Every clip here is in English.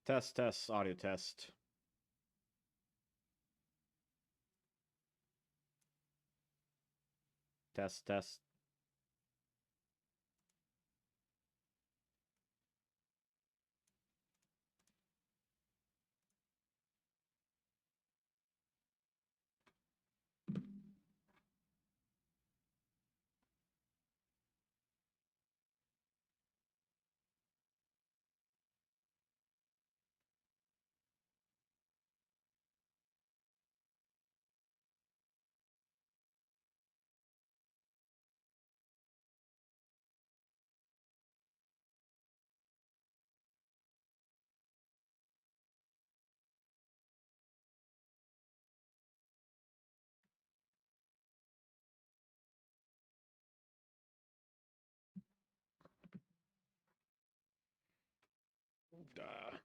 Test, test, audio test. Test, test. Uh,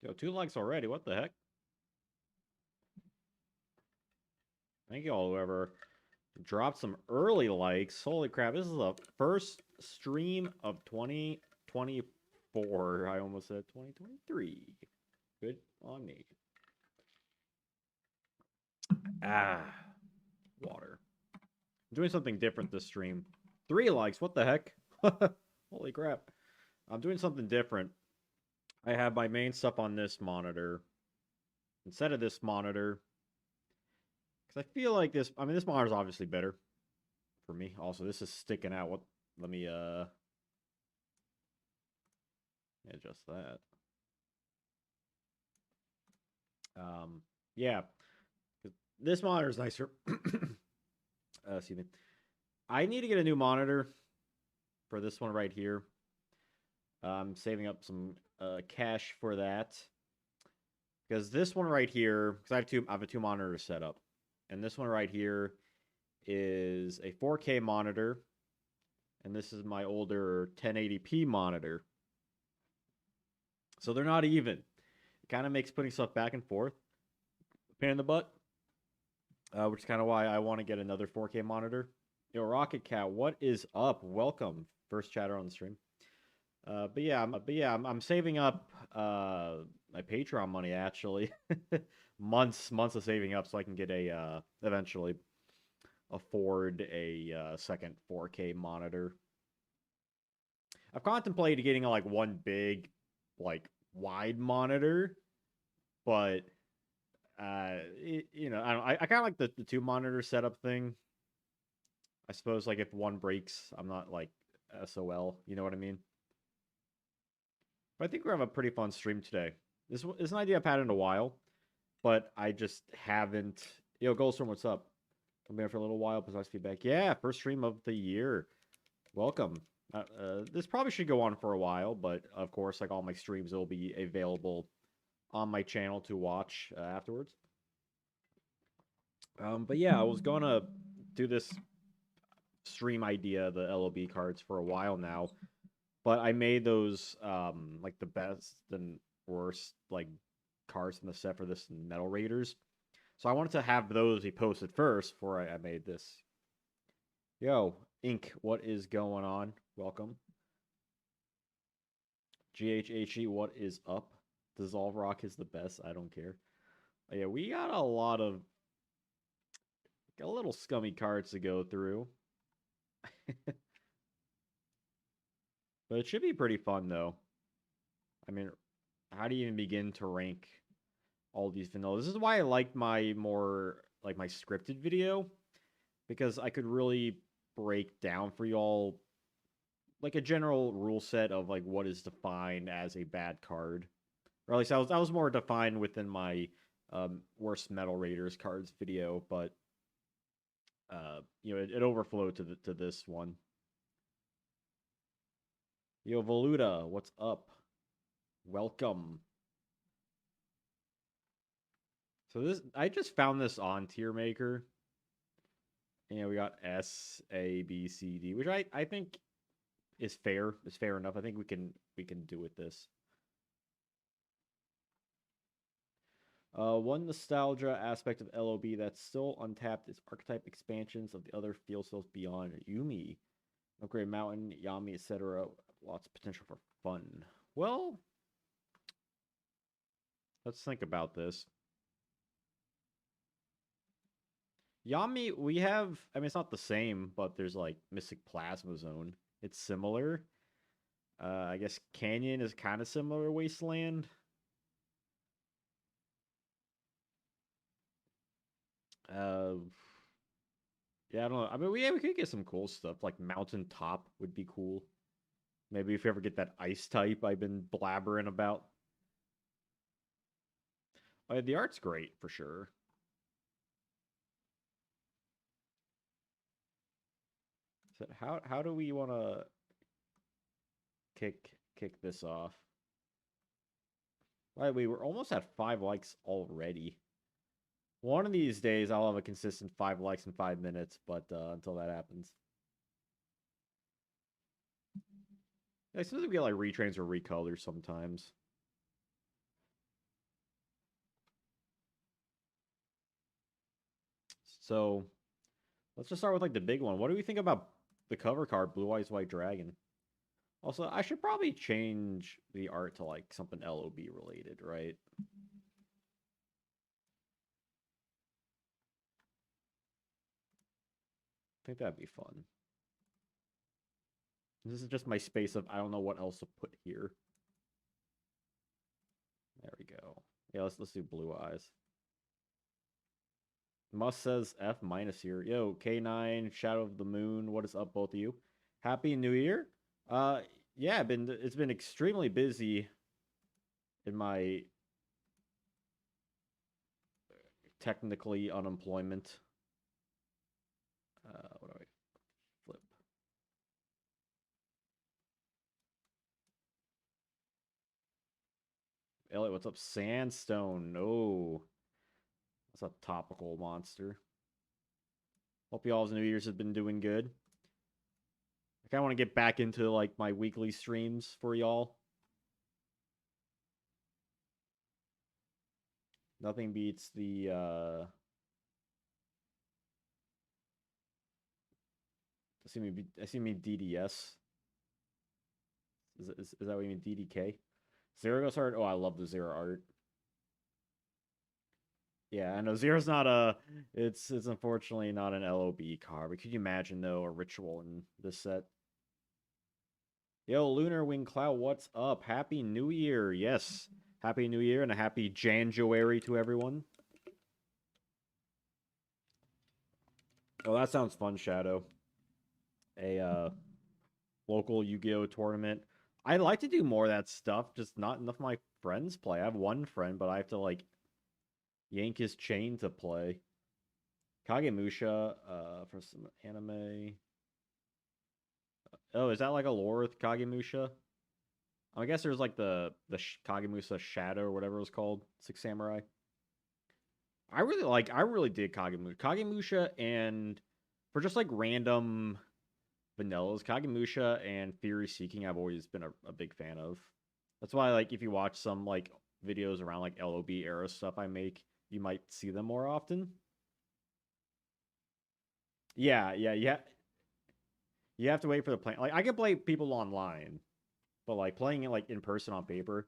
Yo, 2 likes already. What the heck? Thank you all whoever dropped some early likes. Holy crap, this is the first stream of 2024. I almost said 2023. Good on me. Ah, water. I'm doing something different this stream. 3 likes, what the heck? Holy crap. I'm doing something different. I have my main stuff on this monitor instead of this monitor. Because I feel like this, I mean, this monitor is obviously better for me. Also, this is sticking out. What? Let me, adjust that. Yeah. This monitor is nicer. Excuse me. I need to get a new monitor for this one right here. I'm saving up some cash for that. Because this one right here, because I have a 2 monitor setup. And this one right here is a 4K monitor. And this is my older 1080p monitor. So they're not even. It kind of makes putting stuff back and forth pain in the butt. Which is kind of why I want to get another 4K monitor. Yo, Rocket Cat, what is up? Welcome. First chatter on the stream. But yeah, I'm saving up my Patreon money actually. months of saving up so I can get a eventually afford a second 4K monitor. I've contemplated getting like one big like wide monitor, but you know, I kind of like the 2 monitor setup thing. I suppose like if one breaks, I'm not like SOL, you know what I mean? But I think we're having a pretty fun stream today. This is an idea I've had in a while, but I just haven't. Yo, Goldstorm, what's up? I've been here for a little while. Precise feedback. Yeah, first stream of the year. Welcome. This probably should go on for a while, but of course, like all my streams, will be available on my channel to watch afterwards. But yeah, I was gonna do this stream idea, the LOB cards, for a while now, but I made those like the best and worst like cards in the set for this Metal Raiders. So I wanted to have those be posted first before I made this. Yo, Ink, what is going on? Welcome. GHHE, what is up? Dissolve Rock is the best. I don't care. Yeah, we got a lot of got a little scummy cards to go through. But it should be pretty fun though. I mean, how do you even begin to rank all these vanilla? This is why I like my more like my scripted video, because I could really break down for y'all like a general rule set of like what is defined as a bad card. Or at least I was more defined within my worst Metal Raiders cards video, but you know, it overflowed to this one. Yo, Voluta, what's up? Welcome. So this, I just found this on Tier Maker. And we got S, A, B, C, D, which I think is fair. Is fair enough. I think we can do with this. One nostalgia aspect of LOB that's still untapped is archetype expansions of the other field styles beyond Yumi, Upgrade Mountain, Yami, etc. Lots of potential for fun. Well, let's think about this. Yami, we have. I mean, it's not the same, but there's like Mystic Plasma Zone. It's similar. I guess Canyon is kind of similar to Wasteland. Uh, yeah, I don't know. I mean, we could get some cool stuff. Like Mountain Top would be cool. Maybe if you ever get that ice type I've been blabbering about. The art's great for sure. So how do we want to kick this off? By the way, we're almost at 5 likes already. One of these days, I'll have a consistent 5 likes in 5 minutes, but until that happens. Yeah, it seems to get like retrains or recolors sometimes. So let's just start with like the big one. What do we think about the cover card, Blue Eyes White Dragon? Also, I should probably change the art to like something LOB related, right? I think that'd be fun. This is just my space of I don't know what else to put here. There we go. Yeah, let's do Blue Eyes. Must says F minus here. Yo, K9, Shadow of the Moon. What is up, both of you? Happy New Year. Yeah, it's been extremely busy in my technically unemployment. What do I flip? Elliot, what's up? Sandstone. Oh, that's a topical monster. Hope y'all's New Year's has been doing good. I kind of want to get back into like my weekly streams for y'all. Nothing beats the I see me DDS. Is that what you mean DDK? Zero goes hard. Oh, I love the Zero art. Yeah, I know Zero's not a. It's unfortunately not an LOB card. But could you imagine though a ritual in this set? Yo, Lunar Wing Cloud, what's up? Happy New Year! Yes, Happy New Year and a happy Janjoary to everyone. Oh, that sounds fun, Shadow. A local Yu-Gi-Oh tournament. I'd like to do more of that stuff. Just not enough of my friends play. I have one friend, but I have to like yank his chain to play. Kagemusha, for some anime. Oh, is that like a lore with Kagemusha? I guess there's like the Kagemusha Shadow or whatever it was called, Six Samurai. I really did Kagemusha. Kagemusha and for just like random vanillas, Kagemusha and Theory Seeking I've always been a big fan of. That's why like if you watch some like videos around like LOB era stuff I make, you might see them more often. Yeah. You have to wait for the play. Like I can play people online, but like playing it like in person on paper,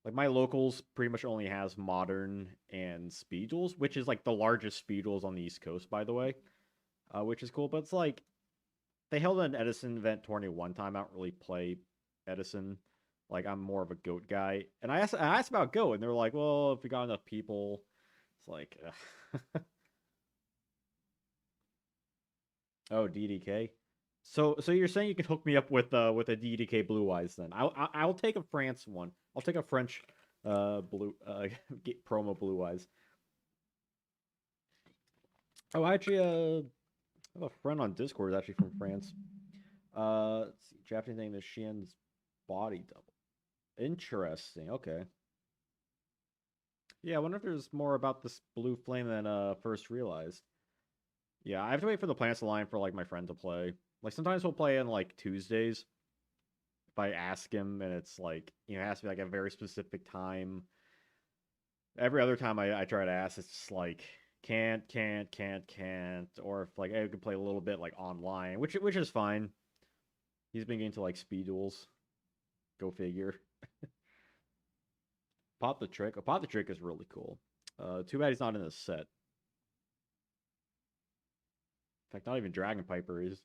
like my locals pretty much only has modern and speed duels, which is like the largest speed duels on the East Coast, by the way, which is cool. But it's like they held an Edison event tourney one time. I don't really play Edison. Like I'm more of a goat guy, and I asked about goat, and they were like, "Well, if we got enough people," it's like, oh DDK. So you're saying you can hook me up with a DDK Blue Eyes then? I'll take a France one. I'll take a French blue promo Blue Eyes. Oh, actually, I have a friend on Discord who's actually from France. Let's see, Japanese name is Shien's body double. Interesting. Okay. Yeah, I wonder if there's more about this blue flame than first realized. Yeah, I have to wait for the planets to align for like my friend to play. Like sometimes we'll play on like Tuesdays, I ask him, and it's like, it has to be like a very specific time. Every other time I try to ask, it's just like can't, or if like I could play a little bit like online, which is fine. He's been getting to like speed duels. Go figure. Pop the trick. Oh, pop the trick is really cool. Too bad he's not in this set. In fact, not even Dragon Piper is.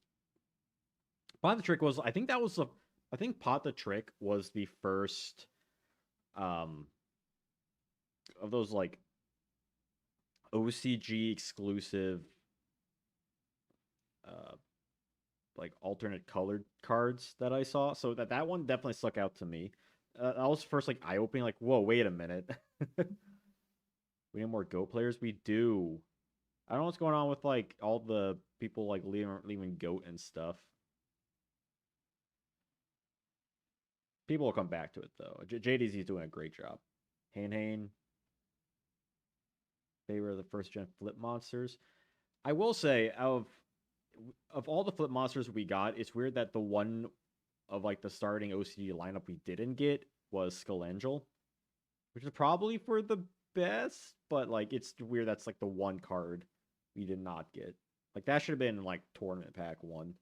Pop the trick was. I think that was the. I think Pop the trick was the first. Um. Of those like OCG exclusive. Uh. Like alternate colored cards that I saw. So that one definitely stuck out to me. That was first like eye opening. Like, whoa, wait a minute. We need more Go players. We do. I don't know what's going on with like all the people like leaving Goat and stuff. People will come back to it though. JDZ is doing a great job. Hane, favor of the first gen flip monsters. I will say of all the flip monsters we got, it's weird that the one of like the starting OCD lineup we didn't get was Skullangel, which is probably for the best, but like it's weird that's like the one card we did not get. Like that should have been like tournament pack 1.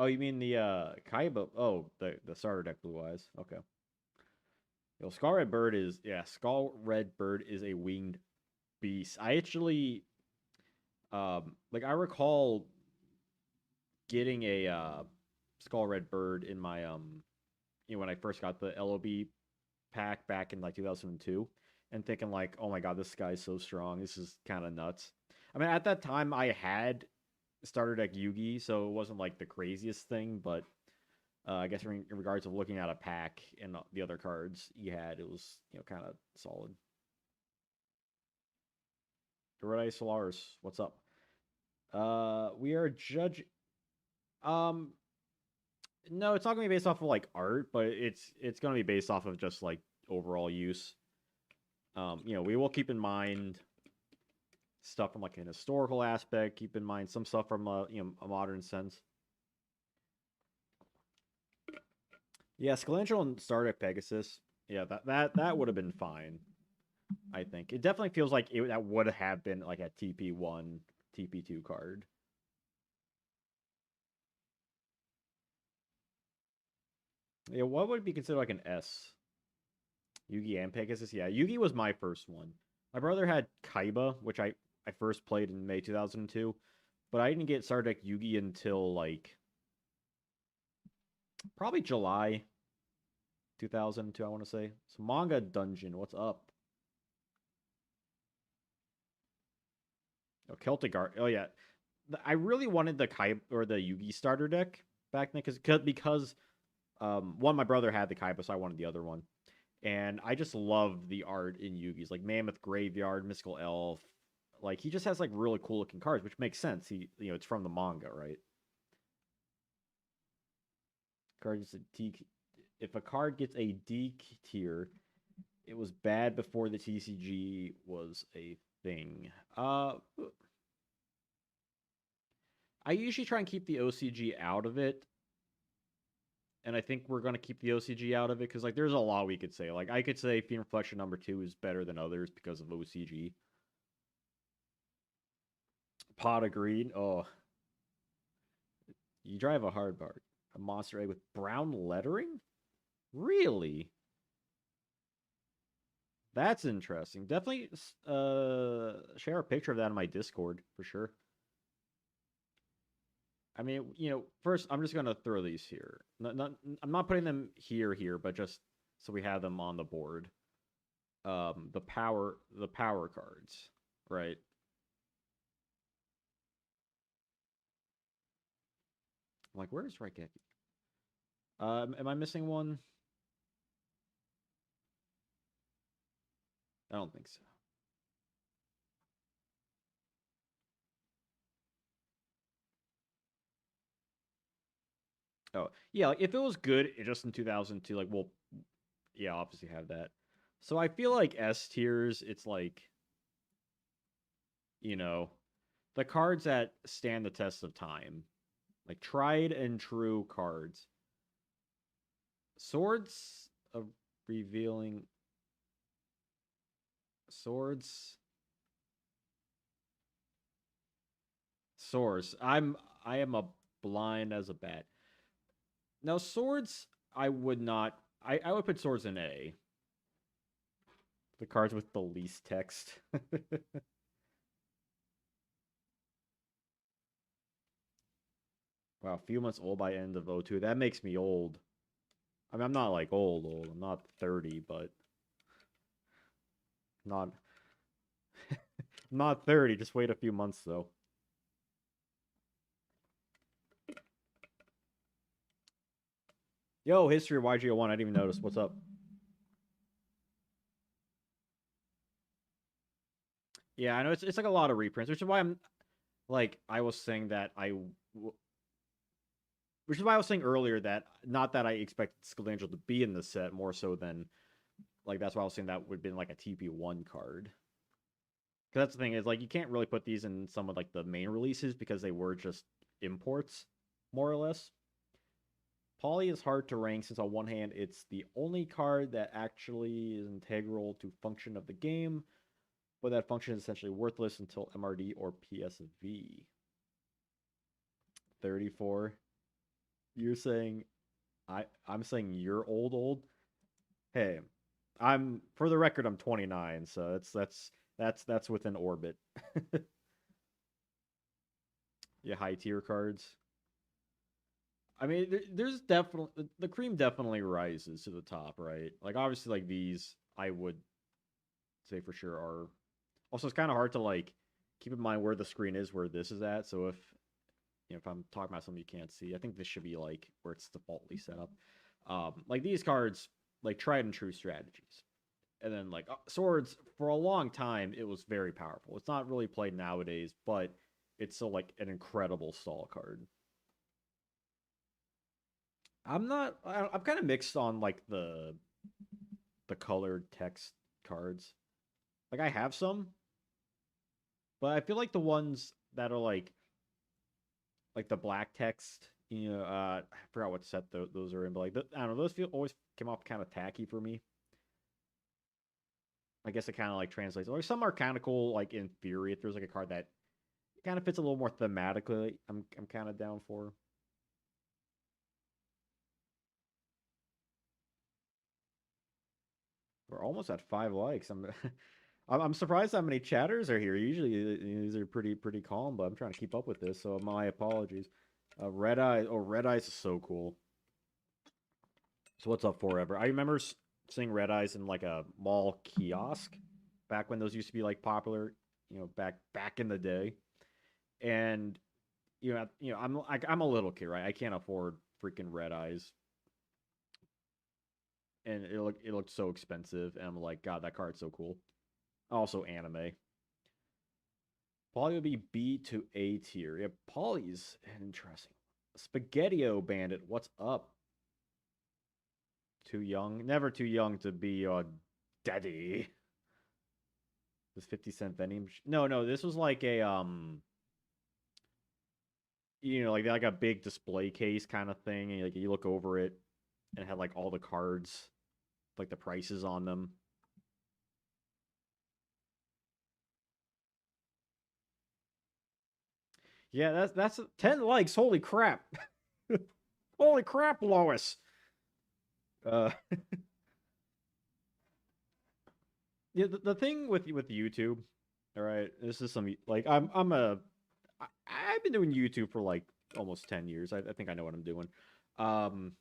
Oh, you mean the Kaiba? Oh, the starter deck Blue Eyes. Okay. Yo, Skull Red Bird is Skull Red Bird is a winged beast. I actually like I recall getting a Skull Red Bird in my when I first got the LOB pack back in like 2002 and thinking like, "Oh my god, this guy's so strong. This is kind of nuts." I mean, at that time I had starter deck Yugi, so it wasn't like the craziest thing, but I guess in regards of looking at a pack and the other cards you had, it was kind of solid. Dorade Solaris, what's up? We are judge. Um, no, it's not gonna be based off of like art, but it's gonna be based off of just like overall use. We will keep in mind stuff from like an historical aspect. Keep in mind some stuff from a modern sense. Yeah, Scalangelo and Stardeck Pegasus. Yeah, that would have been fine. I think it definitely feels like that would have been like a TP1, TP2 card. Yeah, what would be considered like an S? Yugi and Pegasus. Yeah, Yugi was my first one. My brother had Kaiba, which I first played in May 2002, but I didn't get Stardeck Yugi until like probably July 2002. I want to say. So Manga Dungeon, what's up? Oh, Celtic Art. Oh yeah, I really wanted the Kaiba or the Yugi starter deck back then because one my brother had the Kaiba, so I wanted the other one, and I just love the art in Yugi's like Mammoth Graveyard, Mystical Elf. Like he just has like really cool looking cards, which makes sense. It's from the manga, right? Cards a D. If a card gets a D tier, it was bad before the TCG was a thing. I usually try and keep the OCG out of it, and I think we're gonna keep the OCG out of it because like there's a lot we could say. Like I could say Fiend Reflection #2 is better than others because of OCG. Pot of Greed. Oh, you drive a hard part. A monster egg with brown lettering? Really? That's interesting. Definitely share a picture of that in my Discord for sure. I mean, first I'm just gonna throw these here. I'm not putting them here, but just so we have them on the board. The power cards, right? I'm like, where's Raigeki? Am I missing one? I don't think so. Oh, yeah, like if it was good just in 2002, like, well, yeah, obviously have that. So I feel like S tiers, it's like, you know, the cards that stand the test of time. Like tried and true cards. Swords of revealing swords. Swords. I am a blind as a bat. Now swords, I would not. I would put swords in A. The cards with the least text. Wow, a few months old by end of O2. That makes me old. I mean, I'm not like old. I'm not 30, but not not 30. Just wait a few months though. Yo, history of YGO1. I didn't even notice. What's up? Yeah, I know it's like a lot of reprints, which is why I'm like I was saying that which is why I was saying earlier that not that I expected Scalangel to be in the set more so than like that's why I was saying that would have been like a TP1 card. Because that's the thing is like you can't really put these in some of like the main releases because they were just imports more or less. Poly is hard to rank since on one hand it's the only card that actually is integral to function of the game, but that function is essentially worthless until MRD or PSV. 34. You're saying I'm saying you're old. Hey, I'm for the record I'm 29, so that's within orbit. Yeah, high tier cards. I mean, there's definitely the cream definitely rises to the top, right? Like obviously, like these, I would say for sure are. Also, it's kind of hard to like keep in mind where the screen is, where this is at. So if if I'm talking about something you can't see, I think this should be like where it's defaultly set up. Like these cards, like tried and true strategies, and then like swords for a long time, it was very powerful. It's not really played nowadays, but it's still like an incredible stall card. I'm not. I'm kind of mixed on like the colored text cards. Like I have some, but I feel like the ones that are like the black text. I forgot what set those are in, but like I don't know, those feel always came off kind of tacky for me. I guess it kind of like translates. Or some are kind of cool, like in theory. If there's like a card that kind of fits a little more thematically, I'm kind of down for. We're almost at 5 likes. I'm surprised how many chatters are here. Usually these are pretty calm, but I'm trying to keep up with this. So my apologies. Red Eyes. Oh, Red Eyes is so cool. So what's up, Forever? I remember seeing Red Eyes in like a mall kiosk back when those used to be like popular. Back in the day, and I'm a little kid, right? I can't afford freaking Red Eyes, and it looked so expensive, and I'm like, God, that card's so cool. Also, anime. Poly would be B to A tier. Yeah, Poly's interesting. Spaghettio Bandit, what's up? Too young? Never too young to be your daddy. This 50-cent vending machine. No, this was like a like a big display case kind of thing, and like you look over it and it had like all the cards, like the prices on them. Yeah, that's 10 likes. Holy crap. Holy crap, Lois. Uh Yeah, the thing with YouTube, all right, this is some like I've been doing YouTube for like almost 10 years. I think I know what I'm doing. Um,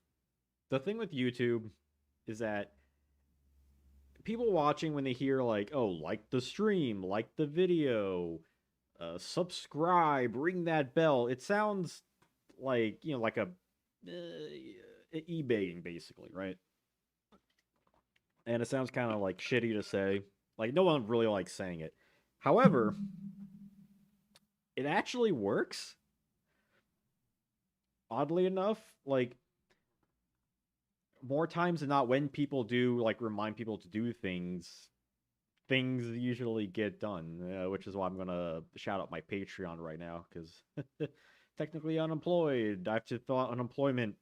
the thing with YouTube is that people watching when they hear like, oh, like the stream, like the video, subscribe, ring that bell. It sounds like like a eBaying basically, right? And it sounds kind of like shitty to say. Like no one really likes saying it. However, it actually works. Oddly enough, like more times than not, when people do like remind people to do things, things usually get done. Which is why I'm gonna shout out my Patreon right now because technically unemployed. I have to fill out unemployment.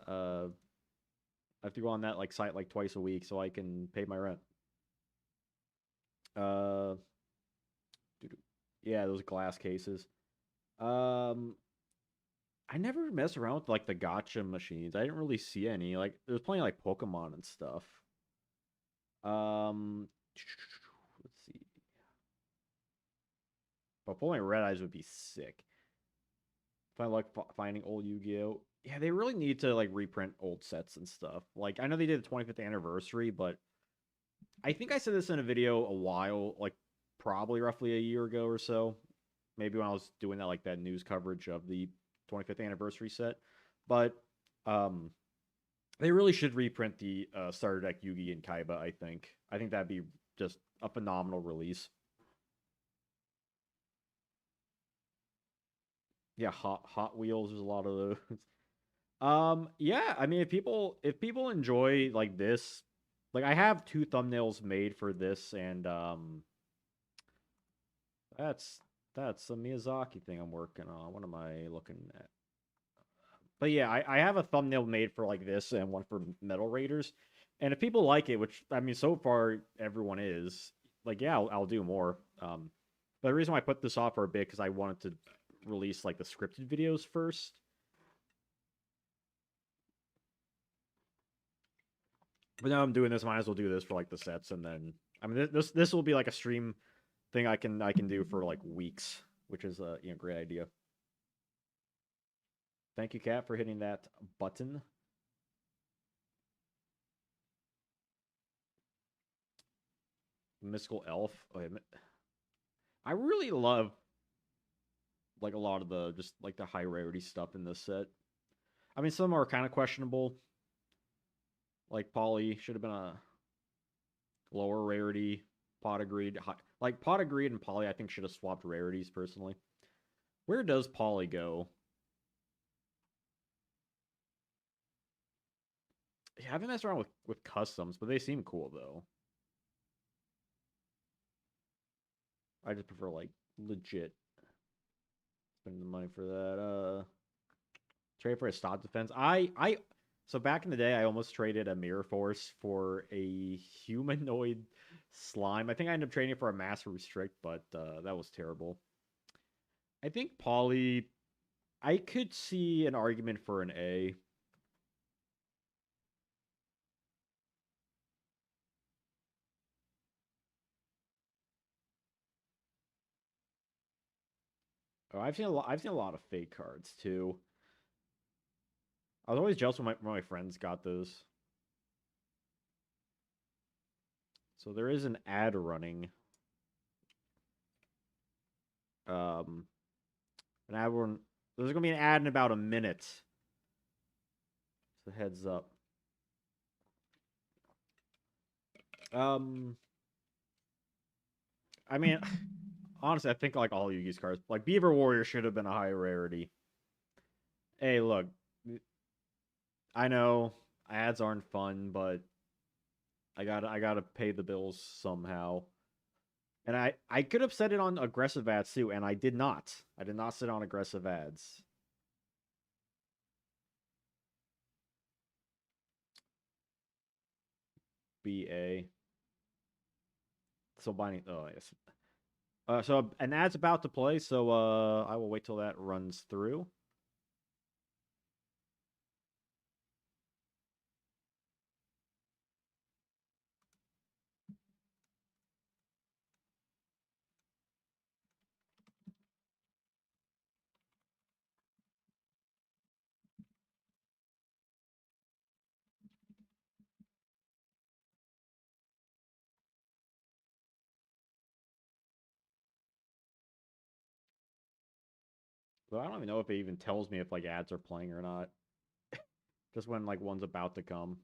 Uh, I have to go on that like site like twice a week so I can pay my rent. Uh, yeah, those glass cases. Um, I never mess around with like the gotcha machines. I didn't really see any. Like, there's plenty like Pokemon and stuff. Um, let's see. But pulling red eyes would be sick. If I like finding old Yu-Gi-Oh. Yeah, they really need to like reprint old sets and stuff. Like, I know they did the 25th anniversary, but I think I said this in a video a while, like probably roughly a year ago or so. Maybe when I was doing that like that news coverage of the 25th anniversary set. But um they really should reprint the starter deck Yugi and Kaiba, I think. I think that'd be just a phenomenal release. Yeah, Hot Wheels, there's a lot of those. Yeah, I mean if people enjoy like this, like I have two thumbnails made for this and that's that's a Miyazaki thing I'm working on. What am I looking at? But yeah, I have a thumbnail made for like this and one for Metal Raiders. And if people like it, which I mean so far everyone is, like yeah, I'll do more. But the reason why I put this off for a bit because I wanted to release like the scripted videos first. But now I'm doing this, might as well do this for like the sets and then I mean this will be like a stream thing I can do for like weeks, which is a great idea. Thank you, Kat, for hitting that button. Mystical Elf. Oh, yeah, I really love like a lot of the just like the high rarity stuff in this set. I mean, some are kind of questionable. Like Polly should have been a lower rarity. Pot of Greed, like Pot of Greed and Polly, I think should have swapped rarities personally. Where does Polly go? Yeah, I haven't messed around with customs, but they seem cool though. I just prefer like legit spending the money for that. Trade for a stop defense. So back in the day, I almost traded a Mirror Force for a humanoid slime. I think I ended up trading it for a Master Restrict, but that was terrible. I think Polly. I could see an argument for an A. Oh, I've seen a lot of fake cards too. I was always jealous when my friends got those. So there is an ad running. Um, an ad run. There's gonna be an ad in about a minute. So heads up. Um, I mean, honestly, I think like all Yugi's cards, like Beaver Warrior should have been a high rarity. Hey, look, I know ads aren't fun, but I gotta pay the bills somehow. And I could have said it on aggressive ads too, and I did not. I did not sit on aggressive ads. BA. So binding. Oh yes. So an ad's about to play, so I will wait till that runs through. But I don't even know if it even tells me if like ads are playing or not. Just when like one's about to come.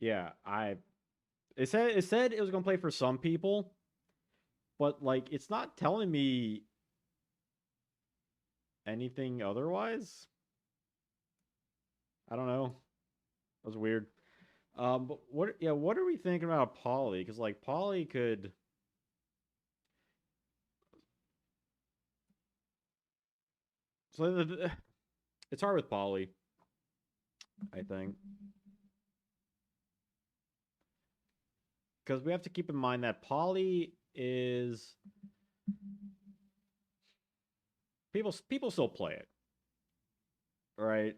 Yeah, it said it was gonna play for some people, but like it's not telling me anything otherwise. I don't know. That was weird. But what are we thinking about Polly? Because like Polly could. So it's hard with Polly, I think, because we have to keep in mind that Polly is people still play it, right?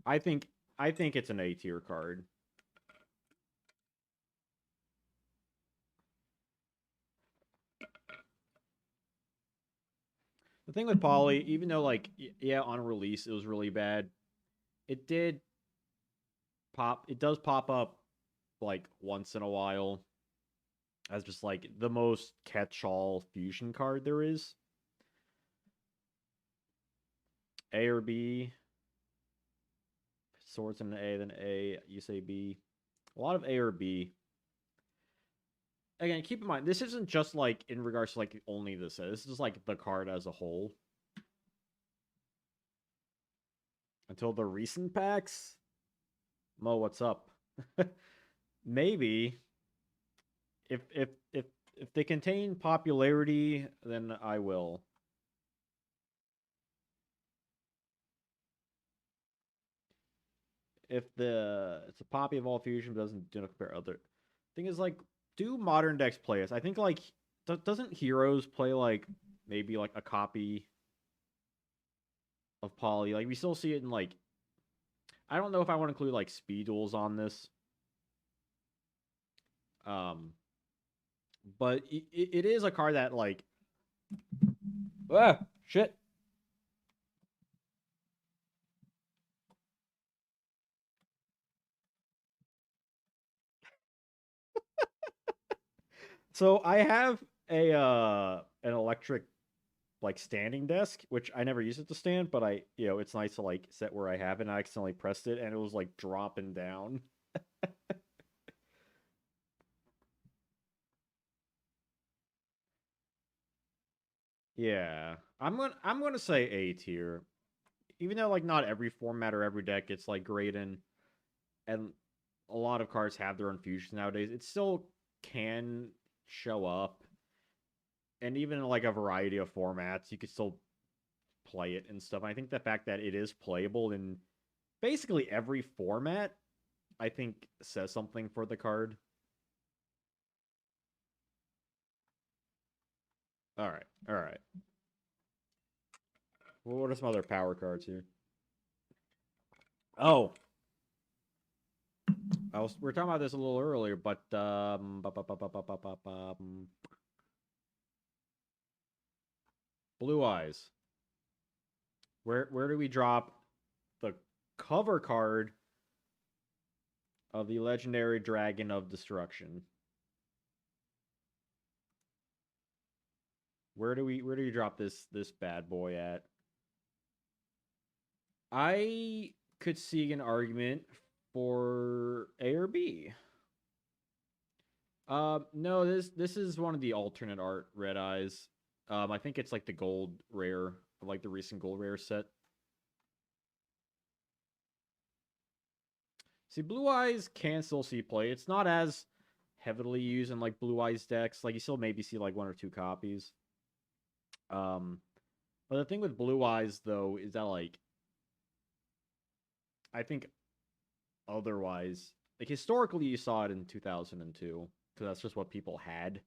I think I think it's an A tier card. The thing with Polly, even though like yeah, on release it was really bad, it did pop. It does pop up like once in a while as just like the most catch-all fusion card there is. A or B, swords in an A, then A. You say B. A lot of A or B. Again, keep in mind this isn't just like in regards to like only this. This is like the card as a whole. Until the recent packs, Mo, what's up? Maybe if if if if they contain popularity, then I will. If the it's a poppy of all fusion but doesn't do not compare other thing is like do modern decks play this? I think like doesn't Heroes play like maybe like a copy of Poly? Like we still see it in like I don't know if I want to include like speed duels on this. Um, but it is a card that like ah shit. So I have a an electric like standing desk, which I never use it to stand, but I it's nice to like set where I have it. And I accidentally pressed it and it was like dropping down. Yeah, I'm gonna say A tier, even though like not every format or every deck gets like great in, and a lot of cards have their own fusions nowadays. It still can show up, and even in like a variety of formats, you could still play it and stuff. I think the fact that it is playable in basically every format, I think says something for the card. All right. Well, what are some other power cards here? Oh, we were talking about this a little earlier, but Blue Eyes. Where do we drop the cover card of the legendary Dragon of Destruction? Where do you drop this bad boy at? I could see an argument for A or B. No, this is one of the alternate art Red Eyes. I think it's like the gold rare, like the recent gold rare set. See, Blue Eyes can still see play. It's not as heavily used in like Blue Eyes decks. Like you still maybe see like one or two copies. Um, but the thing with Blue Eyes though is that like I think otherwise, like historically, you saw it in 2002 because that's just what people had.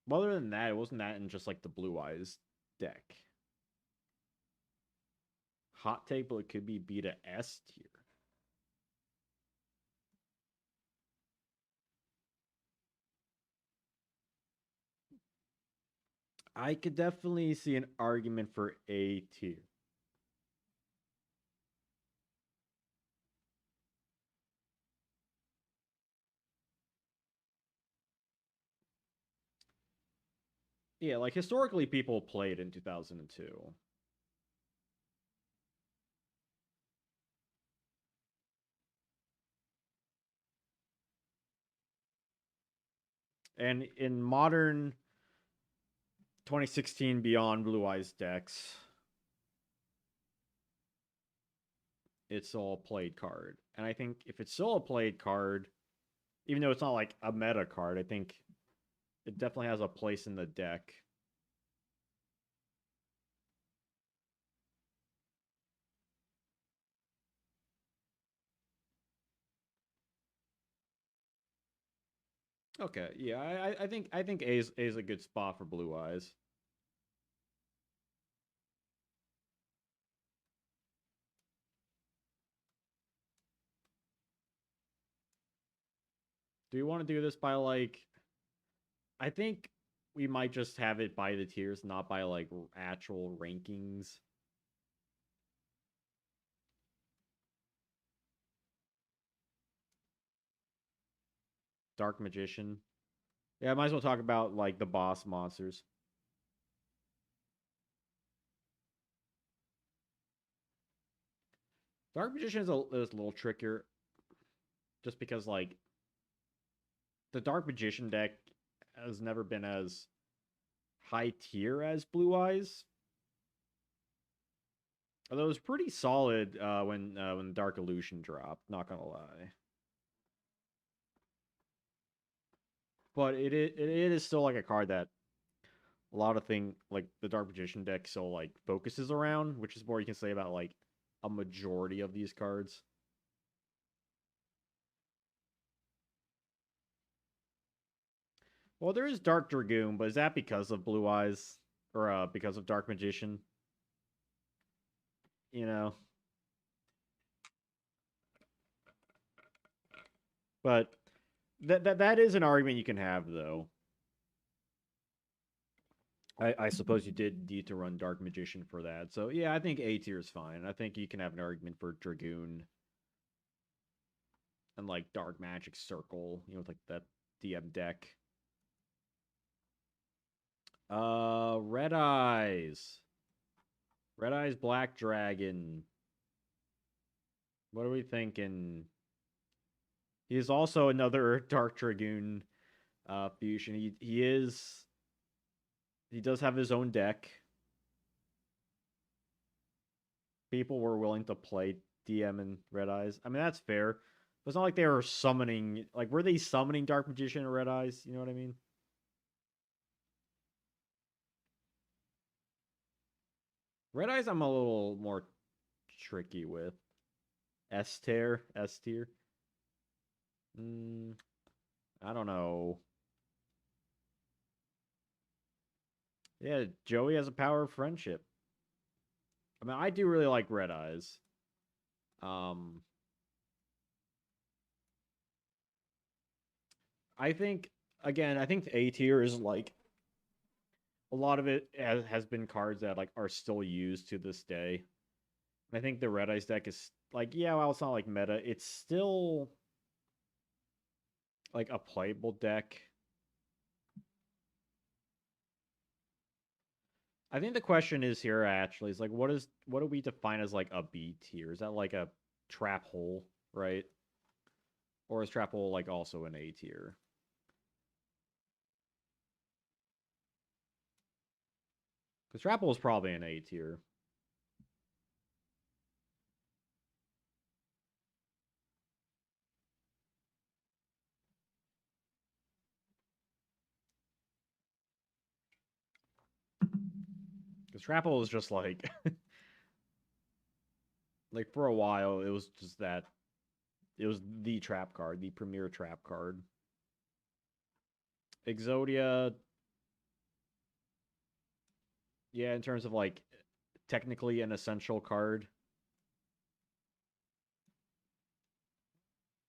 But other than that, it wasn't that in just like the Blue Eyes deck. Hot take, but it could be B to S tier. I could definitely see an argument for A tier. Yeah, like historically, people played in 2002. And in modern 2016 Beyond Blue Eyes decks, it's all played card. And I think if it's still a played card, even though it's not like a meta card, I think it definitely has a place in the deck. Okay, yeah, I think A is a good spot for Blue Eyes. Do you want to do this by like? I think we might just have it by the tiers, not by like actual rankings. Dark Magician. Yeah, I might as well talk about like the boss monsters. Dark Magician is a little trickier, just because like the Dark Magician deck has never been as high tier as Blue Eyes. Although it was pretty solid when Dark Illusion dropped. Not gonna lie, but it is still like a card that a lot of thing like the Dark Magician deck still like focuses around, which is more you can say about like a majority of these cards. Well, there is Dark Dragoon, but is that because of Blue Eyes or because of Dark Magician? You know, but that is an argument you can have though. I suppose you did need to run Dark Magician for that. So yeah, I think A tier is fine. I think you can have an argument for Dragoon and like Dark Magic Circle, with like that DM deck. Red Eyes. Red Eyes Black Dragon. What are we thinking? He's also another Dark Dragoon fusion. He does have his own deck. People were willing to play DM and Red Eyes. I mean, that's fair. But it's not like they were summoning. Like, were they summoning Dark Magician and Red Eyes? You know what I mean? Red Eyes, I'm a little more tricky with. S tier, S tier. I don't know. Yeah, Joey has a power of friendship. I mean, I do really like Red Eyes. Um, I think I think the A tier is like a lot of it has been cards that like are still used to this day. I think the Red Eyes deck is like, yeah, well, it's not like meta. It's still like a playable deck. I think the question is here actually is like, what do we define as like a B tier? Is that like a trap hole, right? Or is trap hole like also an A tier? Because trap hole is probably an A tier. Because trap hole is just like like for a while it was just that it was the trap card, the premier trap card. Exodia, yeah, in terms of like technically an essential card.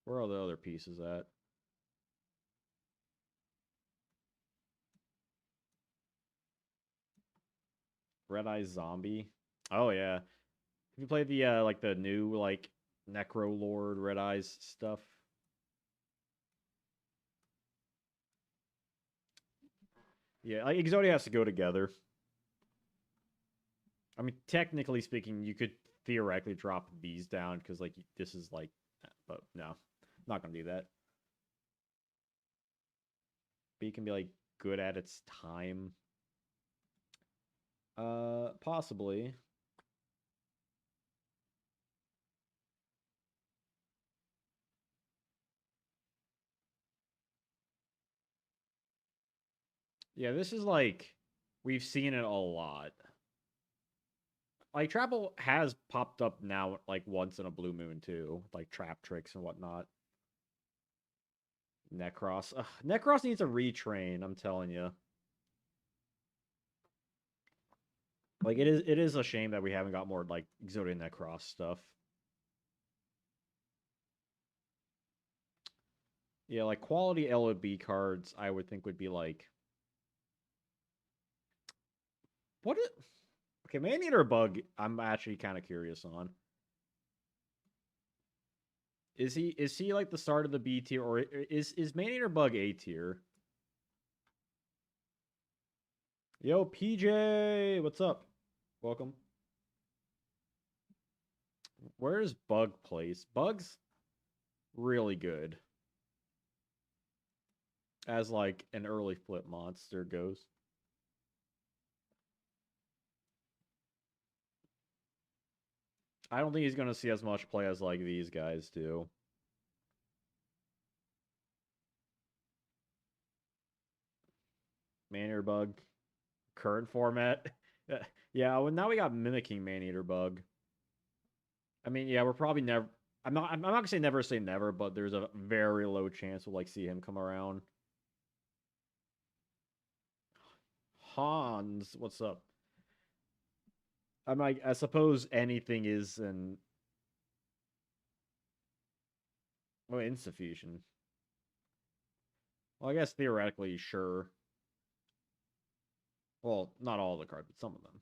Where are the other pieces at? Red Eye Zombie. Oh yeah. Have you played the like the new like Necro Lord Red Eyes stuff? Yeah, like Exodia has to go together. I mean, technically speaking, you could theoretically drop these down because like this is like, but no, I'm not gonna do that. B can be like good at its time. Possibly. Yeah, this is like we've seen it a lot. Like Trapple has popped up now like once in a blue moon too, like trap tricks and whatnot. Necros. Ugh, Necros needs a retrain, I'm telling you. Like it is a shame that we haven't got more like Exodia Necros stuff. Yeah, like quality LOB cards I would think would be like what it okay, Maneater Bug I'm actually kind of curious on. Is he like the start of the B tier or is Maneater Bug A tier? Yo, PJ, what's up? Welcome. Where's Bug place? Bug's really good as like an early flip monster goes. I don't think he's gonna see as much play as like these guys do. Maneater Bug, current format. Yeah, well, now we got mimicking Maneater Bug. I mean, yeah, we're probably never. I'm not gonna say never, but there's a very low chance we'll like see him come around. Hans, what's up? I'm like, I suppose anything is an oh insuffusion. Well, I guess theoretically, sure. Well, not all the cards, but some of them.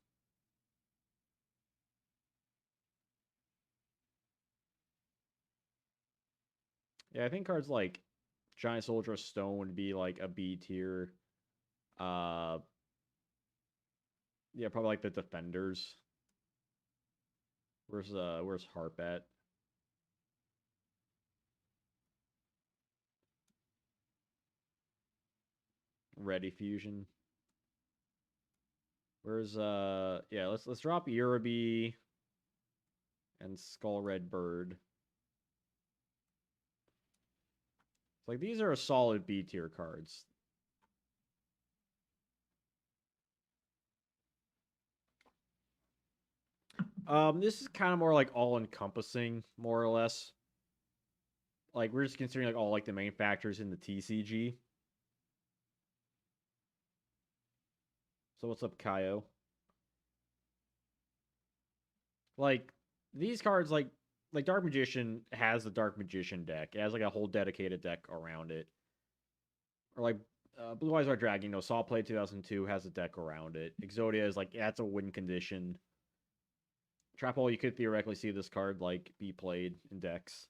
Yeah, I think cards like Giant Soldier Stone would be like a B tier. Uh, yeah, probably like the Defenders. Where's Harp at? Ready Fusion. Where's yeah, let's drop Yurubi and Skull Red Bird. It's like these are a solid B tier cards. This is kind of more like all encompassing, more or less. Like we're just considering like all like the main factors in the TCG. So what's up, Kaio? Like these cards, like Dark Magician has the Dark Magician deck. It has like a whole dedicated deck around it. Or like Blue Eyes Are Dragon, Saw Play 2002 has a deck around it. Exodia is like that's a win condition. Trap Hole, you could theoretically see this card like be played in decks.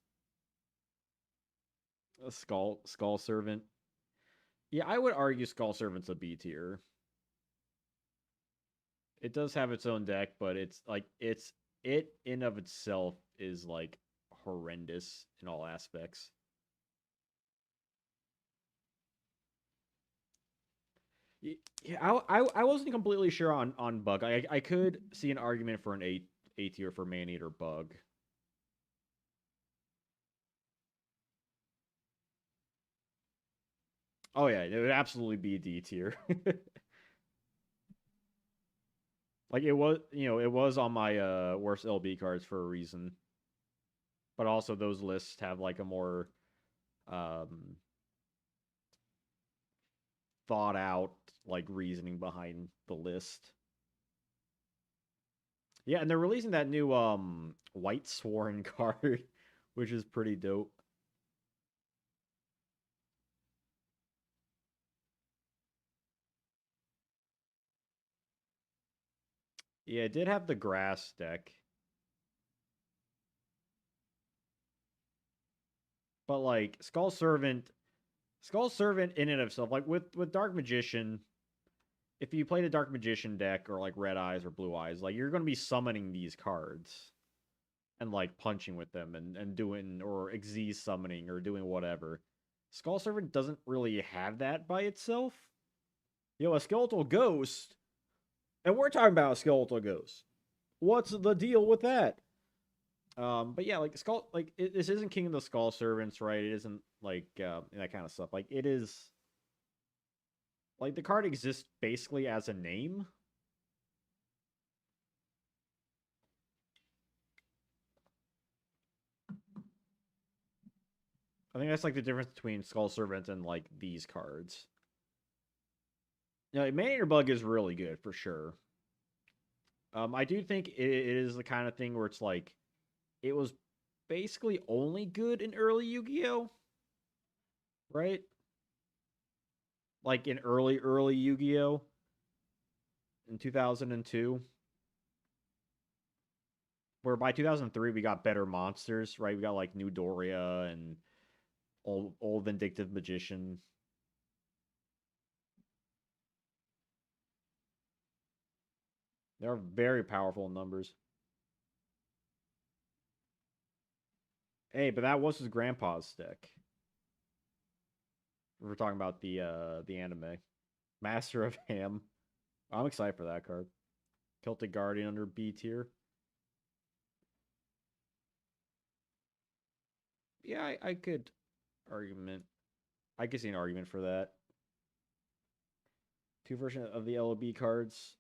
A Skull Servant. Yeah, I would argue Skull Servant's a B tier. It does have its own deck, but it's like it in of itself is like horrendous in all aspects. Yeah, I wasn't completely sure on Bug. I could see an argument for an A tier for Maneater Bug. Oh yeah, it would absolutely be D tier. Like it was on my worst LB cards for a reason. But also those lists have like a more um thought out like reasoning behind the list. Yeah, and they're releasing that new White Sworn card, which is pretty dope. Yeah, it did have the grass deck. But like Skull Servant in and of itself, like with Dark Magician, if you play the Dark Magician deck or like Red Eyes or Blue Eyes, like you're gonna be summoning these cards and like punching with them and doing or Xyz summoning or doing whatever. Skull Servant doesn't really have that by itself. A skeletal ghost, and we're talking about a skeletal ghost. What's the deal with that? But yeah, like skull, like this isn't King of the Skull Servants, right? It isn't like that kind of stuff. Like it is, like the card exists basically as a name. I think that's like the difference between Skull Servant and like these cards. Man-Eater Bug is really good for sure. I do think it is the kind of thing where it's like it was basically only good in early Yu-Gi-Oh, right? Like in early Yu-Gi-Oh in 2002, where by 2003 we got better monsters, right? We got like New Doria and old Vindictive Magician. They're very powerful numbers. Hey, but that was his grandpa's deck. We're talking about the anime. Master of Ham. I'm excited for that card. Celtic Guardian under B tier. Yeah, I could argument. I could see an argument for that. Two versions of the LOB cards.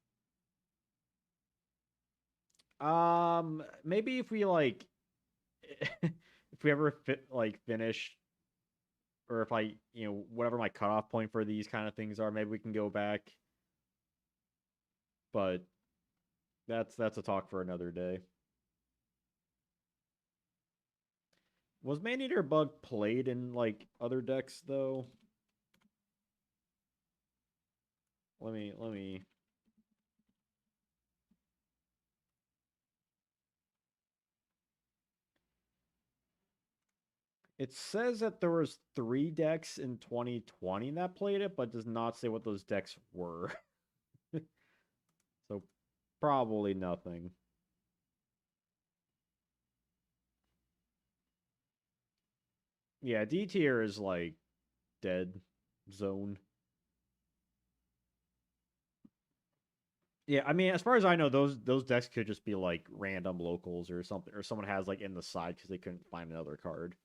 Maybe if we like, if we ever finish, or if I, whatever my cutoff point for these kind of things are, maybe we can go back. But that's a talk for another day. Was Man-Eater Bug played in like other decks though? Let me. It says that there was 3 decks in 2020 that played it, but does not say what those decks were. So probably nothing. Yeah, D tier is like dead zone. Yeah, I mean, as far as I know, those decks could just be like random locals or something, or someone has like in the side because they couldn't find another card.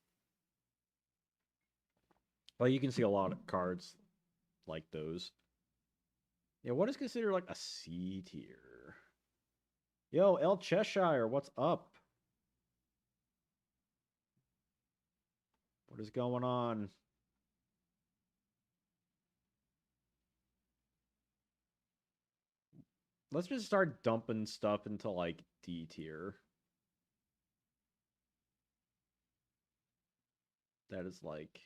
But you can see a lot of cards like those. Yeah, what is considered like a C tier? Yo, L Cheshire, what's up? What is going on? Let's just start dumping stuff into like D tier. That is like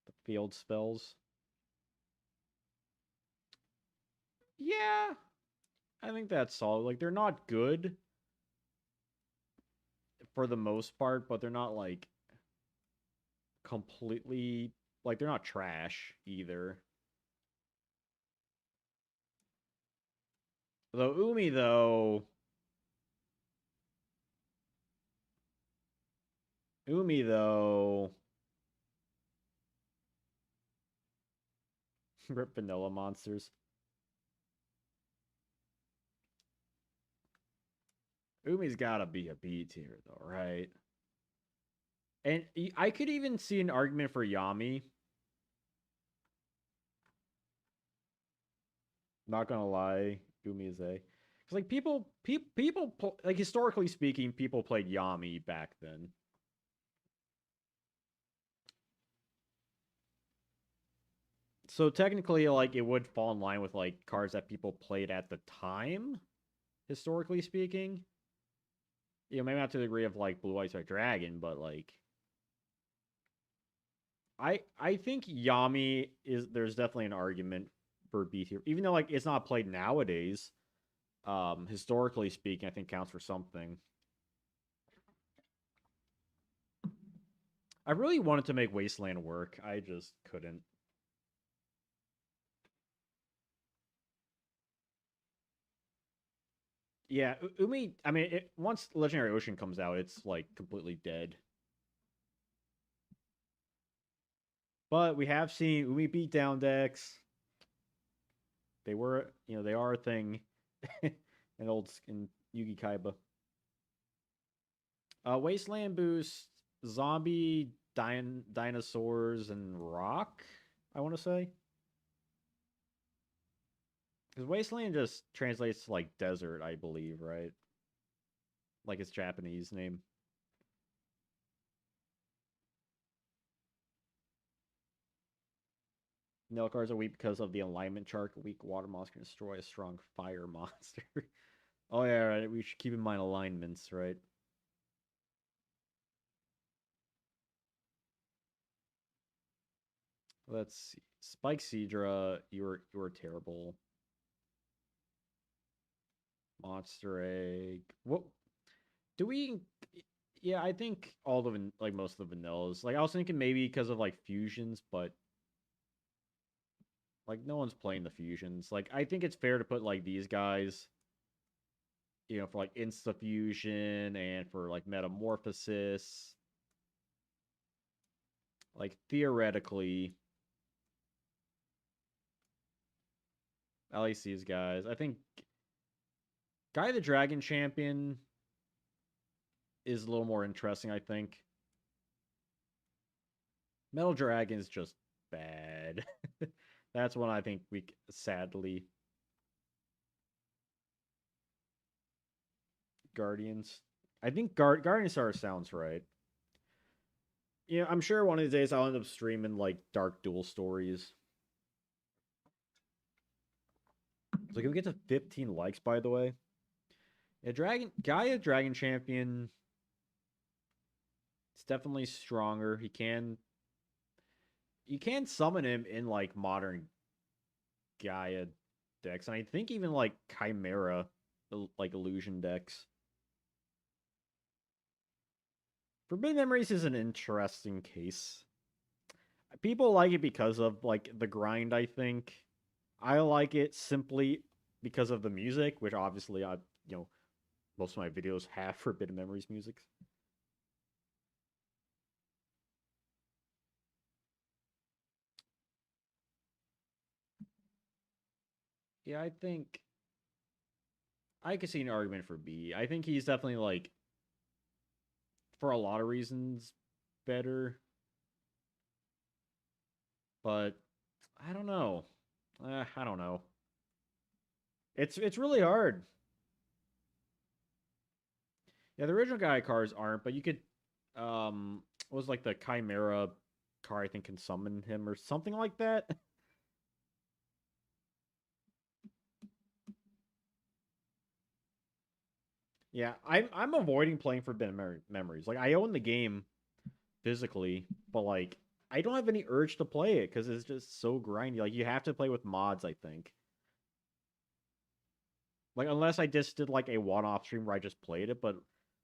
the field spells. Yeah, I think that's solid. Like they're not good for the most part, but they're not like completely like they're not trash either. Though Umi though Umi though Rip Vanilla Monsters. Umi's gotta be a B tier though, right? And I could even see an argument for Yami. Not gonna lie, Umi is A. Because like people like historically speaking, people played Yami back then. So technically, like it would fall in line with like cards that people played at the time, historically speaking. Maybe not to the degree of like Blue Eyes White Dragon, but like I think Yami is there's definitely an argument for B tier, even though like it's not played nowadays. Historically speaking, I think counts for something. I really wanted to make Wasteland work. I just couldn't. Yeah, Umi. I mean, once Legendary Ocean comes out, it's like completely dead. But we have seen Umi beat down decks. They were, they are a thing in Yugi Kaiba. Wasteland boost, zombie, dinosaurs, and rock. I want to say because Wasteland just translates to like desert, I believe, right? Like its Japanese name. Nail cards are weak because of the alignment chart. A weak water monster can destroy a strong fire monster. Oh yeah, right. We should keep in mind alignments, right? Let's see. Spike Seadra, you were terrible. Monster Egg. What do we? Yeah, I think all the like most of the vanillas. Like I was thinking maybe because of like fusions, but like no one's playing the fusions. Like I think it's fair to put like these guys, for like insta fusion and for like metamorphosis. Like theoretically, at least these guys. I think Guy the Dragon Champion is a little more interesting. I think Metal Dragon is just bad. That's one I think we sadly Guardians. I think Guardian Star sounds right. Yeah, I'm sure one of these days I'll end up streaming like Dark Duel stories. So can we get to 15 likes, by the way? Yeah, Gaia Dragon Champion. It's definitely stronger. You can summon him in like modern Gaia decks, and I think even like Chimera, like illusion decks. Forbidden Memories is an interesting case. People like it because of like the grind, I think. I like it simply because of the music, which obviously most of my videos have Forbidden Memories music. Yeah, I think I could see an argument for B. I think he's definitely like for a lot of reasons better, but I don't know. I don't know. It's really hard. Yeah, the original guy cars aren't, but you could was like the Chimera car I think can summon him or something like that. Yeah, I'm avoiding playing Forbidden Memories. Like I own the game physically, but like I don't have any urge to play it because it's just so grindy. Like you have to play with mods, I think. Like unless I just did like a one-off stream where I just played it, but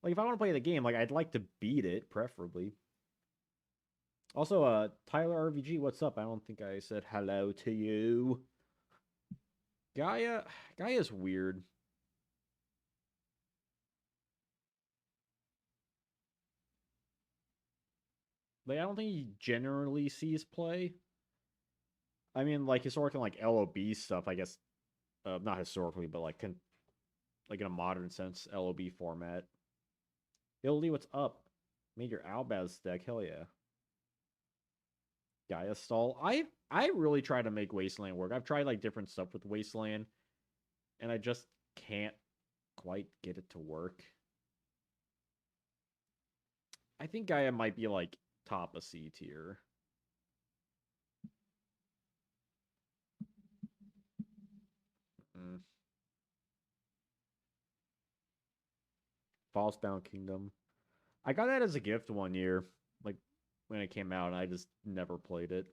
like if I want to play the game, like I'd like to beat it, preferably. Also, Tyler RVG, what's up? I don't think I said hello to you. Gaia's weird. Like I don't think he generally sees play. I mean, like historically, like LOB stuff. I guess not historically, but like in a modern sense, LOB format. Illy, what's up? Made your Albaz deck. Hell yeah. Gaia stall. I really try to make Wasteland work. I've tried like different stuff with Wasteland, and I just can't quite get it to work. I think Gaia might be like top of C tier. Mm. Falsebound Kingdom. I got that as a gift one year, like when it came out, and I just never played it.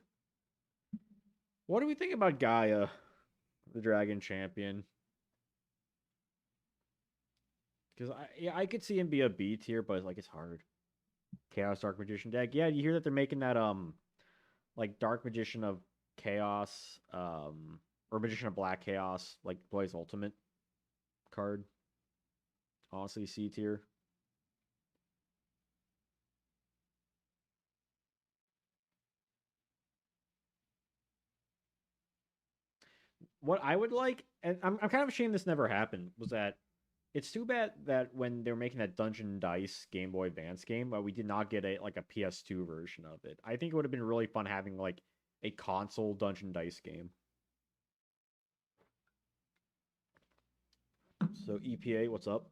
What do we think about Gaia, the Dragon Champion? Because I could see him be a B tier, but like it's hard. Chaos Dark Magician deck. Yeah, you hear that they're making that like Dark Magician of Chaos, or Magician of Black Chaos, like Blaze Ultimate card. Honestly, C tier. What I would like, and I'm kind of ashamed this never happened, was that it's too bad that when they were making that Dungeon Dice Game Boy Advance game, we did not get a PS2 version of it. I think it would have been really fun having like a console Dungeon Dice game. So EPA, what's up?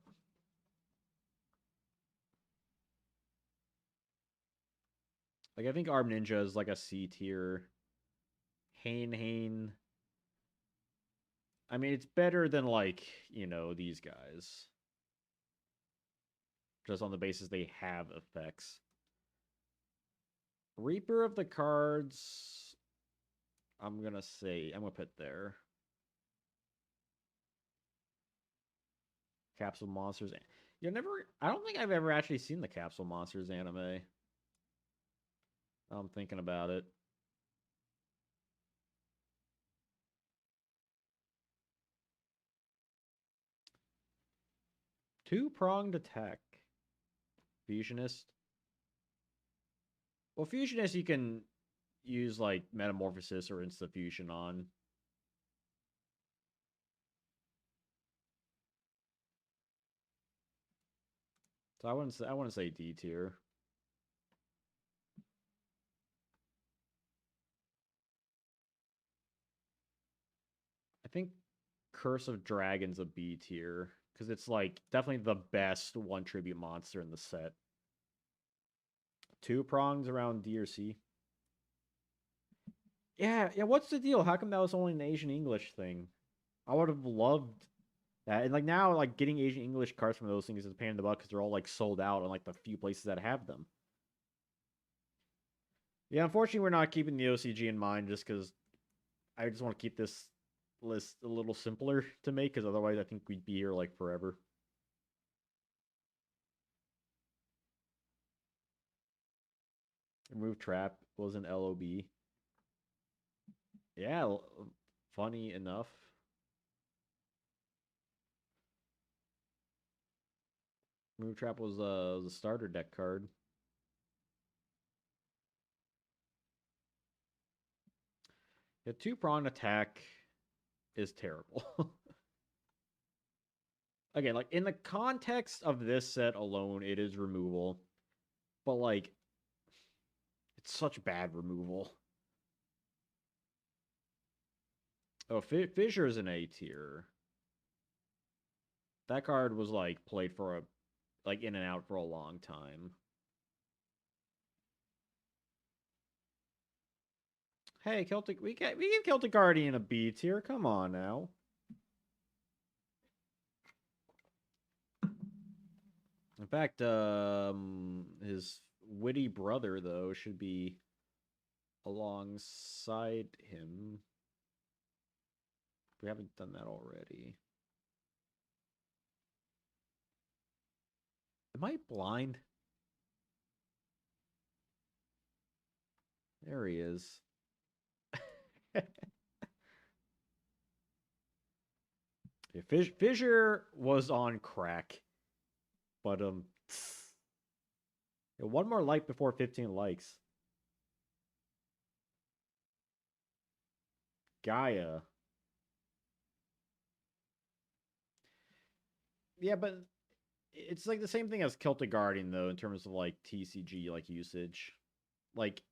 Like I think Arm Ninja is like a C tier. Hane. I mean, it's better than like, these guys. Just on the basis they have effects. Reaper of the Cards, I'm gonna put there. Capsule Monsters. I don't think I've ever actually seen the Capsule Monsters anime. I'm thinking about it. Two-pronged attack. Fusionist. Well, Fusionist you can use like Metamorphosis or Insta Fusion on. So I wouldn't say D tier. I think Curse of Dragons a B tier because it's like definitely the best one tribute monster in the set. Two prongs around D or C. Yeah. What's the deal? How come that was only an Asian English thing? I would have loved that. And like now, like getting Asian English cards from those things is a pain in the butt because they're all like sold out on like the few places that have them. Yeah, unfortunately, we're not keeping the OCG in mind just because I just want to keep this list a little simpler to make because otherwise I think we'd be here like forever. Remove Trap was an LOB. Yeah, funny enough. Remove Trap was a starter deck card. The two-pronged attack is terrible. Again, like in the context of this set alone, it is removal. But like it's such bad removal. Oh, Fissure is an A tier. That card was like played for like in and out for a long time. Hey, Celtic, we give Celtic Guardian a B tier. Come on now. In fact, his witty brother though should be alongside him. We haven't done that already. Am I blind? There he is. Yeah, Fissure was on crack, but yeah, one more like before 15 likes. Gaia. Yeah, but it's like the same thing as Celtic Guardian though in terms of like TCG like usage. Like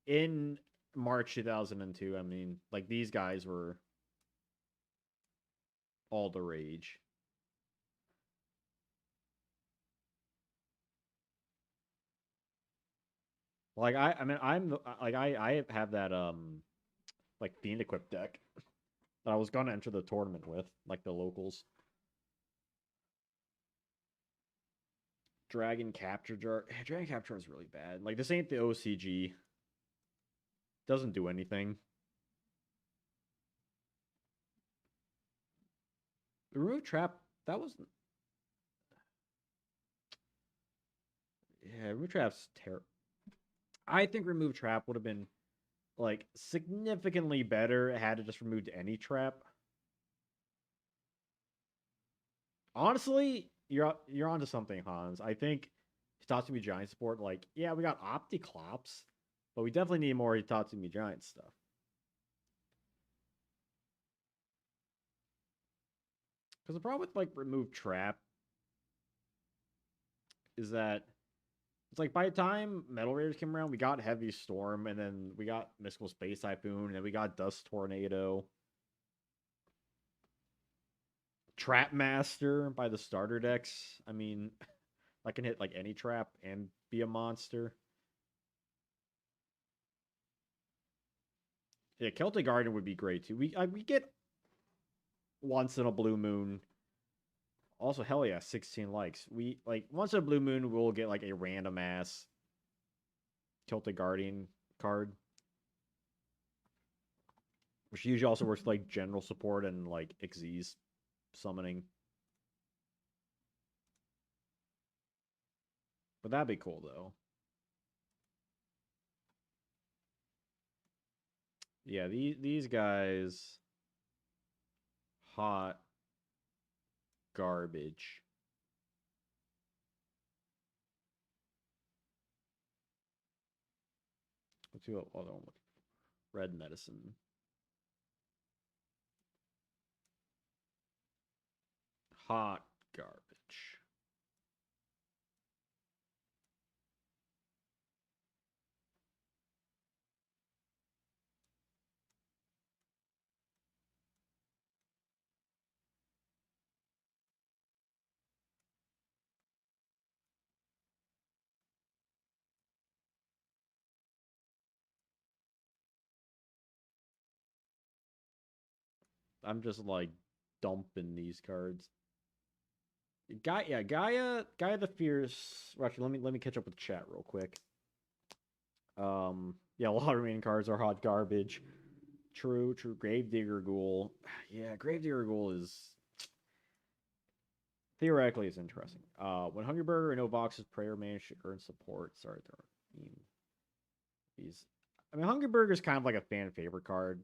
in March 2002, I mean, like these guys were all the rage. Like I mean, I'm like I have that like Fiend equipped deck that I was gonna enter the tournament with, like the locals. Dragon Capture Jar. Dragon Capture is really bad. Like this ain't the OCG. Doesn't do anything. Remove Trap. That was. Yeah, Remove Trap's terrible. I think Remove Trap would have been like significantly better had it just removed any trap. Honestly, you're onto something, Hans. I think Hitatsumi Giant support, like, yeah, we got Opticlops, but we definitely need more Hitatsumi Giant stuff. Because the problem with like remove trap is that it's like by the time Metal Raiders came around, we got Heavy Storm, and then we got Mystical Space Typhoon, and then we got Dust Tornado. Trap Master by the starter decks. I mean, I can hit like any trap and be a monster. Yeah, Celtic Garden would be great too. We get once in a blue moon. Also, hell yeah, 16 likes. We like once in a blue moon, we'll get like a random ass Celtic Guardian card, which usually also works like general support and like Xyz summoning. But that'd be cool though. Yeah, these guys hot garbage. Let's see what other one. Red medicine. Hot garbage. I'm just like dumping these cards. Gaia the Fierce. Well, actually, let me catch up with the chat real quick. Yeah, a lot of remaining cards are hot garbage. True. Gravedigger Ghoul. Yeah, Gravedigger Ghoul is theoretically is interesting. When Hungryburger and Ovox's prayer manage to earn support, sorry, these. I mean, Hungryburger is kind of like a fan favorite card.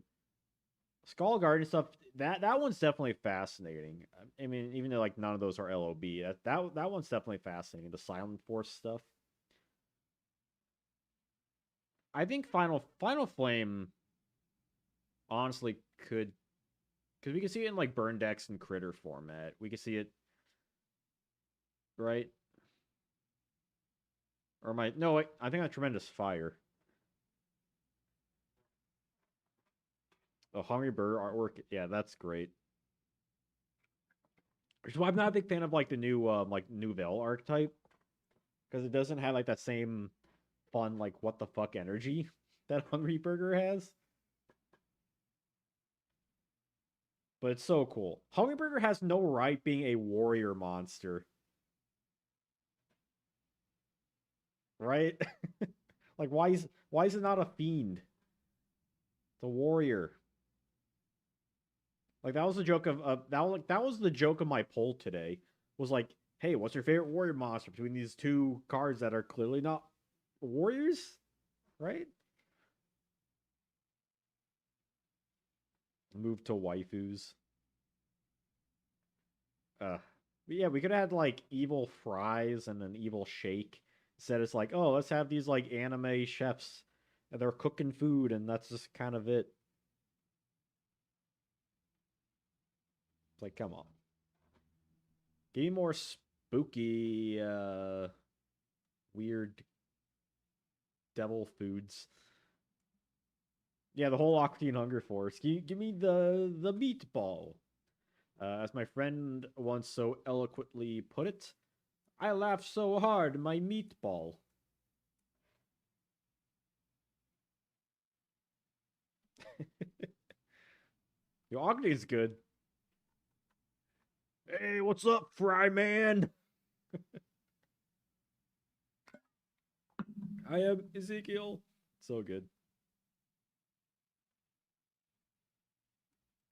Skull Guardian stuff, that one's definitely fascinating. I mean, even though like none of those are LOB, that one's definitely fascinating. The Silent Force stuff. I think Final Flame honestly could, because we can see it in like burn decks and critter format. We can see it, right? Or my no, wait, I think that's Tremendous Fire. The Hungry Bird artwork, yeah, that's great. Which is why I'm not a big fan of like the new like Nouvelle archetype, because it doesn't have like that same fun like what the fuck energy that Hungry Burger has. But it's so cool. Hungry Burger has no right being a warrior monster, right? Like why is it not a fiend? It's a warrior. Like that was the joke of that was the joke of my poll today. Was like, hey, what's your favorite warrior monster between these two cards that are clearly not warriors, right? Move to waifus. But yeah, we could have had like evil fries and an evil shake. Instead, it's like, oh, let's have these like anime chefs and they're cooking food, and that's just kind of it. It's like, come on, give me more spooky, weird devil foods. Yeah, the whole Octane Hunger Force. Give me the meatball. As my friend once so eloquently put it, I laughed so hard, my meatball. Yo, Ogde's good. Hey, what's up, Fry Man? I am Ezekiel. So good.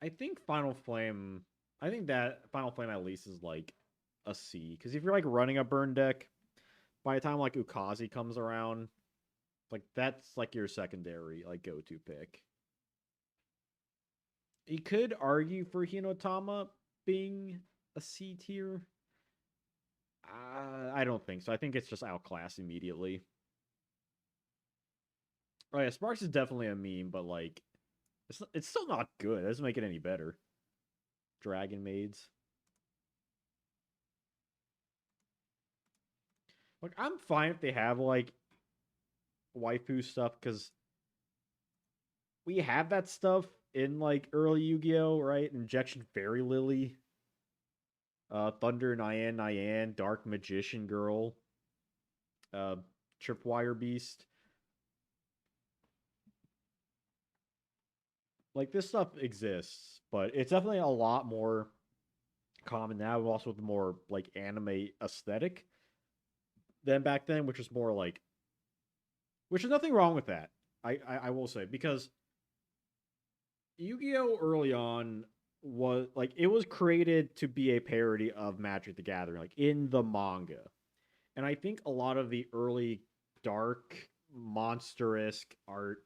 I think Final Flame. I think that Final Flame at least is like a C. Because if you're like running a burn deck, by the time like Ukazi comes around, like that's like your secondary like go-to pick. You could argue for Hinotama being a C tier. I don't think so. I think it's just outclassed immediately. Oh yeah, Sparks is definitely a meme, but like, it's still not good. It doesn't make it any better. Dragon Maids. Like, I'm fine if they have like waifu stuff because we have that stuff in like early Yu-Gi-Oh, right? Injection Fairy Lily, Thunder Nyan, Dark Magician Girl, uh, Tripwire Beast. Like this stuff exists, but it's definitely a lot more common now, also with more like anime aesthetic than back then, which is more like, which is nothing wrong with that. I will say because Yu-Gi-Oh early on was like it was created to be a parody of Magic the Gathering, like in the manga, and I think a lot of the early dark monstrous art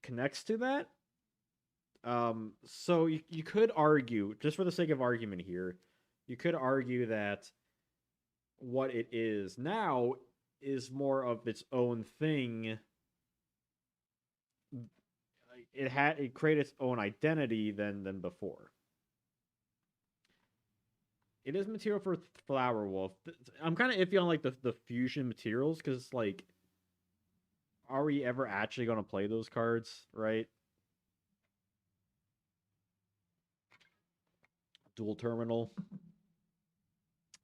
connects to that. So you could argue, just for the sake of argument here, you could argue that what it is now is more of its own thing. It created its own identity than before. It is material for Flower Wolf. I'm kind of iffy on like the fusion materials because like, are we ever actually going to play those cards, right? Dual terminal.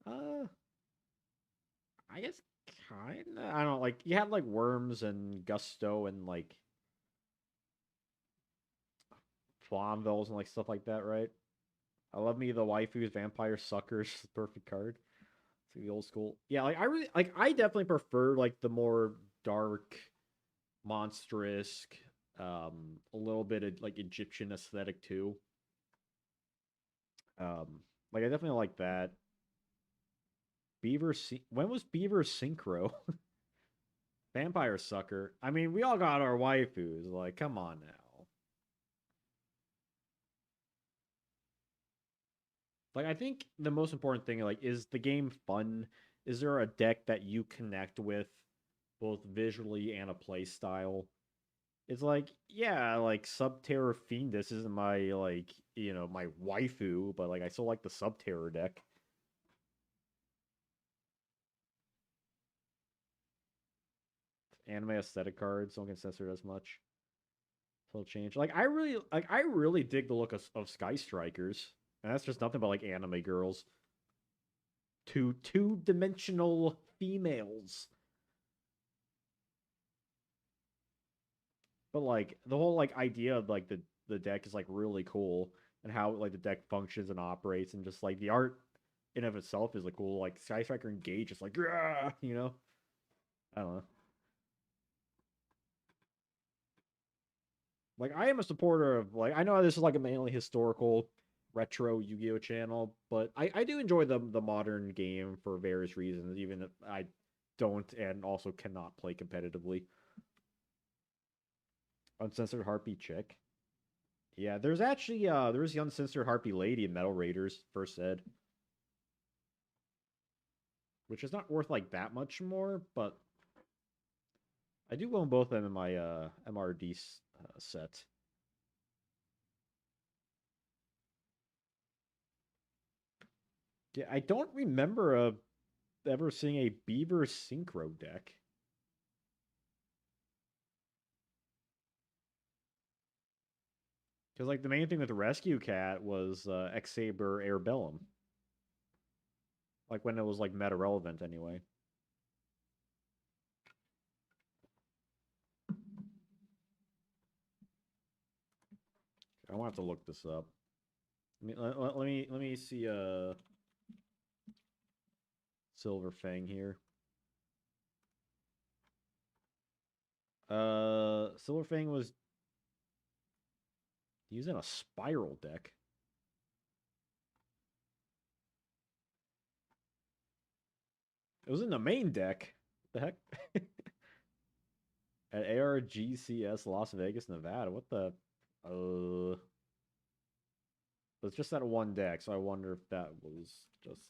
Uh, I guess kind of. I don't know, like you have like Worms and Gusto and like Flamvels and like stuff like that, right? I love me the waifus, vampire suckers, perfect card. It's like the old school. Yeah, like I really like. I definitely prefer like the more dark, monstrous, a little bit of like Egyptian aesthetic too. Like I definitely like that. When was Beaver Synchro? Vampire sucker. I mean, we all got our waifus. Like, come on now. Like, I think the most important thing, like, is the game fun? Is there a deck that you connect with, both visually and a play style? It's like, yeah, like Subterror Fiendus isn't my like, my waifu, but like I still like the Subterror deck. Anime aesthetic cards don't get censored as much. So it'll change. I really dig the look of Sky Strikers. And that's just nothing but like anime girls. Two-dimensional females. But like the whole like idea of like the deck is like really cool and how like the deck functions and operates and just like the art in of itself is like cool. Like Sky Striker Engage is like, yeah, I don't know. Like I am a supporter of like I know this is like a mainly historical retro Yu-Gi-Oh channel, but I do enjoy the modern game for various reasons, even if I don't and also cannot play competitively. Uncensored Harpy chick. Yeah, there's actually there's the uncensored Harpy lady in Metal Raiders first ed, which is not worth like that much more, but I do own both of them in my MRD set. Yeah, I don't remember ever seeing a Beaver Synchro deck. Because like the main thing with the Rescue Cat was X-Saber Airbellum. Like when it was like meta relevant anyway. I want to have to look this up. Let me see Silver Fang here. Silver Fang was using a spiral deck. It was in the main deck. What the heck? At ARGCS Las Vegas, Nevada. What the? It's just that one deck, so I wonder if that was just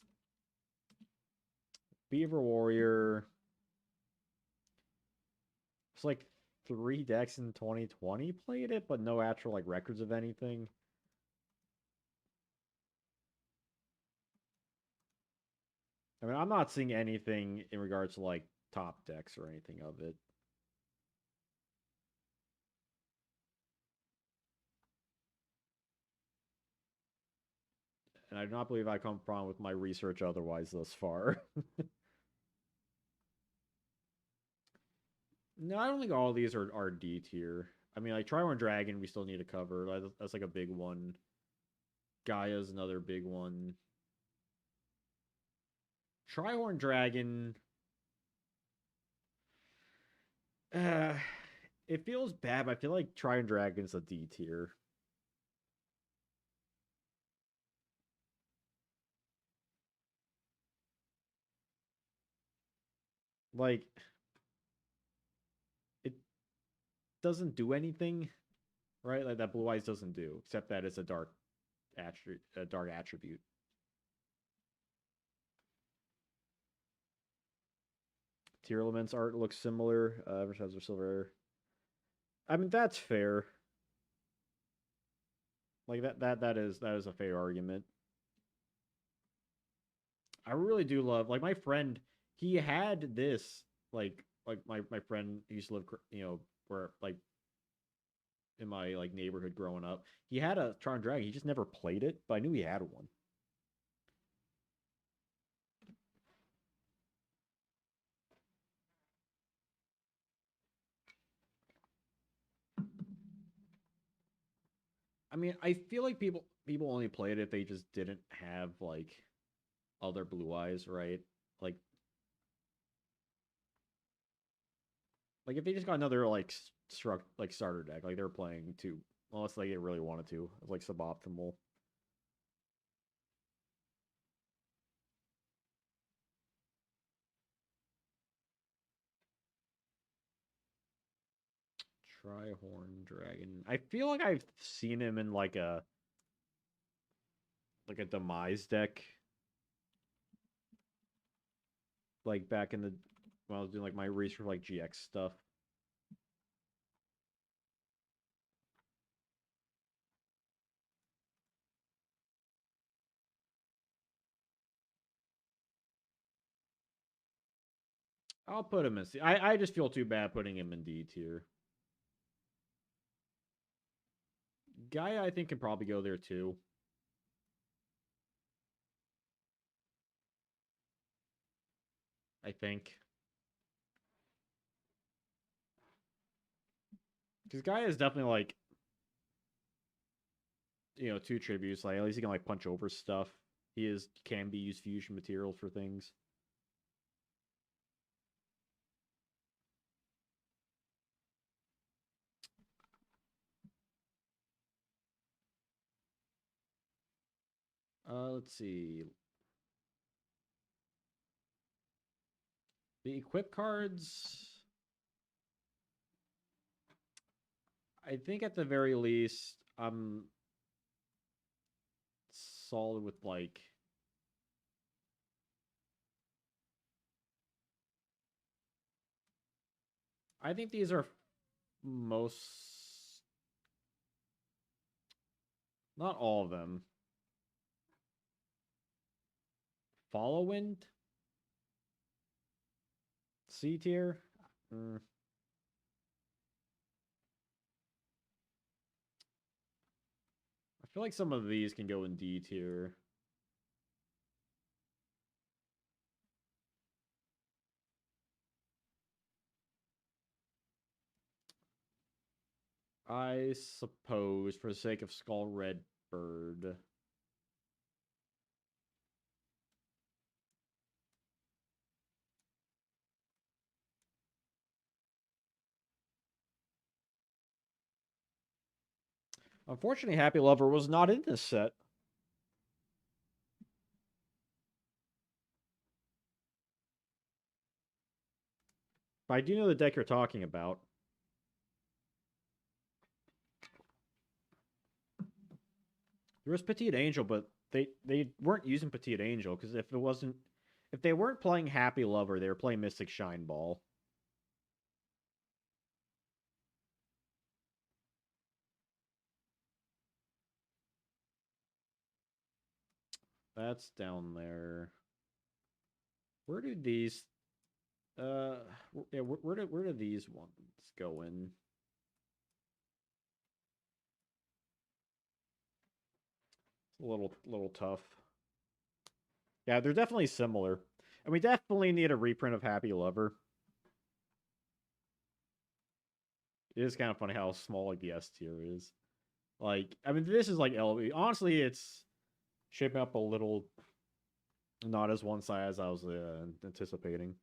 Beaver Warrior. It's like 3 decks in 2020 played it, but no actual like records of anything. I mean, I'm not seeing anything in regards to like top decks or anything of it. And I do not believe I come from with my research otherwise thus far. No, I don't think all of these are D tier. I mean, like Triwarn Dragon, we still need to cover. That's like a big one. Gaia's another big one. Trihorn Dragon. Uh, it feels bad, but I feel like Trihorn Dragon's a D tier. Like, it doesn't do anything, right? Like that Blue Eyes doesn't do, except that it's a dark attribute. Tier Elements art looks similar. Advertiser Silver. I mean, that's fair. Like that is a fair argument. I really do love like my friend. He had this like my friend used to live where like in my like neighborhood growing up. He had a Tron Dragon. He just never played it, but I knew he had one. I mean, I feel like people only played it if they just didn't have like other blue eyes, right? Like like if they just got another like starter deck, like they were playing too, unless like they really wanted to, like suboptimal. Trihorn Dragon. I feel like I've seen him in like a demise deck, like back in the when I was doing like my research for like GX stuff. I'll put him in C. I just feel too bad putting him in D tier. Guy I think can probably go there too. I think because Guy is definitely like two tributes. Like at least he can like punch over stuff. He is can be used fusion materials for things. Let's see. The equip cards. I think at the very least, I'm solid with like. I think these are most, not all of them. Follow Wind, C tier. Mm. I feel like some of these can go in D tier. I suppose, for the sake of Skull Red Bird. Unfortunately, Happy Lover was not in this set. But I do know the deck you're talking about. There was Petite Angel, but they weren't using Petite Angel because if it wasn't If they weren't playing Happy Lover, they were playing Mystic Shine Ball. That's down there. Where do these yeah, where do these ones go in? It's a little tough. Yeah, they're definitely similar. And we definitely need a reprint of Happy Lover. It is kind of funny how small like the S tier is. Like, I mean, this is like LB. Honestly, it's shaping up a little not as one side as I was anticipating.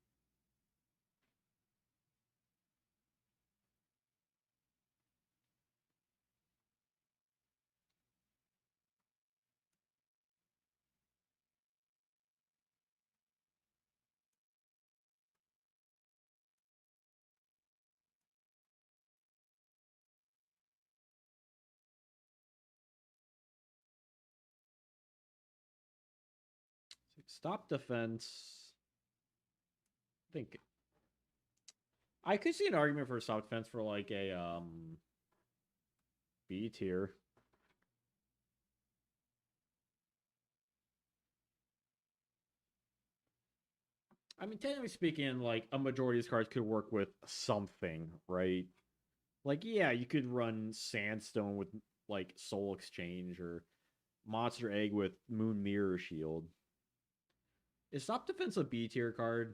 Stop defense. I think I could see an argument for a stop defense for like a B tier. I mean, technically speaking, like a majority of these cards could work with something, right? Like, yeah, you could run Sandstone with like Soul Exchange or Monster Egg with Moon Mirror Shield. Is Stop Defense a B tier card?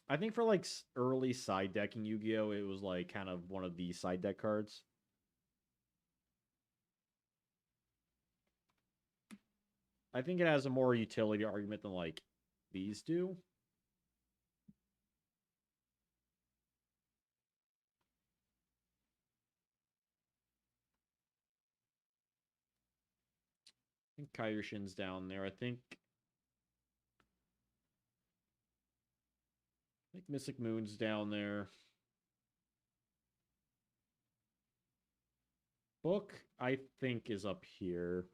I think for like early side decking Yu-Gi-Oh, it was like kind of one of the side deck cards. I think it has a more utility argument than like these do. I think Kaioshin's down there. I think Mystic Moon's down there. Book, I think, is up here.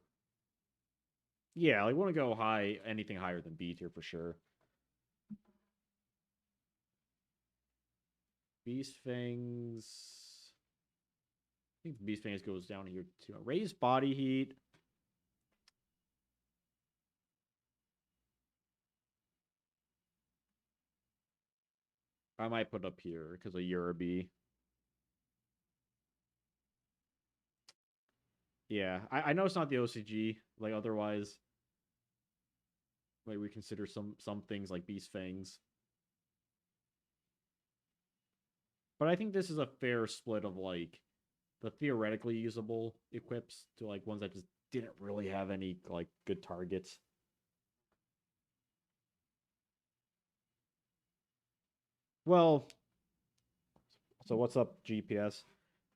Yeah, I want to go high, anything higher than B tier for sure. Beast Fangs. I think Beast Fangs goes down here too. Raise Body Heat. I might put up here because of Urabi. Yeah, I know it's not the OCG. Like otherwise, like we consider some things like Beast Fangs. But I think this is a fair split of like the theoretically usable equips to like ones that just didn't really have any like good targets. Well, so what's up, GPS?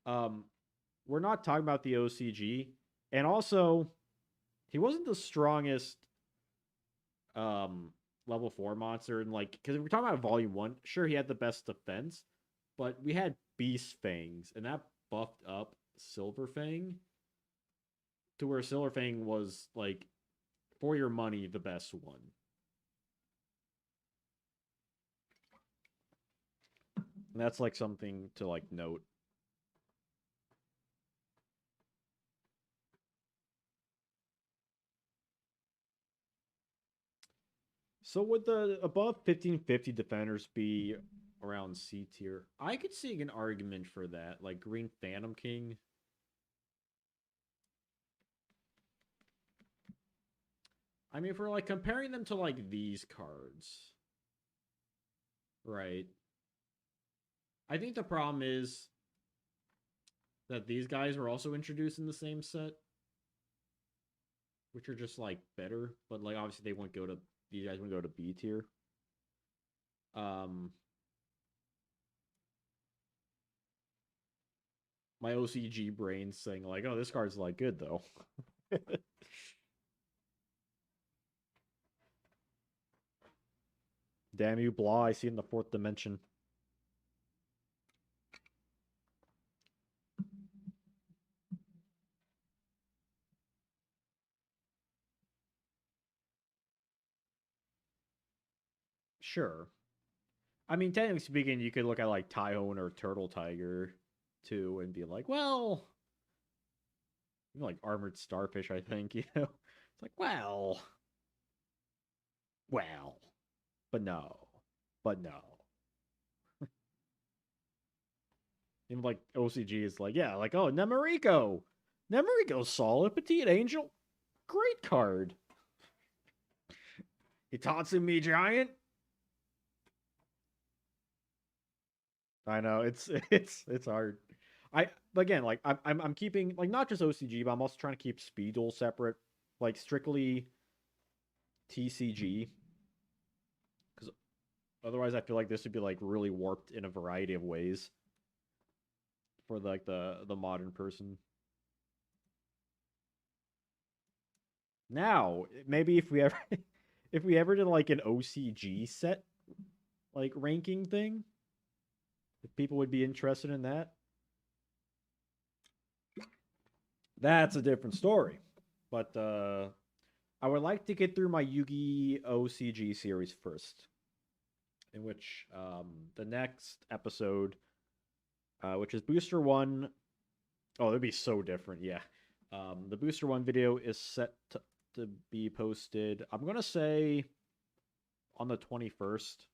Um, we're not talking about the OCG, and also he wasn't the strongest um level 4 monster, and like because we're talking about volume 1, sure he had the best defense, but we had Beast Fangs, and that buffed up Silver Fang to where Silver Fang was like for your money the best one. And that's like something to like note. So would the above 1550 defenders be around C tier? I could see an argument for that, like Green Phantom King. I mean, if we're like comparing them to like these cards, right? I think the problem is that these guys were also introduced in the same set, which are just like better, but like obviously they won't go to these guys won't go to B tier. Um, my OCG brain saying like, oh, this card's like good though. Damn you, blah! I see in the fourth dimension. Sure. I mean, technically speaking, you could look at like Tyhone or Turtle Tiger too and be like, well, even like Armored Starfish, I think, you know? It's like, well, but no. But no. Even like OCG is like, yeah, like, oh, Nemoriko. Nemoriko's solid. Petite Angel. Great card. Hitatsumi Giant. I know it's hard. I again like I'm keeping like not just OCG, but I'm also trying to keep Speed Duel separate, like strictly TCG, because otherwise I feel like this would be like really warped in a variety of ways for like the modern person. Now maybe if we ever if we ever did like an OCG set like ranking thing, if people would be interested in that, that's a different story. But I would like to get through my Yugi OCG series first, in which the next episode, which is Booster One. Oh, that'd be so different. Yeah, the Booster One video is set to be posted. I'm gonna say on the 21st,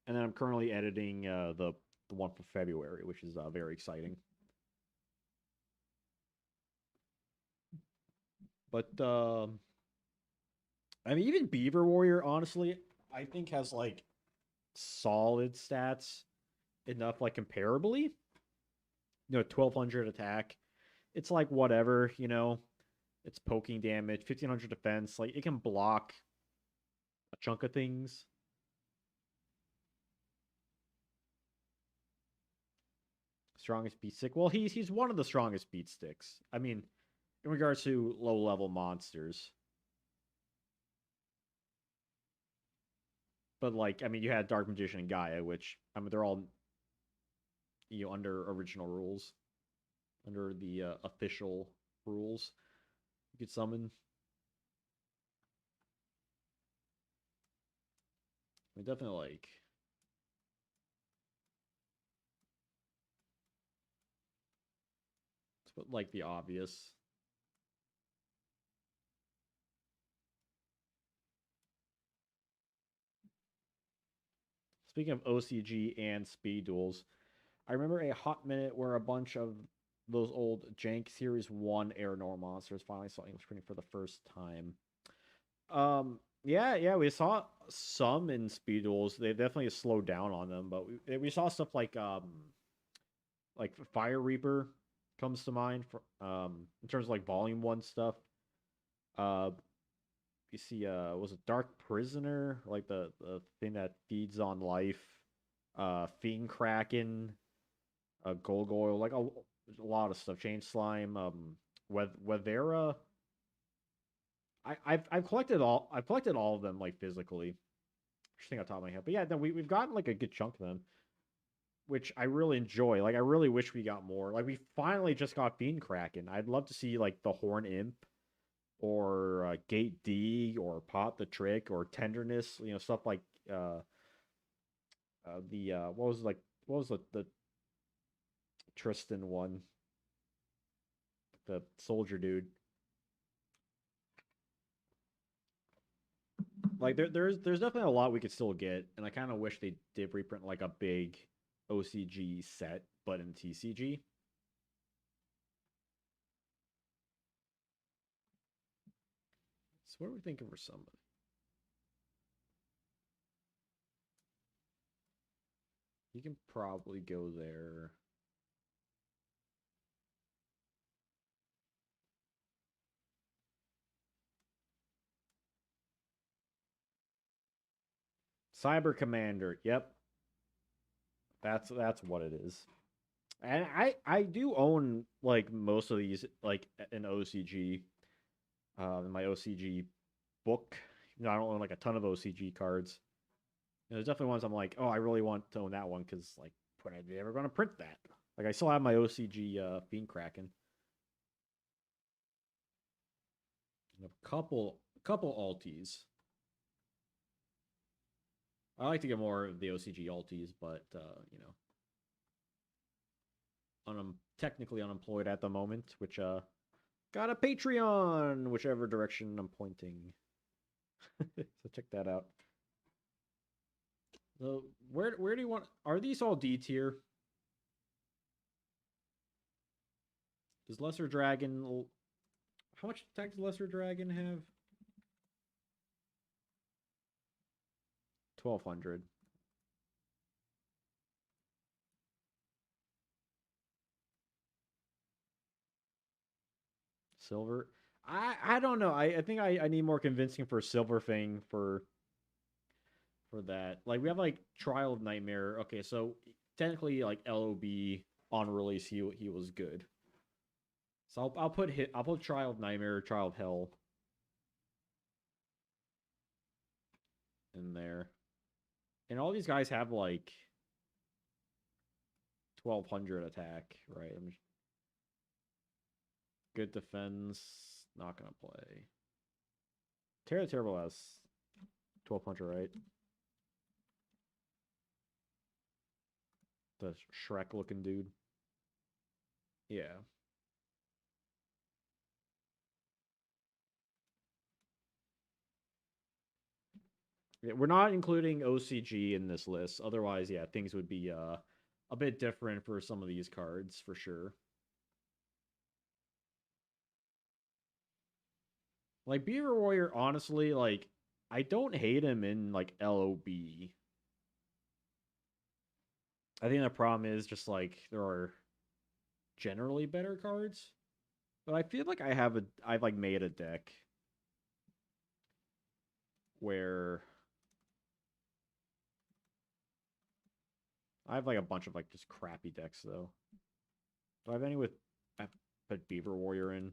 and then I'm currently editing the one for February, which is very exciting. But I mean, even Beaver Warrior, honestly, I think has like solid stats enough, like comparably. 1200 attack. It's like whatever, you know. It's poking damage, 1500 defense. Like it can block a chunk of things. Strongest beat stick. Well, he's one of the strongest beat sticks. I mean, in regards to low level monsters. But like, I mean, you had Dark Magician and Gaia, which I mean, they're all under original rules, under the official rules. You could summon. I mean, definitely like to put like the obvious. Speaking of OCG and speed duels, I remember a hot minute where a bunch of those old Jank Series 1 Air Norm monsters finally saw English printing for the first time. Yeah, we saw some in speed duels. They definitely slowed down on them, but we saw stuff like Fire Reaper comes to mind for in terms of like volume 1 stuff. Uh you see was it Dark Prisoner, like the thing that feeds on life, Fiend Kraken, Golgoyle, like a lot of stuff. Chain Slime, Weathera. I've collected all of them like physically. Just think on top of my head. But yeah, then we've gotten like a good chunk of them, which I really enjoy. Like I really wish we got more. Like we finally just got Fiend Kraken. I'd love to see like the Horn Imp or Gate D or Pot the Trick or Tenderness, stuff like the what was the Tristan one, the soldier dude. Like there's definitely a lot we could still get, and I kind of wish they did reprint like a big OCG set, but in TCG. So what are we thinking for somebody? You can probably go there. Cyber Commander. Yep, that's what it is. And I do own like most of these like in OCG, in my OCG book. I don't own like a ton of OCG cards. There's definitely ones I'm like, oh, I really want to own that one because like, when are they ever going to print that? Like, I still have my OCG Fiend Kraken. And a couple alties. I like to get more of the OCG alties, but you know, technically unemployed at the moment, which got a Patreon, whichever direction I'm pointing. So check that out. So where do you want? Are these all D tier? Does Lesser Dragon? How much attack does Lesser Dragon have? 1200. Silver. I don't know. I think I need more convincing for Silver Fang for that. Like we have like Trial of Nightmare. Okay, so technically like LOB on release he was good. So I'll put Trial of Nightmare, Trial of Hell in there. And all these guys have like 1200 attack, right? Good defense, not gonna play. Terra Terrible has 1200, right? The Shrek looking dude. Yeah. Yeah, we're not including OCG in this list. Otherwise, yeah, things would be a bit different for some of these cards for sure. Like Beaver Warrior, honestly, like I don't hate him in like LOB. I think the problem is just like there are generally better cards. But I feel like I've like made a deck where I have like a bunch of like just crappy decks though. Do I have any with I put Beaver Warrior in?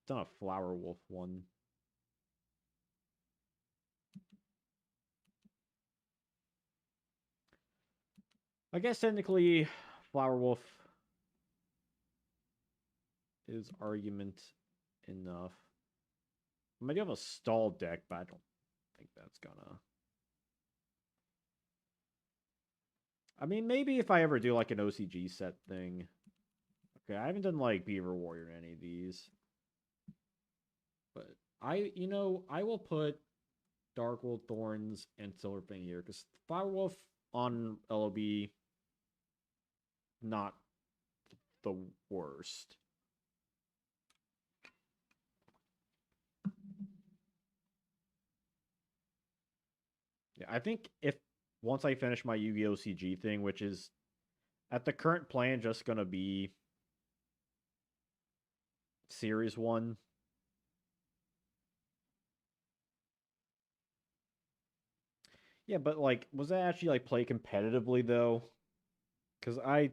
I've done a Flower Wolf one. I guess technically Flower Wolf is argument enough. I mean, you have a stall deck, but I don't think that's gonna. I mean, maybe if I ever do like an OCG set thing. Okay, I haven't done like Beaver Warrior in any of these. But I will put Darkwold Thorns and Silverfang here because Firewolf on LOB, not the worst. Yeah, I think if once I finish my Yu-Gi-Oh! CG thing, which is at the current plan just gonna be Series 1. Yeah, but like, was that actually like play competitively though? Because I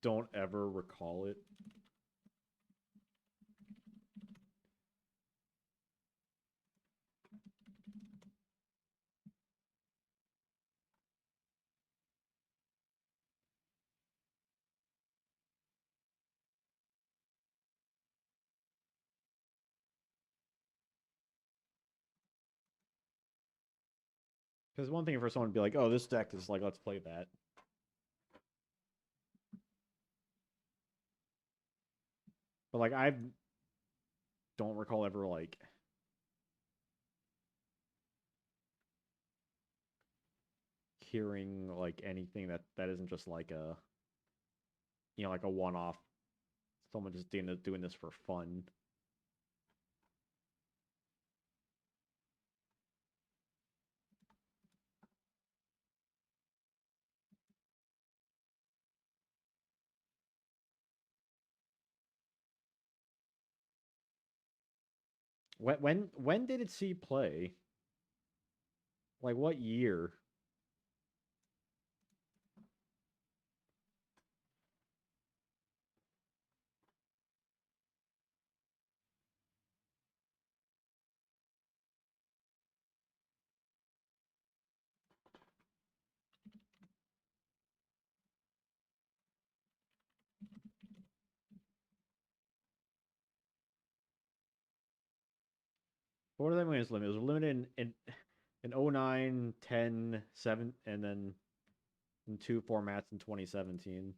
don't ever recall it. Because one thing for someone to be like, "Oh, this deck is like, let's play that." But like, I don't recall ever like hearing like anything that isn't just like a like a one off. Someone just doing this for fun. When did it see play? Like what year? What are that when it was limited? It was limited in 09, 10, 7, and then in 2 formats in 2017.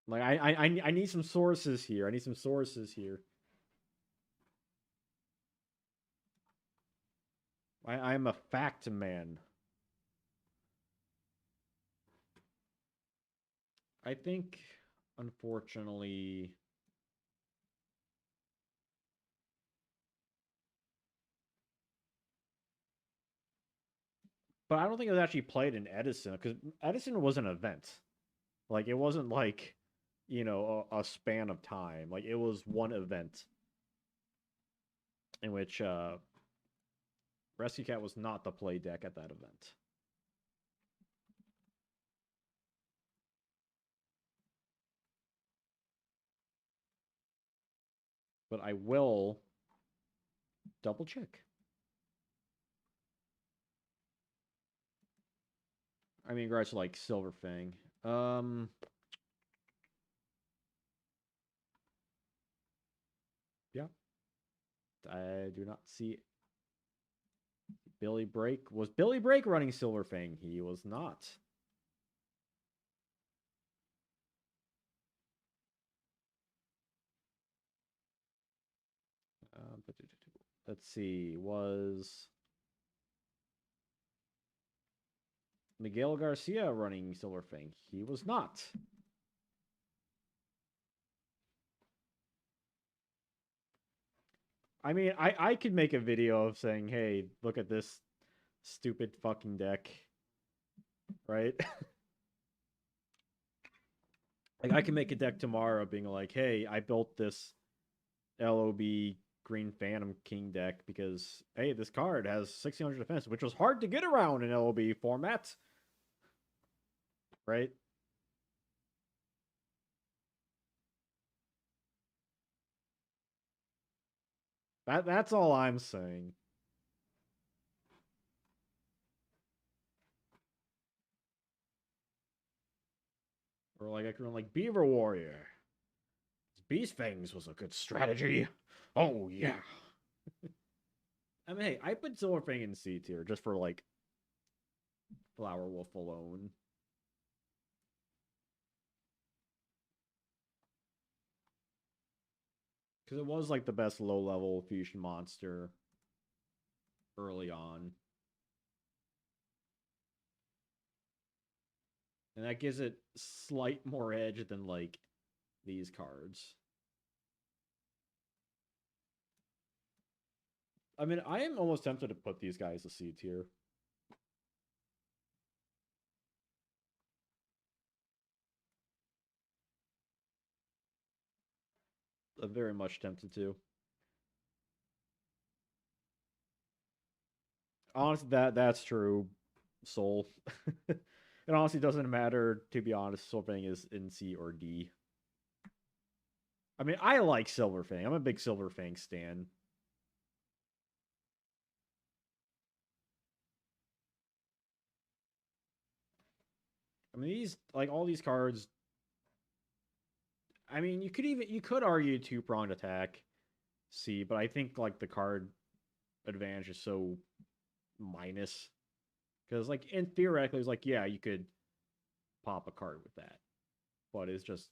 Like I need some sources here. I need some sources here. I'm a fact man. I think, unfortunately, but I don't think it was actually played in Edison because Edison was an event. Like it wasn't like, a span of time. Like it was one event in which Rescue Cat was not the play deck at that event. But I will double check. I mean, regards to like Silver Fang. Yeah. I do not see Billy Break. Was Billy Break running Silver Fang? He was not. Let's see. Was Miguel Garcia running Silver Fang? He was not. I mean, I could make a video of saying, hey, look at this stupid fucking deck. Right? Like, I can make a deck tomorrow being like, hey, I built this LOB Green Phantom King deck because, hey, this card has 1600 defense, which was hard to get around in LOB format. Right? That's all I'm saying. Or like I can run like Beaver Warrior. Beast Fangs was a good strategy. Oh yeah. I mean, hey, I put Silver Fang in C tier just for like Flower Wolf alone. Because it was like the best low level fusion monster early on. And that gives it slight more edge than like these cards. I mean, I am almost tempted to put these guys a C tier. I'm very much tempted to. Honestly, that's true, Soul. It honestly doesn't matter, to be honest. Soul Fang is in C or D. I mean, I like Silver Fang. I'm a big Silver Fang stan. I mean, these like all these cards. I mean, you could argue two pronged attack C, but I think like the card advantage is so minus because like in theoretically it's like yeah you could pop a card with that, but it's just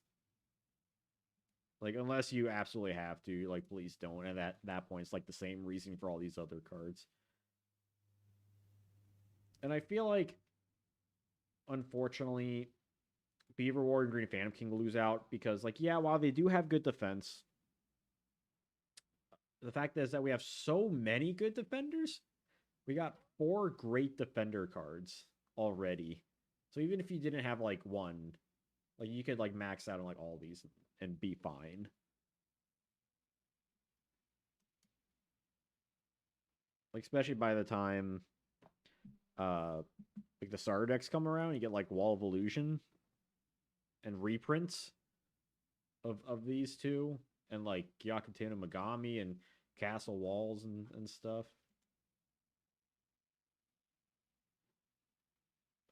like unless you absolutely have to, like please don't. And that point it's like the same reason for all these other cards. And I feel like unfortunately Beaver Ward and Green Phantom King lose out because like yeah while they do have good defense, the fact is that we have so many good defenders. We got 4 great defender cards already. So even if you didn't have like one, like you could like max out on like all these and be fine. Like especially by the time like the starter decks come around, you get like Wall of Illusion and reprints of these two and like Yakutano Megami and Castle Walls and stuff.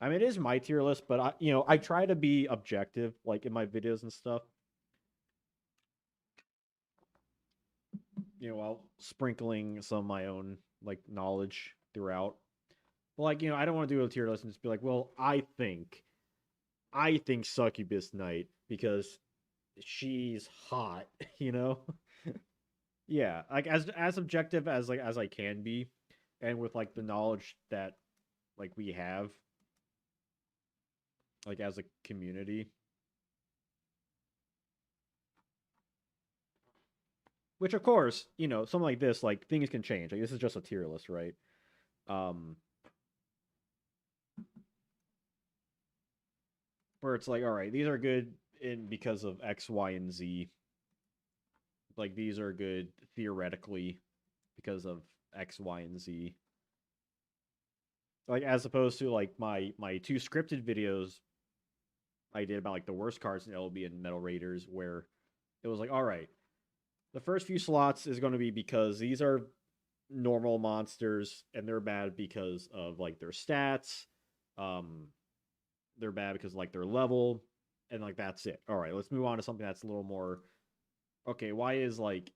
I mean, it is my tier list, but I try to be objective, like in my videos and stuff. While sprinkling some of my own like knowledge throughout. But like, I don't want to do a tier list and just be like, well, I think Succubus Knight because she's hot, you know? Yeah, like as objective as I can be, and with like the knowledge that like we have, like as a community. Which of course, something like this, like things can change. Like this is just a tier list, right? Um where it's like, all right, these are good in because of X, Y, and Z. Like these are good theoretically because of X, Y, and Z. Like as opposed to like my two scripted videos I did about like the worst cards in LB and Metal Raiders, where it was like, all right, the first few slots is going to be because these are normal monsters and they're bad because of like their stats. Um, they're bad because like their level, and like that's it. All right, let's move on to something that's a little more. Okay, why is like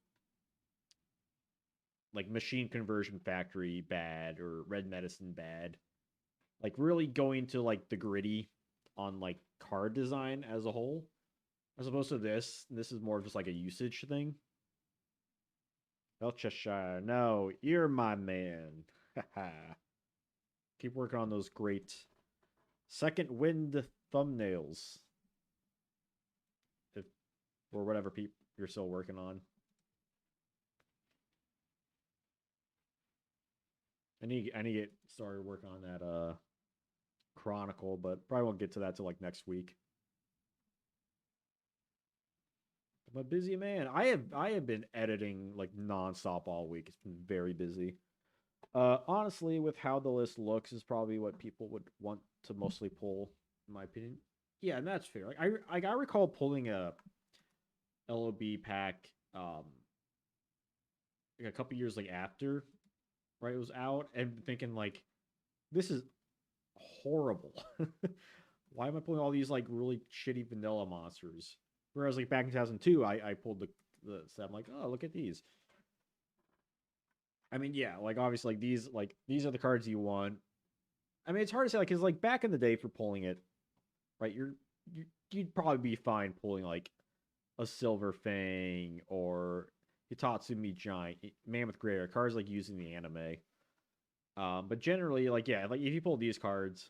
Machine Conversion Factory bad or Red Medicine bad? Like really going to like the gritty on like card design as a whole, as opposed to this. This is more just like a usage thing. Belcheshire, no, you're my man. Keep working on those great second wind thumbnails, if or whatever you're still working on. I need to get started working on that chronicle, but probably won't get to that till like next week. I'm a busy man. I have been editing like nonstop all week. It's been very busy. Honestly, with how the list looks, is probably what people would want to mostly pull, in my opinion. Yeah, and that's fair. I recall pulling a LOB pack like a couple years like after right it was out and thinking like this is horrible. Why am I pulling all these like really shitty vanilla monsters? Whereas like back in 2002, I pulled the set. I'm like, oh, look at these. I mean, yeah, like obviously like these are the cards you want. I mean, it's hard to say like because like back in the day for pulling it, right? You'd probably be fine pulling like a Silver Fang or Hitatsumi Giant, Mammoth Greater cards like using the anime. But generally, like yeah, like if you pull these cards,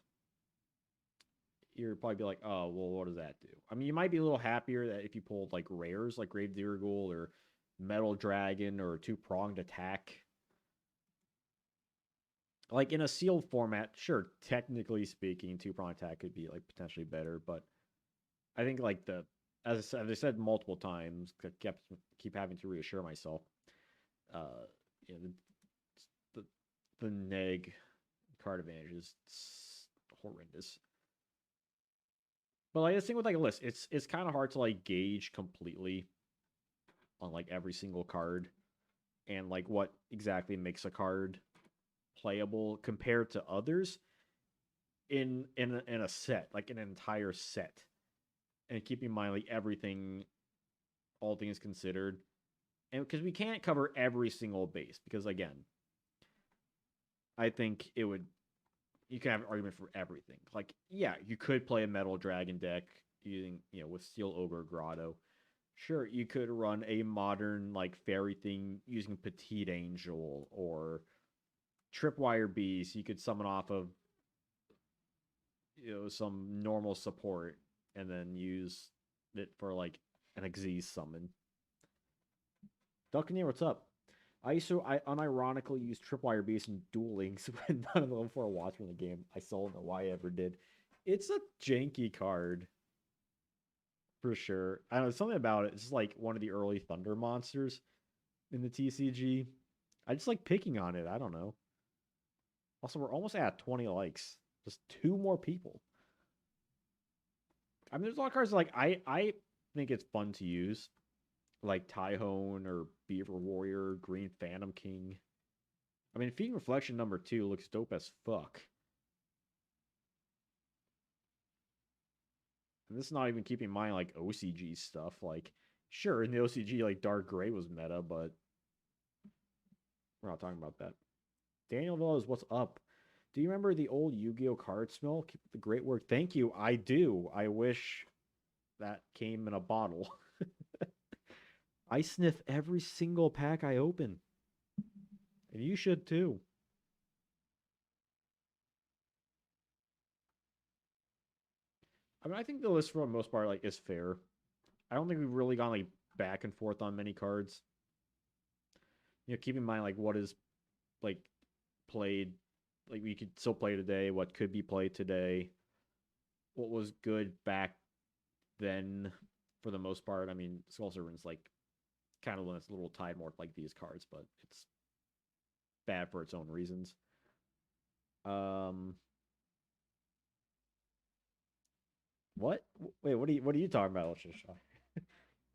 you're probably be like, oh well, what does that do? I mean, you might be a little happier that if you pulled like rares like Grave Digger Ghoul or Metal Dragon or two pronged attack. Like in a sealed format, sure, technically speaking, two pronged attack could be like potentially better, but I think like as I said multiple times, keep having to reassure myself. Uh, you know, the the neg card advantage is horrendous. But like this thing with like a list, it's kind of hard to like gauge completely on like every single card and like what exactly makes a card playable compared to others in a set, like an entire set. And keep in mind like everything, all things considered, and because we can't cover every single base, because again, I think it would you can have an argument for everything. Like, yeah, you could play a Metal Dragon deck using, with Steel Ogre Grotto. Sure, you could run a modern like fairy thing using Petite Angel or Tripwire Beast. You could summon off of some normal support and then use it for like an Xyz summon. Duckaneer, what's up? I unironically used Tripwire Beast in Duel Links when none of the level 4 Watchmen in the game. I still don't know why I ever did. It's a janky card. For sure. I don't know, something about it. It's just like one of the early Thunder monsters in the TCG. I just like picking on it. I don't know. Also, we're almost at 20 likes. Just two more people. I mean, there's a lot of cards like I think it's fun to use, like Tyhone or Beaver Warrior, Green Phantom King. I mean, Feeding Reflection number 2 looks dope as fuck. And this is not even keeping in mind like OCG stuff. Like, sure, in the OCG, like Dark Gray was meta, but we're not talking about that. Daniel Villas, what's up? Do you remember the old Yu-Gi-Oh card smell? Keep up the great work. Thank you. I do. I wish that came in a bottle. I sniff every single pack I open. And you should too. I mean, I think the list for the most part like is fair. I don't think we've really gone like back and forth on many cards. You know, keep in mind like what is like played, like we could still play today, what could be played today, what was good back then for the most part. I mean, Skull Servant's like kind of when it's a little tied more like these cards, but it's bad for its own reasons. Um, what? Wait, what are you talking about, Shisha?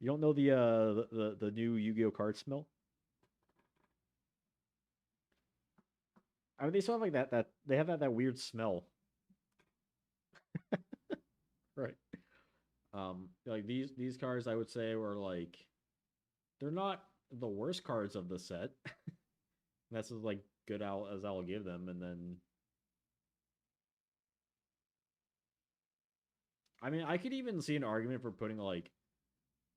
You don't know the new Yu-Gi-Oh card smell? I mean, they still have like that they have that weird smell, right? Like these cards, I would say were like they're not the worst cards of the set. That's as like good as I'll give them, and then I mean, I could even see an argument for putting like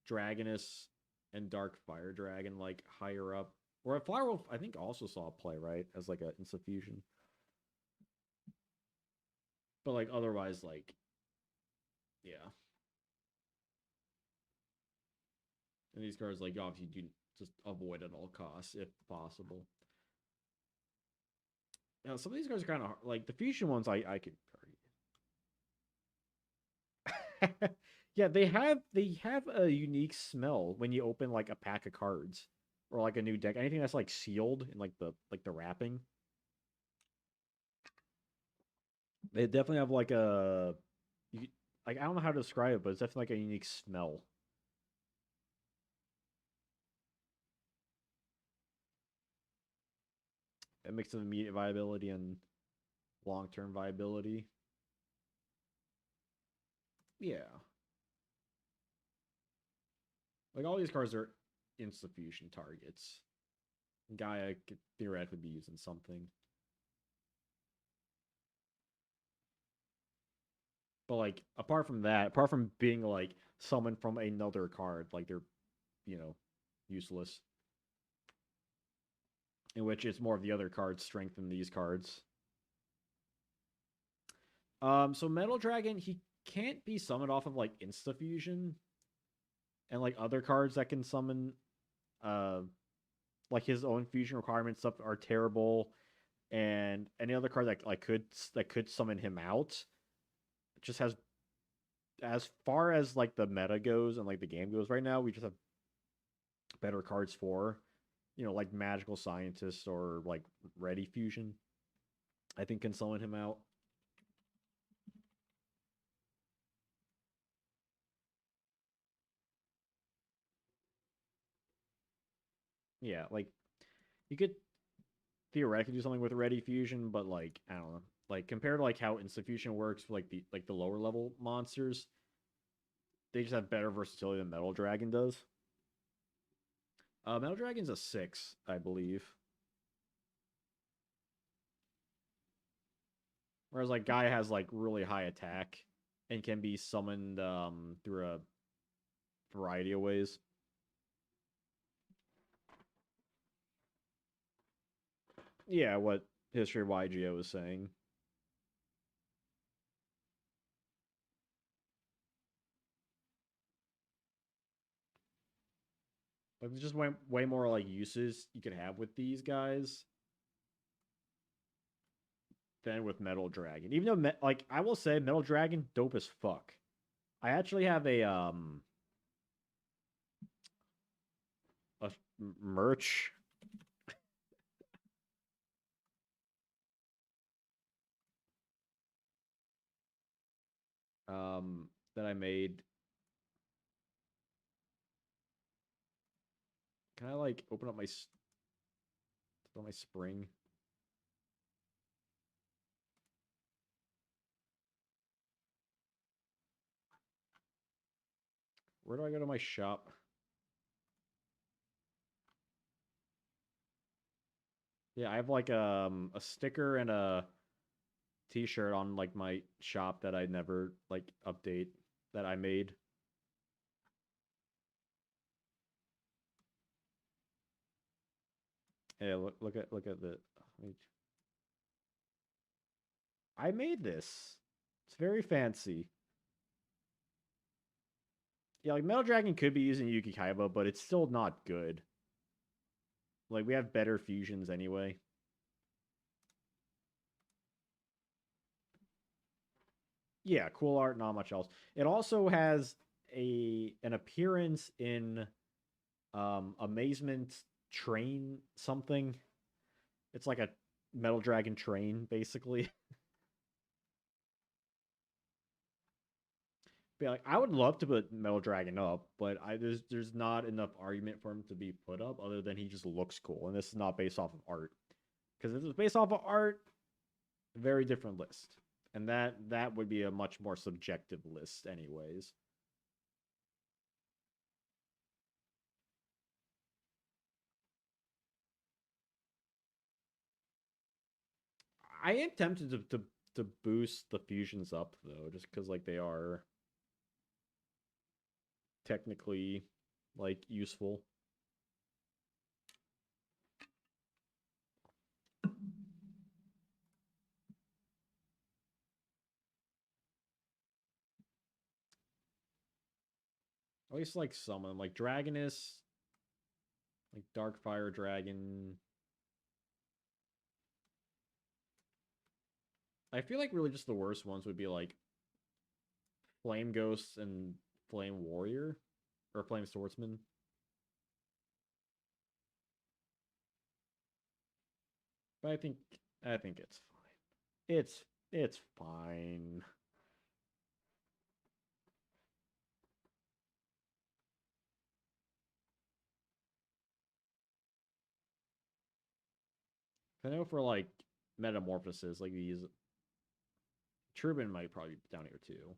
Dragonus and Dark Fire Dragon like higher up. Or Firewolf, I think also saw play right as like a Insta-fusion. But like otherwise, like yeah. And these cards like obviously do just avoid at all costs if possible. Now some of these cards are kind of like the fusion ones. I could argue. Yeah, they have a unique smell when you open like a pack of cards or like a new deck. Anything that's like sealed in like the wrapping. They definitely have like you, like I don't know how to describe it, but it's definitely like a unique smell. A mix of immediate viability and long term viability. Yeah. Like all these cards are instant fusion targets. Gaia could theoretically be using something. But like apart from that, apart from being like summoned from another card, like they're, you know, useless. In which it's more of the other cards strengthen these cards. So Metal Dragon, he can't be summoned off of like Insta Fusion and like other cards that can summon uh like his own fusion requirements stuff are terrible, and any other card that could summon him out just has, as far as like the meta goes and like the game goes right now, we just have better cards for, like Magical Scientist or like Ready Fusion. I think can summon him out. Yeah, like you could theoretically do something with Ready Fusion, but like I don't know, like compared to like how Instant Fusion works for like the lower level monsters, they just have better versatility than Metal Dragon does. Metal Dragon's a 6, I believe. Whereas like Guy has like really high attack and can be summoned through a variety of ways. Yeah, what History of YGO was saying. Like there's just way more like uses you could have with these guys than with Metal Dragon. Even though like I will say Metal Dragon dope as fuck. I actually have a merch that I made. Can I like open up my spring? Where do I go to my shop? Yeah, I have like a sticker and a t-shirt on like my shop that I never like update that I made. Yeah, look at the. I made this. It's very fancy. Yeah, like Metal Dragon could be using Yuki Kaiba, but it's still not good. Like we have better fusions anyway. Yeah, cool art, not much else. It also has an appearance in Amazement Train something. It's like a Metal Dragon train, basically. But like, I would love to put Metal Dragon up, but there's not enough argument for him to be put up other than he just looks cool, and this is not based off of art. Because if it's based off of art, very different list, and that would be a much more subjective list, anyways. I am tempted to boost the fusions up though, just because like they are technically like useful. At least like some of them, like Dragonus, like Darkfire Dragon. I feel like really just the worst ones would be like Flame Ghosts and Flame Warrior or Flame Swordsman. But I think it's fine. It's fine. I know for like metamorphoses, like these Trubin might probably be down here too.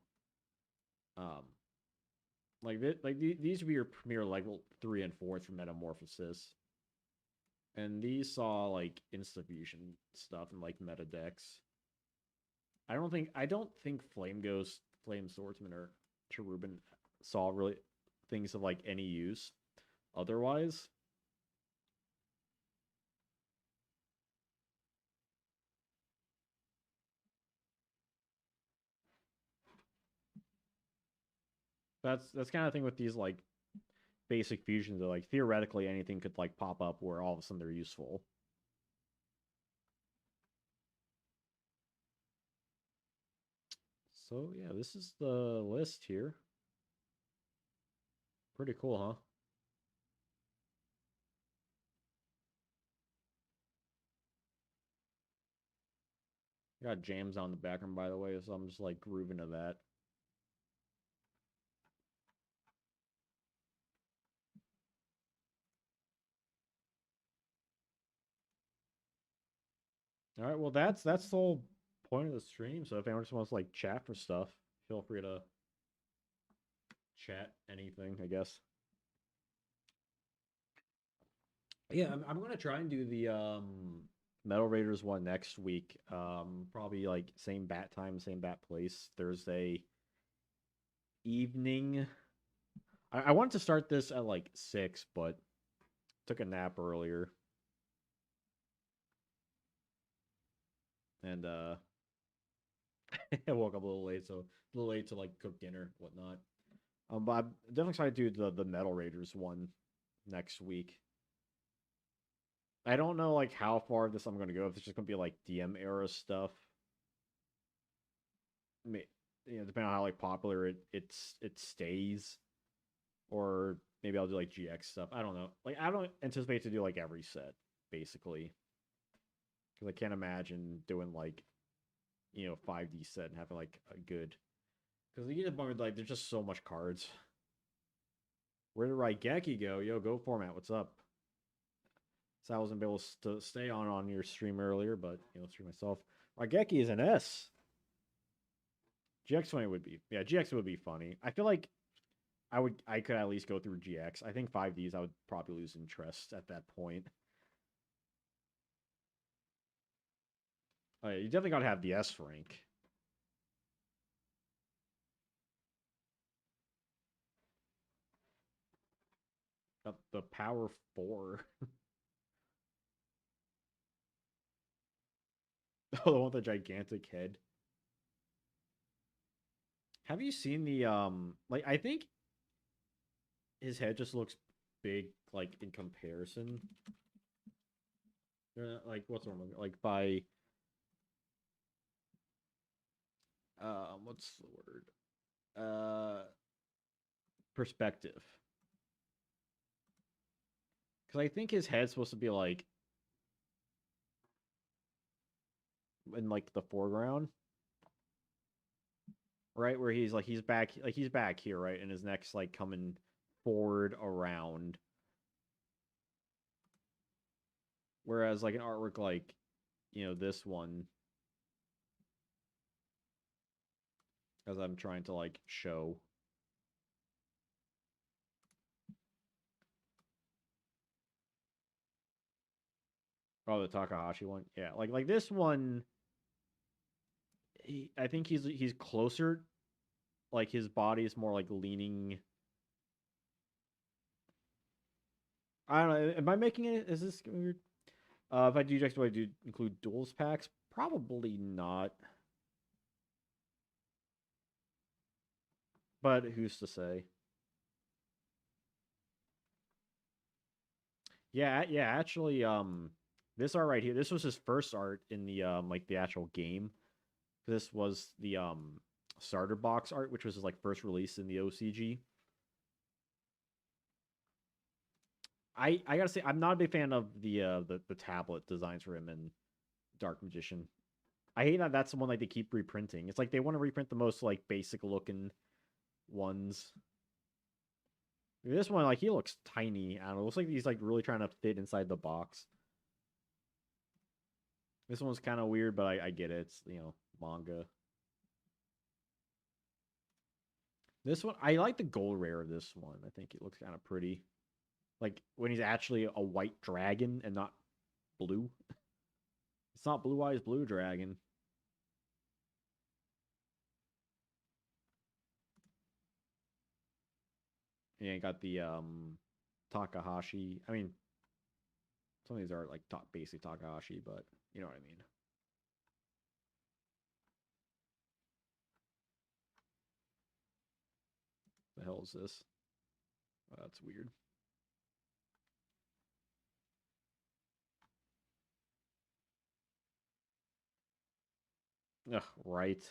Um, these would be your premier level 3 and 4 for metamorphosis, and these saw like instafusion stuff and like meta decks. I don't think Flame Ghost, Flame Swordsman, or Cherubin saw really things of like any use. Otherwise, that's kind of thing with these like basic fusions. That like theoretically anything could like pop up where all of a sudden they're useful. So yeah, this is the list here. Pretty cool, huh? Got jams on the background, by the way, so I'm just like grooving to that. All right, well that's the whole point of the stream. So if anyone just wants to like chat for stuff, feel free to chat anything, I guess. Yeah, I'm gonna try and do the Metal Raiders one next week. Probably like same bat time, same bat place, Thursday evening. I wanted to start this at like 6, but took a nap earlier. And I woke up a little late, so a little late to like cook dinner, whatnot. But I'm definitely excited to do the Metal Raiders one next week. I don't know like how far this I'm gonna go. If it's just gonna be like DM era stuff, depending on how like popular it stays, or maybe I'll do like GX stuff. I don't know. Like I don't anticipate to do like every set basically, because I can't imagine doing like 5D set and having like a good. Because you get a point where like there's just so much cards. Where did Raigeki go? Yo, go format. What's up? So I wasn't able to stay on your stream earlier, but stream myself. Raigeki is an S. GX20 would be GX would be funny. I feel like I could at least go through GX. I think 5Ds I would probably lose interest at that point. Oh, yeah, you definitely gotta have the S rank. The Power 4. Oh, the one with the gigantic head. Have you seen the like I think his head just looks big like in comparison. Like what's the one like by what's the word? Perspective. Cuz I think his head's supposed to be like in like the foreground, right? Where he's back here, right? And his neck's like coming forward around. Whereas like an artwork like, this one, as I'm trying to like show. Oh, the Takahashi one. Yeah, like this one, I think he's closer. Like his body is more like leaning. I don't know. Am I making it? Is this weird? If I do Jax, do I do include duels packs? Probably not. But who's to say? Yeah. Actually, this art right here. This was his first art in the like the actual game. This was the starter box art, which was his like first release in the OCG. I gotta say, I'm not a big fan of the tablet designs for him in Dark Magician. I hate that that's the one like they keep reprinting. It's like they want to reprint the most like basic looking ones. This one, like he looks tiny. I don't know. It looks like he's like really trying to fit inside the box. This one's kind of weird, but I get it. It's manga. This one, I like the gold rare of this one. I think it looks kind of pretty. Like when he's actually a white dragon and not blue. It's not Blue Eyes Blue Dragon. Yeah, got the Takahashi. I mean, some of these are like basic Takahashi, but you know what I mean. The hell is this? Oh, that's weird. Ugh, right.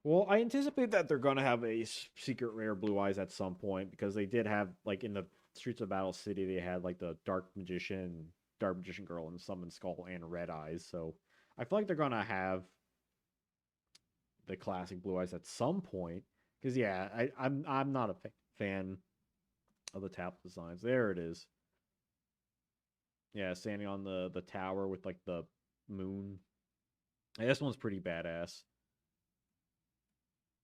Well, I anticipate that they're gonna have a secret rare Blue Eyes at some point because they did have like in the Streets of Battle City they had like the Dark Magician Girl, and Summon Skull and Red Eyes. So I feel like they're gonna have the classic Blue Eyes at some point. Because yeah, I'm not a fan of the tap designs. There it is. Yeah, standing on the tower with like the moon. Yeah, this one's pretty badass.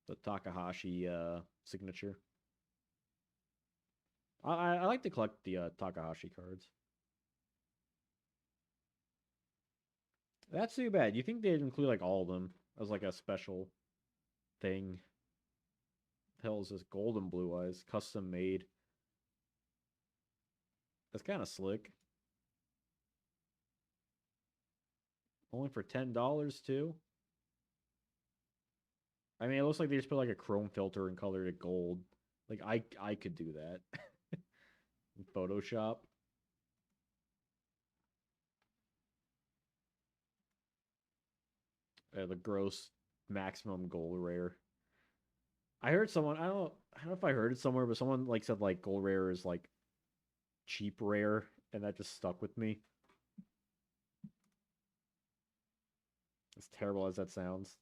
The Takahashi signature. I like to collect the Takahashi cards. That's too bad. You think they'd include like all of them as like a special thing? The hell is this golden Blue Eyes custom made? That's kind of slick. Only for $10 too. I mean, it looks like they just put like a chrome filter and colored it gold. Like I could do that in Photoshop. The gross maximum gold rare. I heard someone. I don't know if I heard it somewhere, but someone like said like gold rare is like cheap rare, and that just stuck with me. As terrible as that sounds.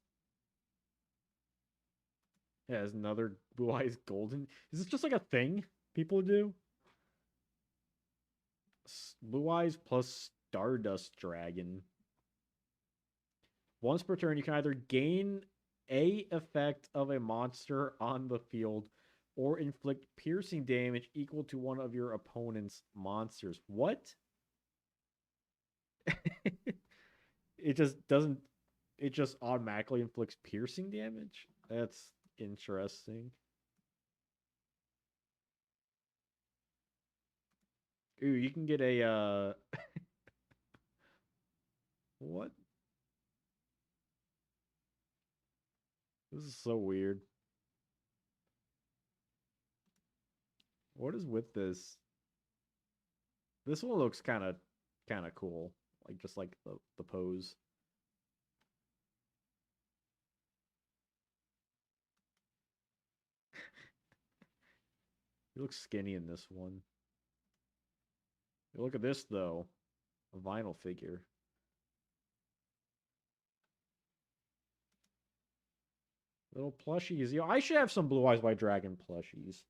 Yeah, there's another Blue Eyes Golden. Is this just like a thing people do? Blue Eyes plus Stardust Dragon. Once per turn, you can either gain a effect of a monster on the field or inflict piercing damage equal to one of your opponent's monsters. What? It just doesn't. It just automatically inflicts piercing damage? That's interesting. Ooh, you can get a what? This is so weird. What is with this? This one looks kind of cool. Like just like the pose. He looks skinny in this one. Look at this though. A vinyl figure. Little plushies. Yo, I should have some Blue Eyes White Dragon plushies.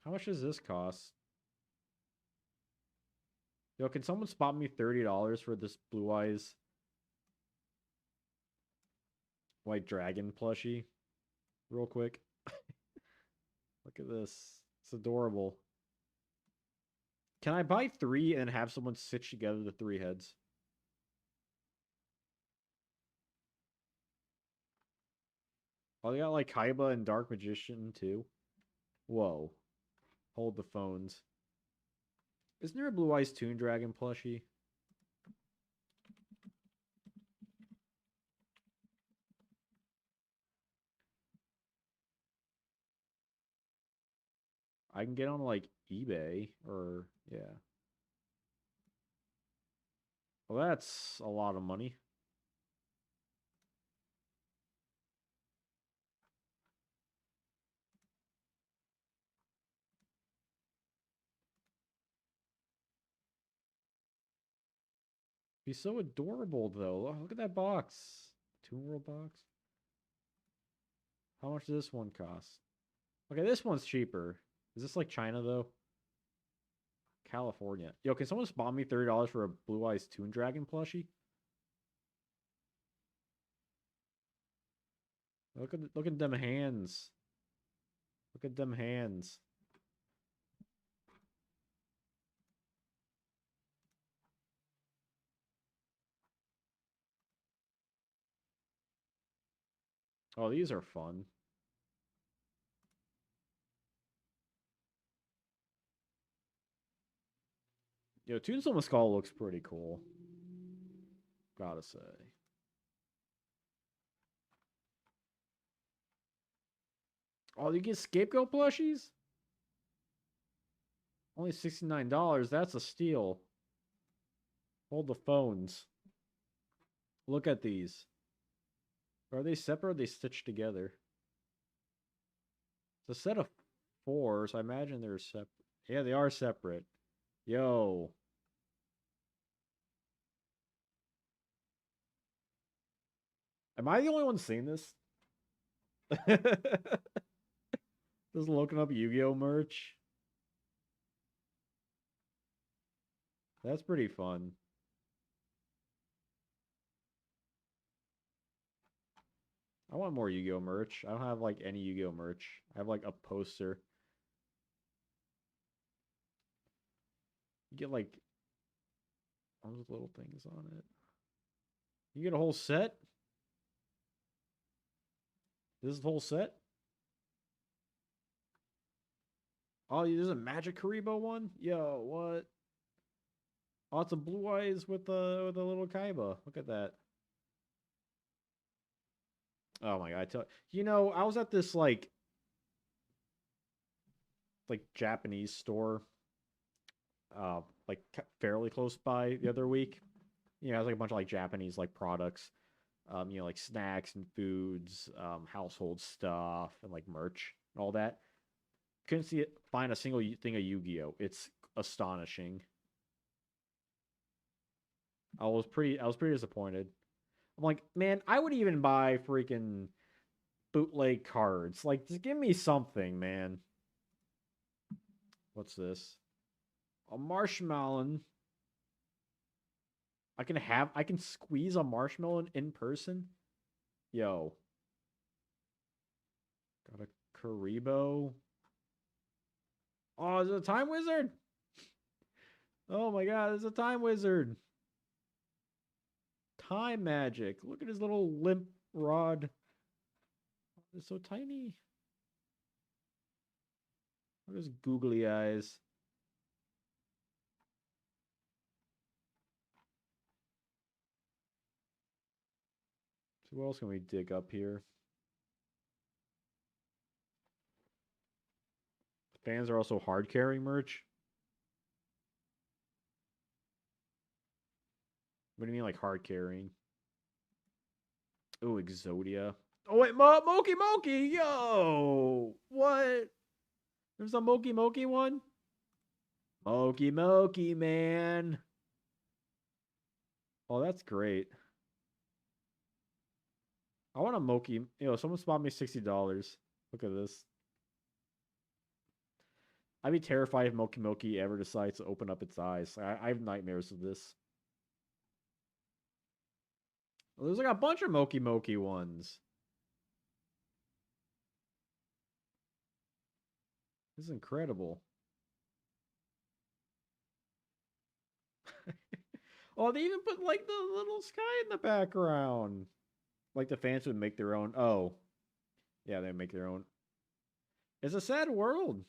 How much does this cost? Yo, can someone spot me $30 for this Blue Eyes White Dragon plushie? Real quick. Look at this. It's adorable. Can I buy 3 and have someone stitch together the 3 heads? Oh, they got like Kaiba and Dark Magician too. Whoa. Hold the phones. Isn't there a Blue Eyes Toon Dragon plushie? I can get on like eBay or yeah. Well, that's a lot of money. He's so adorable though. Look at that box. Toon World box. How much does this one cost? Okay, this one's cheaper. Is this like China though? California. Yo, can someone spot me $30 for a Blue Eyes Toon Dragon plushie? Look at them hands. Look at them hands. Oh, these are fun. Yo, Toonstone Skull looks pretty cool. Gotta say. Oh, you get Scapegoat plushies? Only $69. That's a steal. Hold the phones. Look at these. Are they separate or are they stitched together? It's a set of 4, so I imagine they're separate. Yeah, they are separate. Yo. Am I the only one seeing this? Just looking up Yu-Gi-Oh merch. That's pretty fun. I want more Yu-Gi-Oh merch. I don't have like any Yu-Gi-Oh merch. I have like a poster. You get like all those little things on it. You get a whole set? This is the whole set? Oh, there's a Magic Karibo one? Yo, what? Oh, it's a Blue Eyes with a little Kaiba. Look at that. Oh my god! I was at this like Japanese store, like fairly close by the other week. It has like a bunch of like Japanese like products, like snacks and foods, household stuff, and like merch and all that. Couldn't find a single thing of Yu-Gi-Oh. It's astonishing. I was pretty disappointed. I'm like, man, I would even buy freaking bootleg cards. Like, just give me something, man. What's this? A marshmallow. I can squeeze a marshmallow in person. Yo, got a Karibo. Oh, is it a time wizard? Oh my god, it's a time wizard. Time magic. Look at his little limp rod. It's so tiny. Look at his googly eyes. So what else can we dig up here? Fans are also hard carrying merch. What do you mean like hard carrying? Oh, Exodia. Oh wait, Moki Moki, yo, what? There's a Moki Moki one. Moki Moki, man. Oh, that's great. I want a Moki. Someone spot me $60. Look at this. I'd be terrified if Moki Moki ever decides to open up its eyes. I have nightmares of this. Well, there's like a bunch of Moki Moki ones. This is incredible. Oh, they even put like the little sky in the background. Like the fans would make their own. Oh, yeah, they make their own. It's a sad world.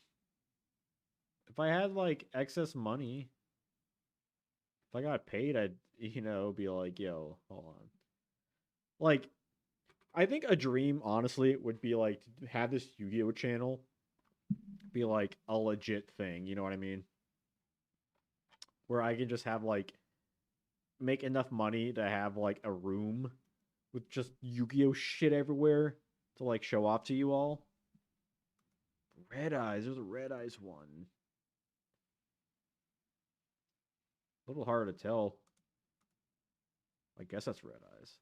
If I had like excess money, if I got paid, I'd be like, yo, hold on. Like, I think a dream, honestly, would be like to have this Yu-Gi-Oh channel be like a legit thing. You know what I mean? Where I can just have like make enough money to have like a room with just Yu-Gi-Oh shit everywhere to like show off to you all. Red Eyes, there's a Red Eyes one. A little hard to tell. I guess that's Red Eyes.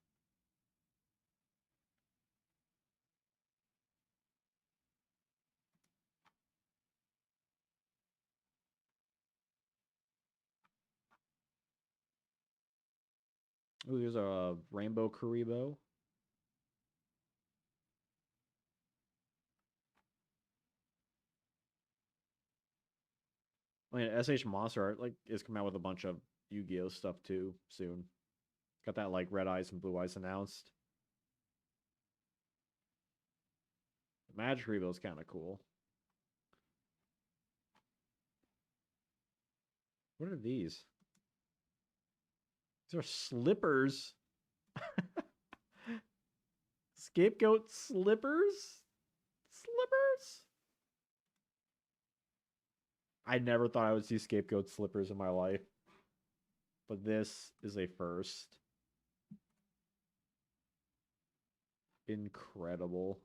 Oh, there's a Rainbow Karibo. I mean, SH Monster Art like is coming out with a bunch of Yu-Gi-Oh stuff too soon. Got that like Red Eyes and Blue Eyes announced. Magic Karibo is kind of cool. What are these? These are slippers. Scapegoat slippers? Slippers? I never thought I would see scapegoat slippers in my life. But this is a first. Incredible.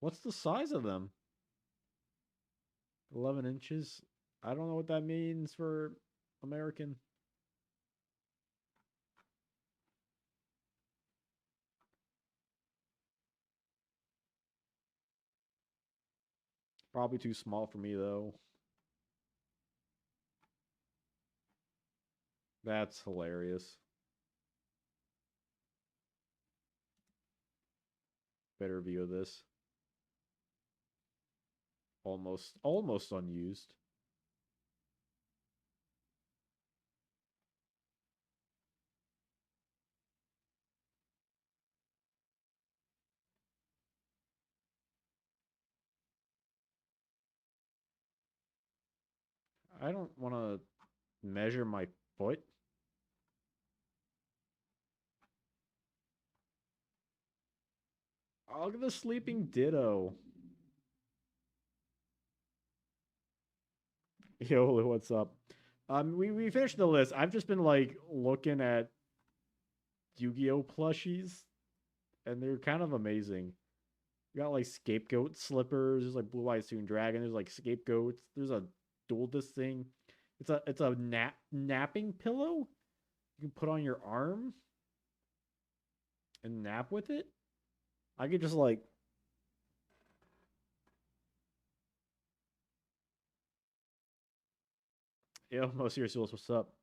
What's the size of them? 11 inches? I don't know what that means for American. Probably too small for me, though. That's hilarious. Better view of this. Almost unused. I don't want to measure my foot. Oh, look at the sleeping ditto. Yo, what's up? We finished the list. I've just been like looking at Yu-Gi-Oh plushies, and they're kind of amazing. You got like scapegoat slippers. There's like Blue Eyes Toon Dragon. There's like scapegoats. There's a dual disc thing. It's a napping pillow you can put on your arm and nap with it. I could just like yo, most seriously, what's up?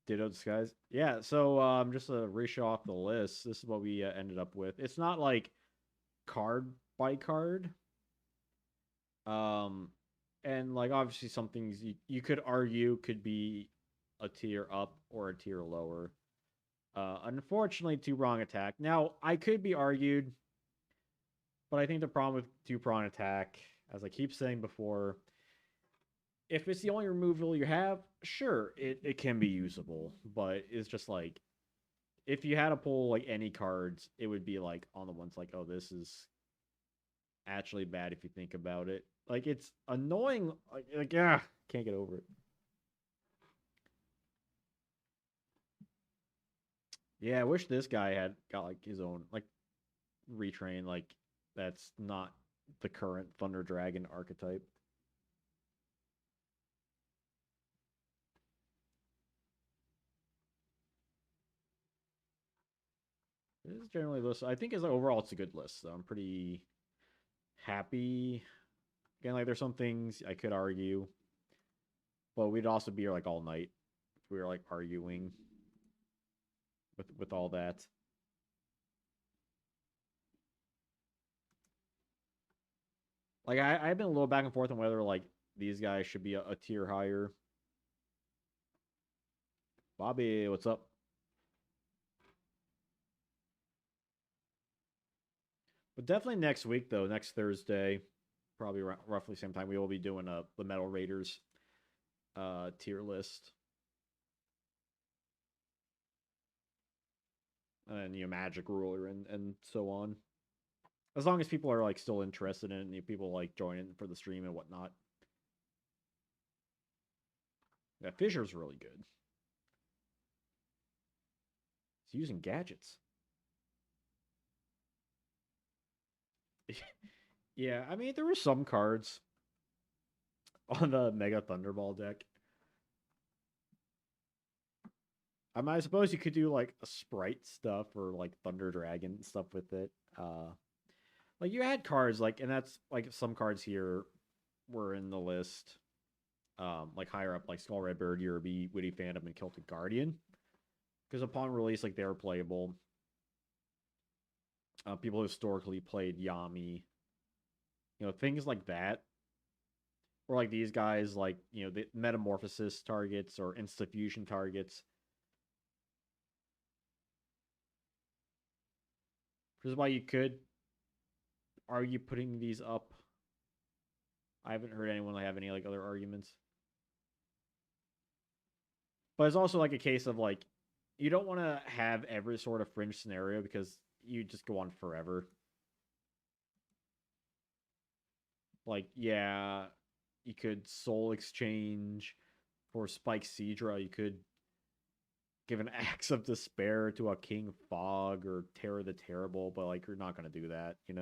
Ditto Disguise. Yeah, so just to re-show off the list, this is what we ended up with. It's not like card by card. Um, and like obviously some things you could argue could be a tier up or a tier lower. Unfortunately, two prong attack. Now I could be argued, but I think the problem with two prong attack, as I keep saying before, if it's the only removal you have, sure, it can be usable, but it's just like if you had to pull like any cards, it would be like on the ones like, oh, this is actually bad if you think about it. Like it's annoying. Like yeah, can't get over it. Yeah, I wish this guy had got like his own like retrain. Like that's not the current Thunder Dragon archetype. This is generally list. I think as overall it's a good list. So I'm pretty happy. Again, like there's some things I could argue, but we'd also be here like all night if we were like arguing with all that. Like I've been a little back and forth on whether like these guys should be a tier higher. Bobby, what's up? But definitely next week though, next Thursday, probably roughly same time, we will be doing the Metal Raiders tier list. And Magic Ruler and so on. As long as people are like still interested in it and people like joining for the stream and whatnot. Yeah, Fisher's really good. He's using gadgets. Yeah, I mean there were some cards on the Mega Thunderball deck. I suppose you could do like a sprite stuff or like Thunder Dragon stuff with it. Like you had cards like, and that's like some cards here were in the list. Like higher up, like Skull Redbird, Yerby, Witty Phantom, and Celtic Guardian. Because upon release, like they were playable. People historically played Yami, things like that. Or like these guys, like the Metamorphosis targets or Insta Fusion targets. Which is why you could argue putting these up. I haven't heard anyone like have any like other arguments. But it's also like a case of like you don't want to have every sort of fringe scenario because you just go on forever. Like, yeah, you could soul exchange for Spike Seadra. You could give an Axe of Despair to a King Fog or Terror the Terrible, but like you're not gonna do that. It's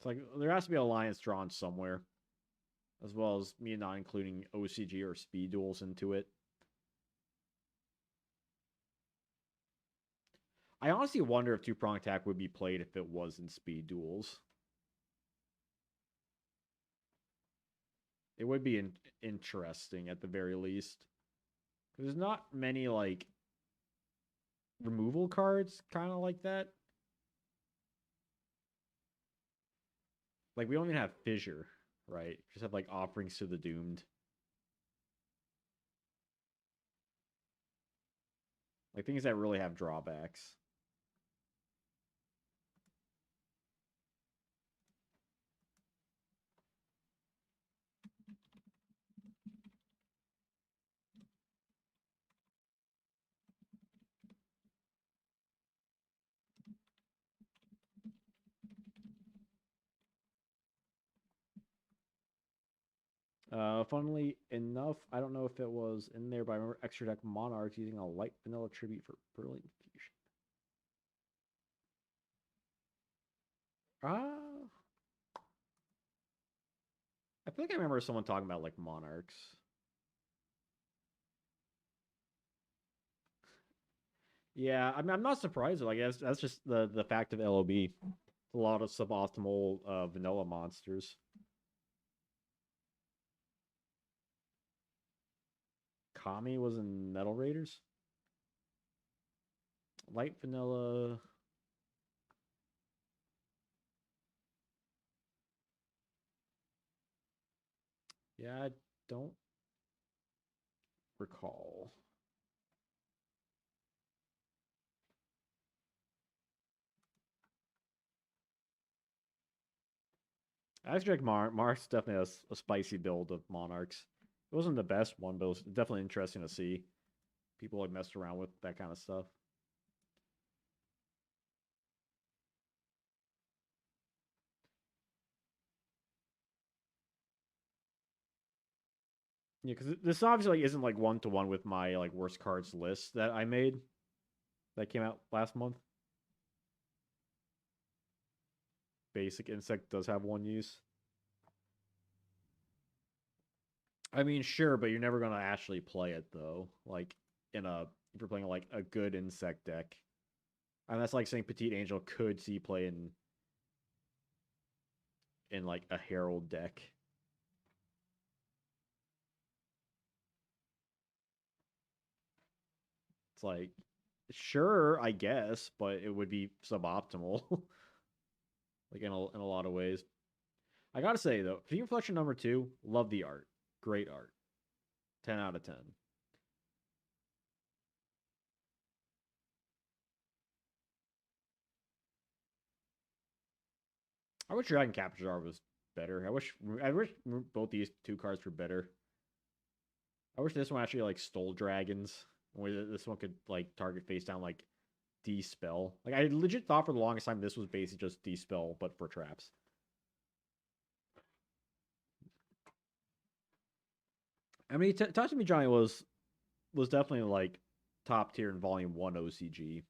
like there has to be a alliance drawn somewhere, as well as me not including OCG or speed duels into it. I honestly wonder if two prong attack would be played if it was in speed duels. It would be interesting at the very least. There's not many like removal cards kind of like that. Like we don't even have Fissure, right? Just have like Offerings to the Doomed. Like things that really have drawbacks. Funnily enough, I don't know if it was in there, but I remember extra deck Monarchs using a light vanilla tribute for Brilliant Fusion. Ah, I feel like I remember someone talking about like Monarchs. Yeah, I mean, I'm not surprised. Like that's just the fact of LOB. A lot of suboptimal vanilla monsters. Kami was in Metal Raiders. Light vanilla. Yeah, I don't recall. Aztec Mark's definitely a spicy build of Monarchs. It wasn't the best one, but it was definitely interesting to see. People like messed around with that kind of stuff. Yeah, because this obviously like isn't like 1-to-1 with my like worst cards list that I made that came out last month. Basic insect does have one use. I mean, sure, but you're never gonna actually play it though. Like if you're playing like a good insect deck, and that's like saying Petite Angel could see play in like a Herald deck. It's like, sure, I guess, but it would be suboptimal, like in a lot of ways. I gotta say though, Fleet Reflection #2, love the art, great art, 10 out of 10. I wish Dragon Capture was better. I wish both these two cards were better. I wish this one actually like stole dragons, where this one could like target face down like Dispel. Like I legit thought for the longest time this was basically just Dispel, but for traps. I mean, Tatami Johnny was definitely like top tier in Volume 1 OCG,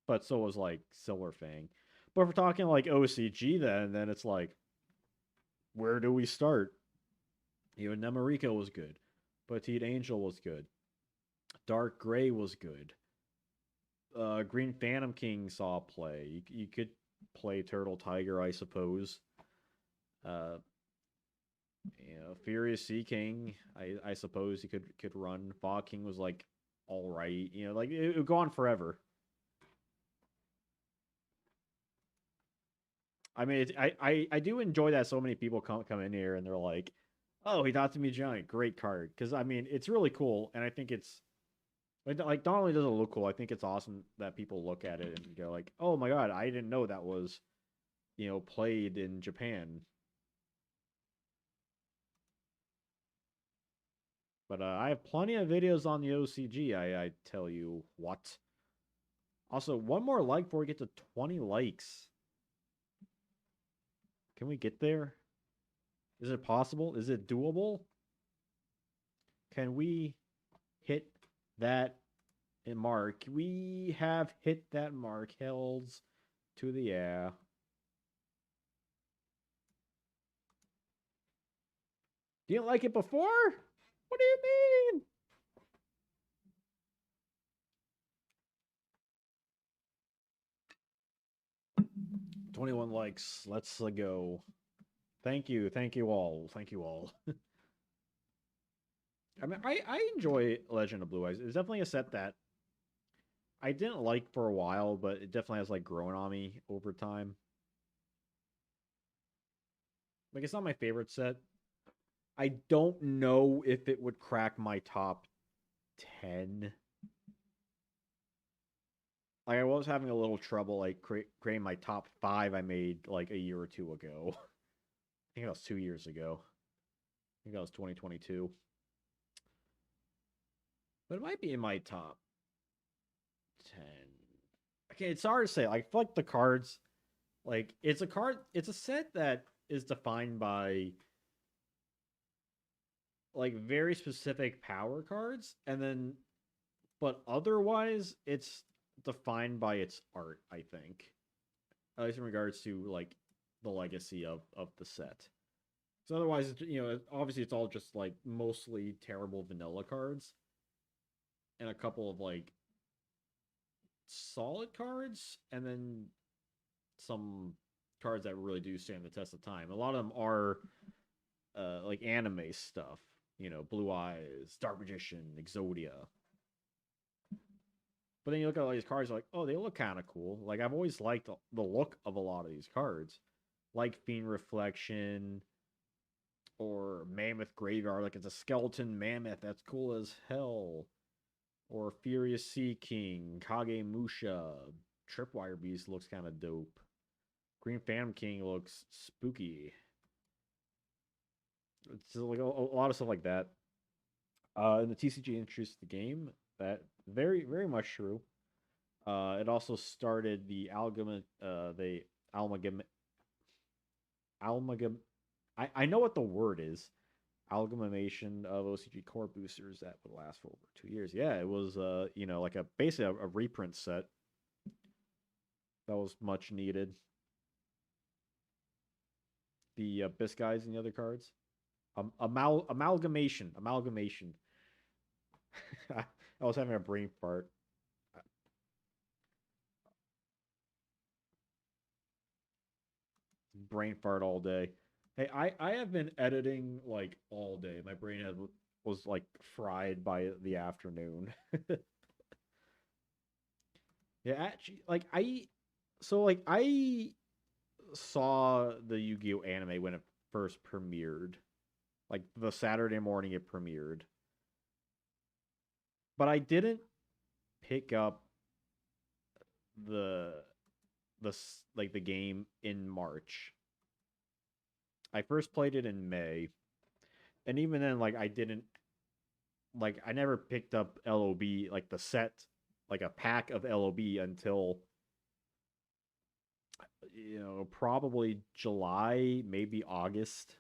but so was like Silver Fang. But if we're talking like OCG, then it's like, where do we start? You know, Nemoriko was good, Petite Angel was good, Dark Gray was good. Green Phantom King saw play. You could play Turtle Tiger, I suppose. Uh, you know, Furious Sea King, I suppose you could run. Fog King was like all right. You know, like it would go on forever. I mean, I do enjoy that so many people come in here and they're like, "Oh, he thought to me giant, great card." Because I mean, it's really cool, and I think it's like not only does it look cool, I think it's awesome that people look at it and go like, "Oh my god, I didn't know that was played in Japan." But I have plenty of videos on the OCG. I tell you what. Also, one more like before we get to 20 likes. Can we get there? Is it possible? Is it doable? Can we hit that mark? We have hit that mark. Hells to the air. You didn't like it before? What do you mean? 21 likes. Let's go. Thank you. Thank you all. Thank you all. I mean, I enjoy Legend of Blue Eyes. It's definitely a set that I didn't like for a while, but it definitely has like grown on me over time. Like it's not my favorite set. I don't know if it would crack my top 10. Like I was having a little trouble like creating my top 5 I made like a year or two ago. I think that was 2 years ago. I think that was 2022. But it might be in my top 10. Okay, it's hard to say. Like, I feel like the cards, like, it's a set that is defined by, like, very specific power cards, and then, but otherwise, it's defined by its art, I think. At least in regards to, like, the legacy of the set. So otherwise, obviously it's all just, like, mostly terrible vanilla cards, and a couple of, like, solid cards, and then some cards that really do stand the test of time. A lot of them are like anime stuff. You know, Blue Eyes, Dark Magician, Exodia. But then you look at all these cards, like, oh, they look kind of cool. Like I've always liked the look of a lot of these cards, like Fiend Reflection or Mammoth Graveyard. Like it's a skeleton mammoth that's cool as hell. Or Furious Sea King, Kage Musha, Tripwire Beast looks kind of dope. Green Phantom King looks spooky. It's like a lot of stuff like that. And the TCG introduced the game. That very very much true. It also started the amalgam amalgam. I know what the word is. Amalgamation of OCG core boosters that would last for over 2 years. Yeah, it was like a basically a reprint set that was much needed. The Biscuits and the other cards. Amalgamation. I was having a brain fart. Brain fart all day. Hey, I have been editing like all day. My brain was like fried by the afternoon. Yeah, actually, I saw the Yu-Gi-Oh anime when it first premiered, like the Saturday morning it premiered, but I didn't pick up the the game in March. I first played it in May, and even then, like I never picked up LOB like the set, like a pack of LOB until probably July, maybe August.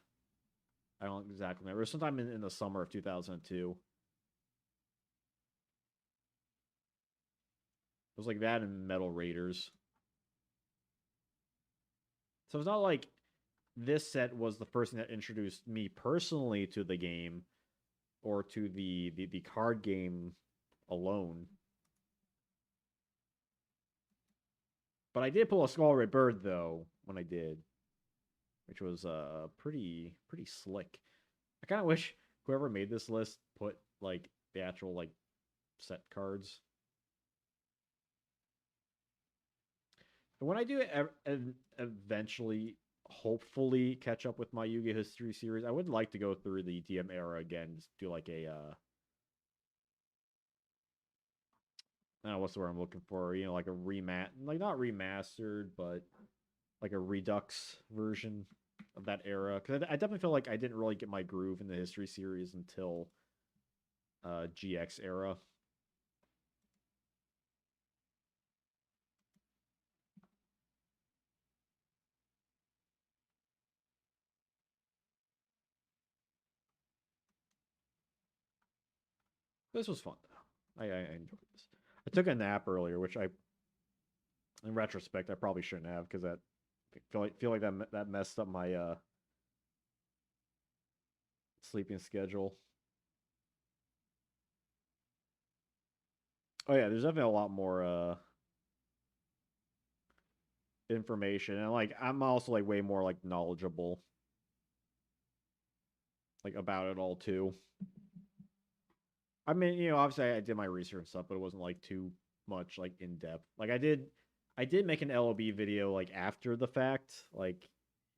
I don't exactly remember. Sometime in the summer of 2002. It was like that and Metal Raiders. So it's not like this set was the first thing that introduced me personally to the game or to the card game alone. But I did pull a Skull Red Bird though when I did, which was pretty slick. I kind of wish whoever made this list put like the actual like set cards. And when I do eventually, hopefully, catch up with my Yu-Gi-Oh history series, I would like to go through the DM era again. Just do like a I don't know what's the word I'm looking for. Like a like not remastered, but like a redux version of that era. Because I definitely feel like I didn't really get my groove in the history series until GX era. This was fun though. I enjoyed this. I took a nap earlier, which in retrospect, I probably shouldn't have because that feel like that messed up my sleeping schedule. Oh yeah, there's definitely a lot more information, and like I'm also like way more like knowledgeable like about it all too. I mean, obviously I did my research and stuff, but it wasn't like too much like in depth. Like I did make an LOB video like after the fact, like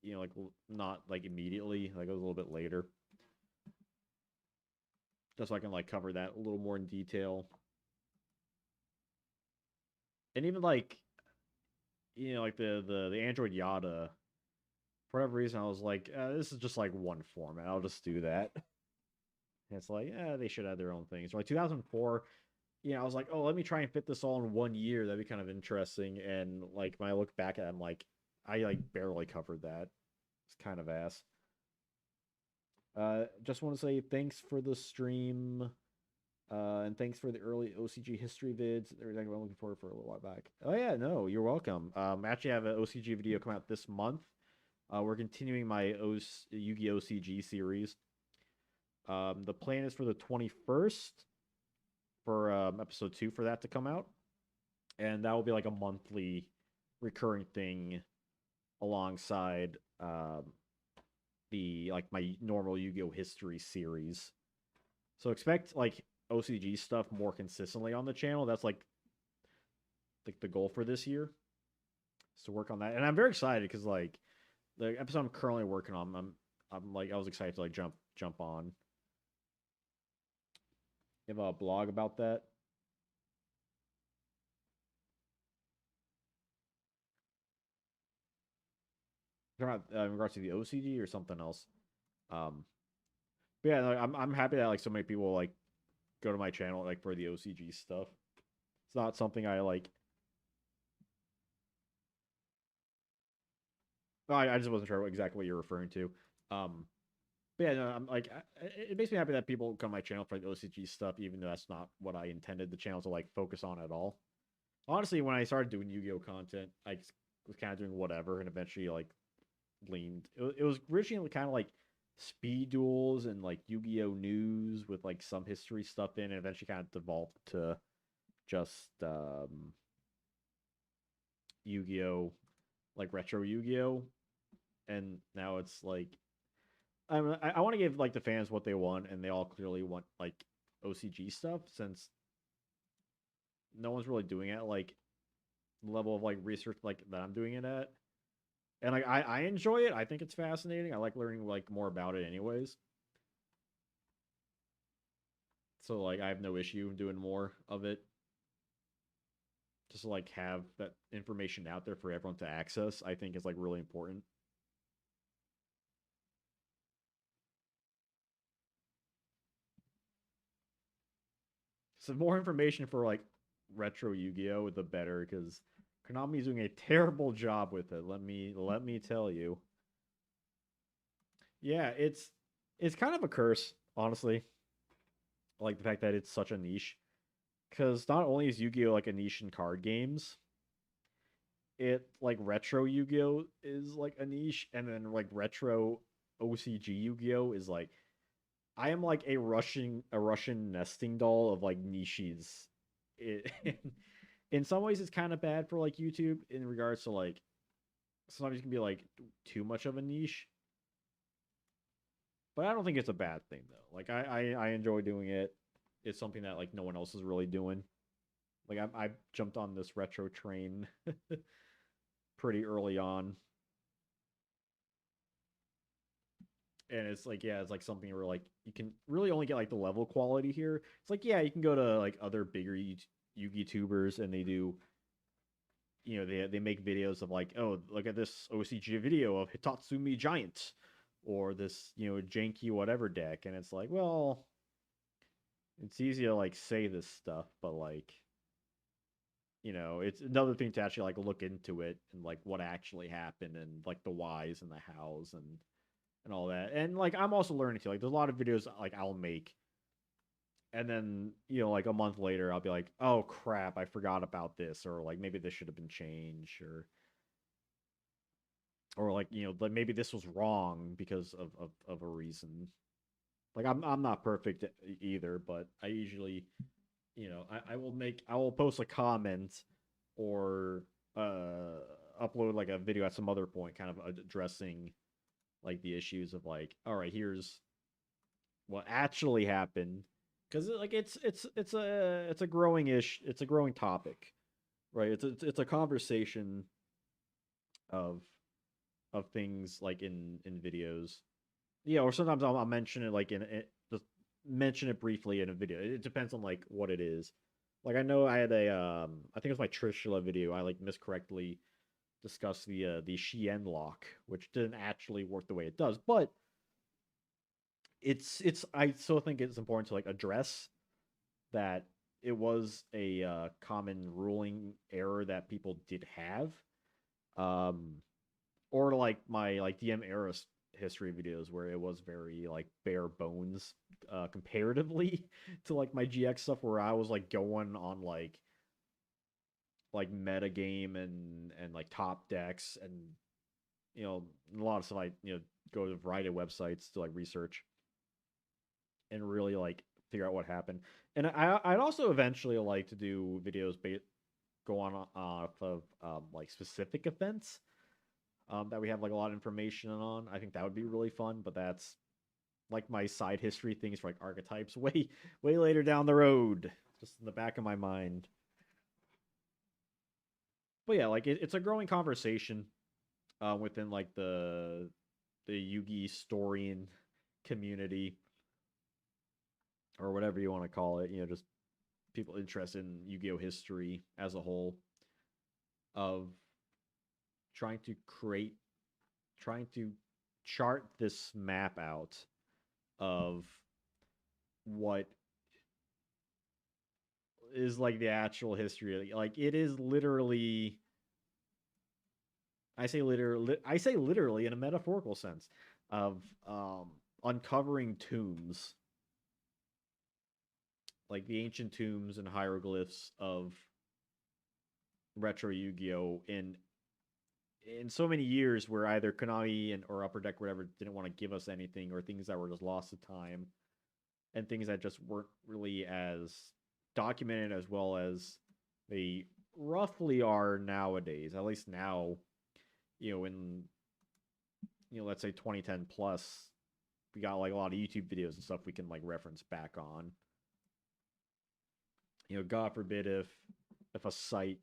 like not like immediately, like it was a little bit later, just so I can like cover that a little more in detail. And even like like the Android Yada, for whatever reason, I was like, this is just like one format. I'll just do that. And it's like, yeah, they should have their own things. So like 2004, I was like, oh, let me try and fit this all in 1 year. That'd be kind of interesting. And like when I look back at it, I'm like, I like barely covered that. It's kind of ass. Just want to say thanks for the stream. And thanks for the early OCG history vids. Everything I'm looking forward for a little while back. Oh yeah, no, you're welcome. Actually, I have an OCG video come out this month. We're continuing my Yu-Gi-Oh OCG series. The plan is for the 21st for episode 2 for that to come out. and that will be like a monthly recurring thing alongside the like my normal Yu-Gi-Oh history series. So expect like OCG stuff more consistently on the channel. That's like the goal for this year is to work on that. And I'm very excited because like the episode I'm currently working on, I'm like I was excited to like jump on. You have a blog about that? In regards to the OCG or something else. Um, but yeah, like, I'm happy that like so many people like go to my channel like for the OCG stuff. It's not something I like. I just wasn't sure exactly what you're referring to. Um, but yeah, no, I'm like, it makes me happy that people come to my channel for like OCG stuff, even though that's not what I intended the channel to like focus on at all. Honestly, when I started doing Yu-Gi-Oh content, I was kind of doing whatever, and eventually like leaned. It was originally kind of like speed duels and like Yu-Gi-Oh news with like some history stuff in, and eventually kind of devolved to just Yu-Gi-Oh, like retro Yu-Gi-Oh, and now it's like I want to give like the fans what they want, and they all clearly want like OCG stuff since no one's really doing it like level of like research like that I'm doing it at. And like I enjoy it. I think it's fascinating. I like learning like more about it anyways. So like I have no issue doing more of it. Just to like have that information out there for everyone to access, I think is like really important. So more information for like retro Yu-Gi-Oh, the better, because Konami's doing a terrible job with it. Let me tell you. Yeah, it's kind of a curse, honestly. Like the fact that it's such a niche. Because not only is Yu-Gi-Oh like a niche in card games, it like retro Yu-Gi-Oh is like a niche, and then like retro OCG Yu-Gi-Oh is like I am like a Russian nesting doll of like niches. It, in some ways, it's kind of bad for like YouTube in regards to like sometimes it can be like too much of a niche, but I don't think it's a bad thing though. Like I enjoy doing it. It's something that like no one else is really doing. Like I jumped on this retro train pretty early on, and it's like yeah, it's like something where like you can really only get like the level quality here. It's like yeah, you can go to like other bigger Yugi tubers and they do they make videos of like oh look at this OCG video of Hitatsumi Giant or this janky whatever deck, and it's like well it's easy to like say this stuff, but like it's another thing to actually like look into it and like what actually happened and like the whys and the hows and all that. And like I'm also learning too. Like there's a lot of videos like I'll make and then like a month later I'll be like, "Oh crap, I forgot about this," or like maybe this should have been changed or like, like maybe this was wrong because of a reason. Like I'm not perfect either, but I usually, I will post a comment or upload like a video at some other point kind of addressing like the issues of like, all right, here's what actually happened because like it's a growing it's a growing topic, right? It's a conversation of things like in videos, yeah, or sometimes I'll mention it like in it just mention it briefly in a video. It depends on like what it is. Like I know I had a I think it was my Trishula video. I like miscorrectly discussed the Shien lock, which didn't actually work the way it does, but it's I still think it's important to like address that it was a common ruling error that people did have. Um, or like my like DM era history videos where it was very like bare bones comparatively to like my GX stuff where I was like going on like meta game and like top decks and a lot of stuff I go to a variety of websites to like research and really like figure out what happened. And I'd also eventually like to do videos go on off of like specific events that we have like a lot of information on. I think that would be really fun, but that's like my side history things for like archetypes way later down the road, just in the back of my mind. But yeah, like it's a growing conversation within like the Yugi historian community or whatever you want to call it. You know, just people interested in Yu-Gi-Oh history as a whole of trying to create, trying to chart this map out of what is like the actual history. Like it is literally, I say literally in a metaphorical sense of uncovering tombs, like the ancient tombs and hieroglyphs of retro Yu-Gi-Oh in so many years where either Konami and or Upper Deck or whatever didn't want to give us anything, or things that were just lost to time, and things that just weren't really as documented as well as they roughly are nowadays. At least now, in let's say 2010 plus, we got like a lot of YouTube videos and stuff we can like reference back on. God forbid if a site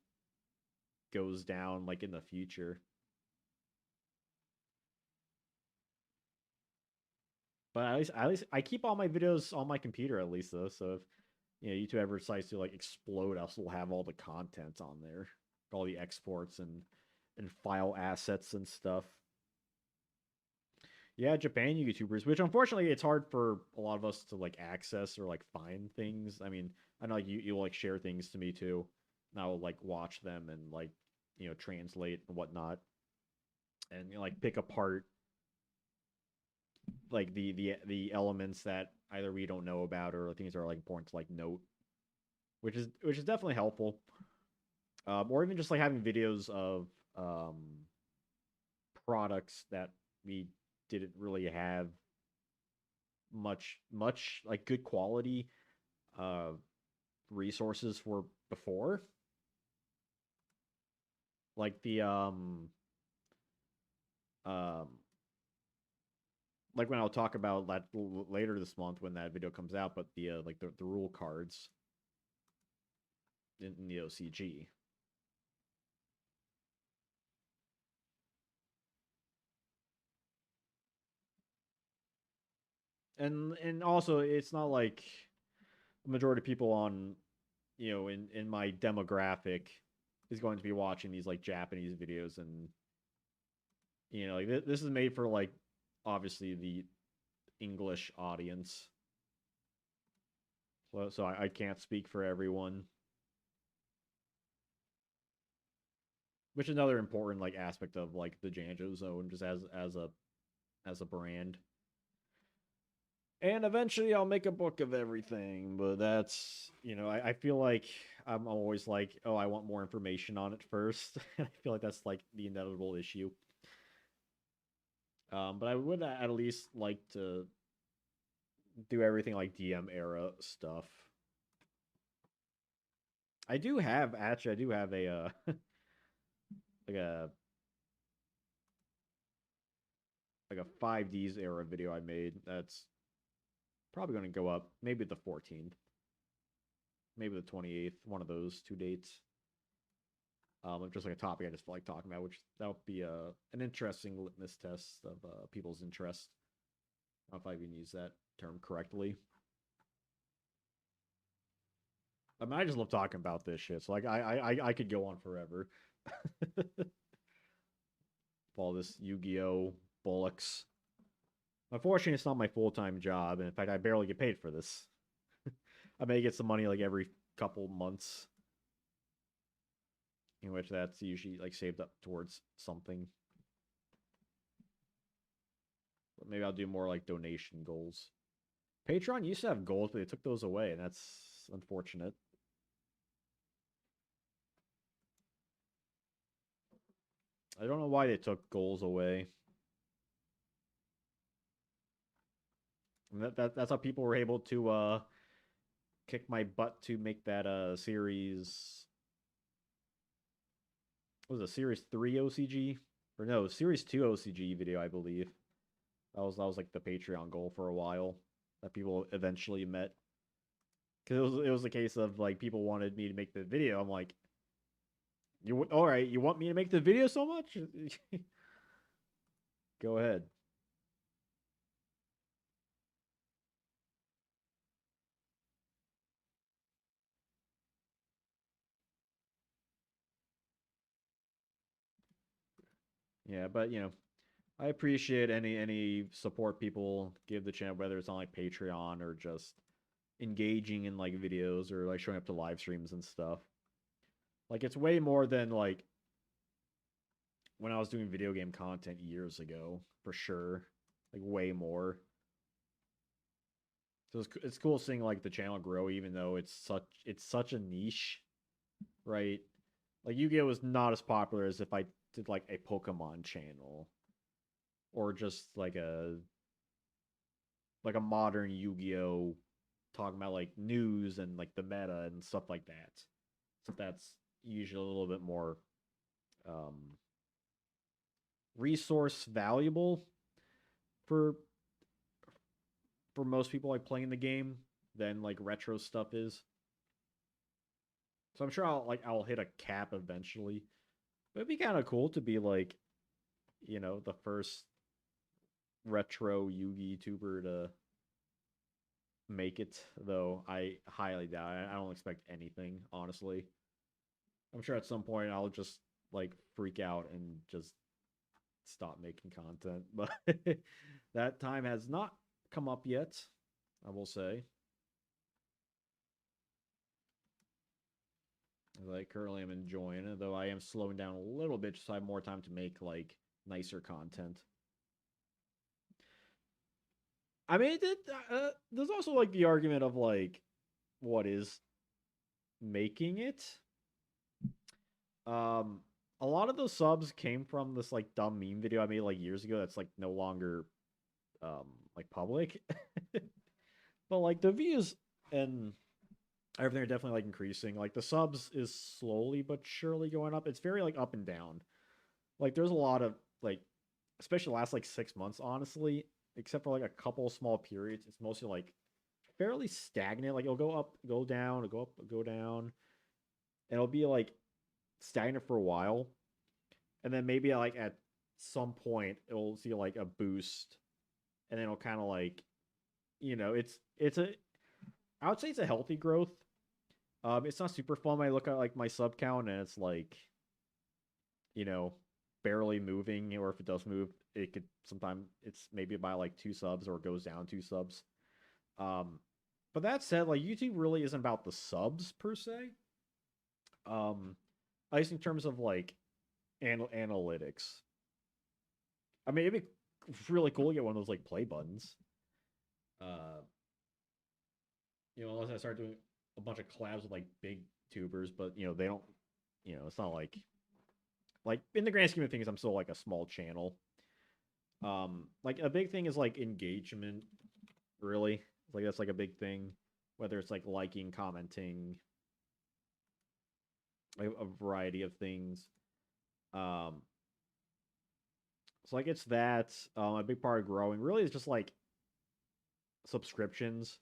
goes down like in the future. But at least I keep all my videos on my computer at least though. So if YouTube ever decides to like explode, I'll still have all the content on there, all the exports and file assets and stuff. Yeah, Japan YouTubers, which unfortunately it's hard for a lot of us to like access or like find things. I mean, I know like you'll like share things to me too, and I will like watch them and like translate and whatnot, and like pick apart like the elements that either we don't know about or things that are like important to like note, which is definitely helpful. Or even just like having videos of um, products that we didn't really have much like good quality uh, resources for before, like the um like when I'll talk about that later this month when that video comes out, but the like the rule cards in the OCG. And also it's not like the majority of people on in my demographic is going to be watching these like Japanese videos, and like this is made for like obviously the English audience. So I can't speak for everyone, which is another important like aspect of like the Janjo zone just as a brand. And eventually I'll make a book of everything, but that's I feel like I'm always like, oh, I want more information on it first. And I feel like that's like the inevitable issue. But I would at least like to do everything like DM era stuff. I do have a like a like a 5Ds era video I made that's probably going to go up maybe the 14th, maybe the 28th, one of those two dates. Just like a topic I just feel like talking about, which that would be an interesting litmus test of people's interest. I don't know if I even use that term correctly. I mean, I just love talking about this shit. So like, I could go on forever. All this Yu-Gi-Oh bollocks. Unfortunately, it's not my full-time job, and in fact, I barely get paid for this. I may get some money like every couple months, in which that's usually like saved up towards something. But maybe I'll do more like donation goals. Patreon used to have goals, but they took those away, and that's unfortunate. I don't know why they took goals away. And that's how people were able to kick my butt to make that series what was it, Series 3 OCG? Or no, Series 2 OCG video, I believe. That was like the Patreon goal for a while that people eventually met. Because it was a case of like people wanted me to make the video. I'm like, all right, you want me to make the video so much? Go ahead. Yeah, but I appreciate any support people give the channel, whether it's on like Patreon or just engaging in like videos or like showing up to live streams and stuff. Like it's way more than like when I was doing video game content years ago, for sure. Like way more. So it's cool seeing like the channel grow, even though it's such a niche, right? Like Yu-Gi-Oh was not as popular as if I did like a Pokemon channel or just like a modern Yu-Gi-Oh talking about like news and like the meta and stuff like that. So that's usually a little bit more um, resource valuable for most people like playing the game than like retro stuff is. So I'm sure I'll hit a cap eventually. But it'd be kind of cool to be like, the first retro Yugi tuber to make it, though I highly doubt it. I don't expect anything, honestly. I'm sure at some point I'll just like freak out and just stop making content, but that time has not come up yet, I will say. As I currently am enjoying it, though I am slowing down a little bit so I have more time to make like nicer content. I mean, there's also like the argument of like what is making it. Um, a lot of those subs came from this like dumb meme video I made like years ago that's like no longer um like public. But like the views and everything are definitely like increasing. Like the subs is slowly but surely going up. It's very like up and down. Like there's a lot of like, especially the last like 6 months, honestly, except for like a couple small periods, it's mostly like fairly stagnant. Like it'll go up, go down, it'll go up, go down, and it'll be like stagnant for a while, and then maybe like at some point it'll see like a boost, and then it'll kind of like, it's a I would say it's a healthy growth. It's not super fun when I look at like my sub count and it's like, you know, barely moving, or if it does move, it could sometimes it's maybe by like 2 subs or it goes down 2 subs. Um, but that said, like YouTube really isn't about the subs per se. At least in terms of like analytics. I mean, it'd be really cool to get one of those like play buttons. Uh, unless I start doing a bunch of collabs with like big tubers, but they don't. It's not like in the grand scheme of things, I'm still like a small channel. Like a big thing is like engagement. Really, like that's like a big thing. Whether it's like liking, commenting, a variety of things. Um, so like it's that. A big part of growing really is just like subscriptions,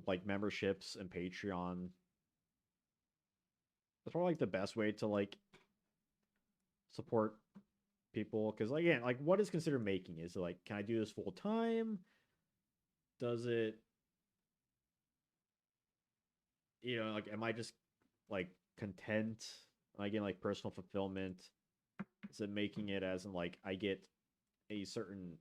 like memberships and Patreon. That's probably like the best way to like support people, because again, like what is considered making? Is it like, can I do this full time? Does it, like, am I just like content? Am I getting like personal fulfillment? Is it making it as in like I get a certain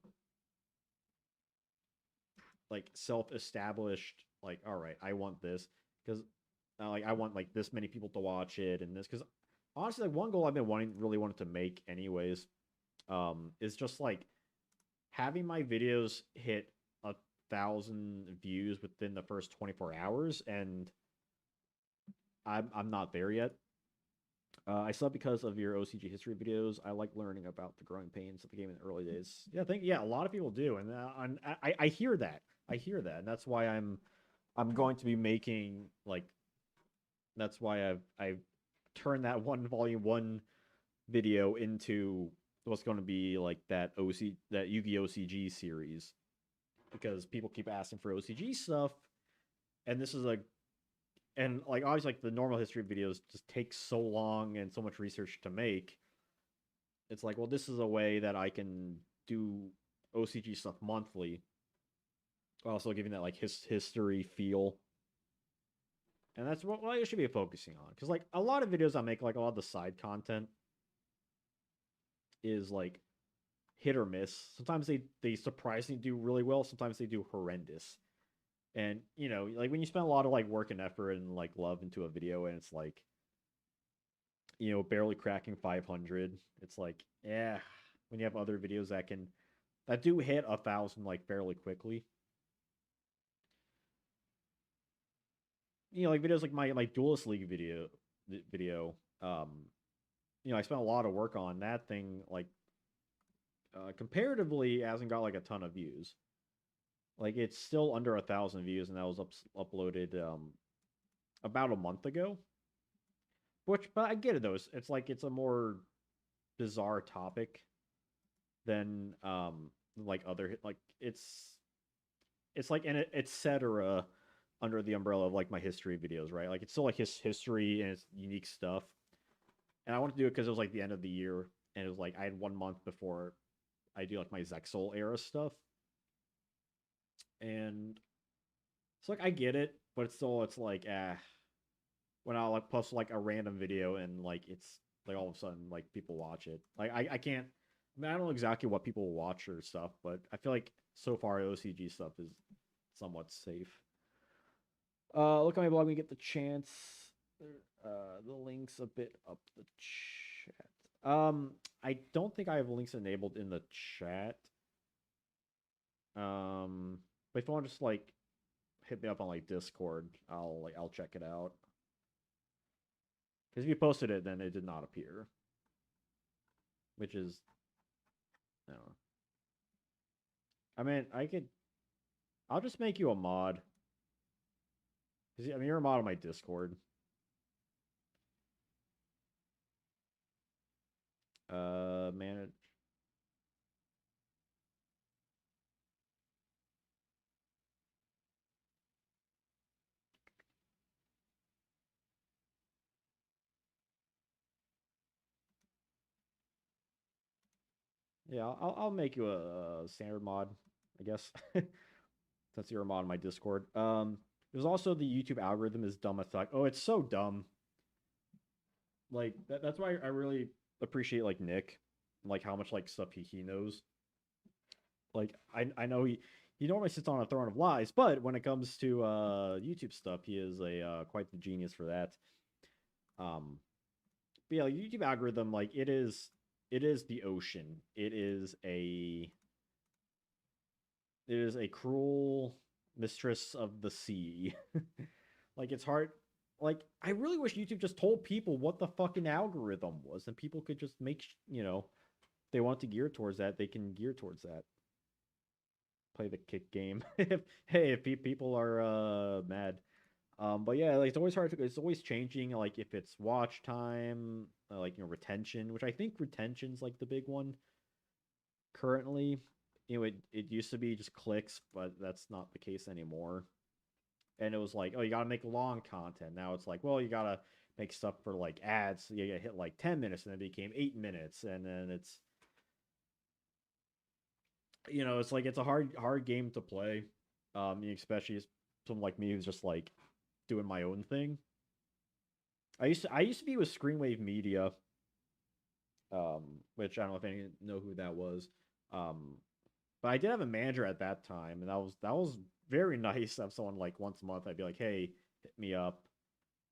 like self-established, like, all right, I want this because like I want like this many people to watch it, and this because honestly, like one goal I've been really wanted to make anyways, is just like having my videos hit 1,000 views within the first 24 hours, and I'm not there yet. I saw because of your OCG history videos. I like learning about the growing pains of the game in the early days. Yeah, a lot of people do, and I hear that. I hear that, and that's why I'm going to be making like that's why I've turn that one volume one video into what's going to be like that Yu-Gi-Oh CG series, because people keep asking for OCG stuff, and this is like, and like obviously like the normal history videos just take so long and so much research to make. It's like, well, this is a way that I can do OCG stuff monthly, also giving that like history feel. And that's what I should be focusing on, because like a lot of videos I make, like a lot of the side content is like hit or miss. Sometimes they surprisingly do really well. Sometimes they do horrendous. And you know, like when you spend a lot of like work and effort and like love into a video, and it's like, you know, barely cracking 500, it's like, yeah. When you have other videos that do hit 1,000 like fairly quickly, you know, like videos like my Duelist League video, you know, I spent a lot of work on that thing. Like, comparatively, hasn't got like a ton of views. Like, it's still under 1,000 views, and that was uploaded about a month ago. Which, but I get it though. It's like it's a more bizarre topic than like other, like it's like an etc. under the umbrella of like my history videos, right? Like it's still like his history and it's unique stuff. And I wanted to do it because it was like the end of the year, and it was like I had 1 month before I do like my Zexal era stuff. And it's like I get it, but it's like when I like post like a random video and like it's like all of a sudden like people watch it. Like I can't, I mean, I don't know exactly what people watch or stuff, but I feel like so far OCG stuff is somewhat safe. Look at my blog when you get the chance. The link's a bit up the chat. I don't think I have links enabled in the chat. But if you want to just like hit me up on like Discord, I'll check it out. Because if you posted it, then it did not appear, which is, I don't know. I mean, I'll just make you a mod. Cause I mean, you're a mod on my Discord. Manage. Yeah, I'll make you a standard mod, I guess. Since you're a mod on my Discord. There's also the YouTube algorithm is dumb as fuck. Oh, it's so dumb. Like that's why I really appreciate like Nick, like how much like stuff he knows. Like I know he normally sits on a throne of lies, but when it comes to YouTube stuff, he is a quite the genius for that. But yeah, like, YouTube algorithm, like it is the ocean. It is a cruel mistress of the sea. Like it's hard. Like I really wish YouTube just told people what the fucking algorithm was, and people could just make you know, if they want to gear towards that, they can gear towards that. Play the kick game. If people are mad. But yeah, like it's always hard to. It's always changing. Like if it's watch time, like retention, which I think retention's like the big one currently. You know, it used to be just clicks, but that's not the case anymore. And it was like, oh, you gotta make long content. Now it's like, well, you gotta make stuff for like ads. So you gotta hit like 10 minutes, and then it became 8 minutes, and then it's it's like it's a hard game to play, especially as someone like me who's just like doing my own thing. I used to be with Screenwave Media, which I don't know if any know who that was. Um, but I did have a manager at that time, and that was very nice. Of someone like once a month, I'd be like, "Hey, hit me up,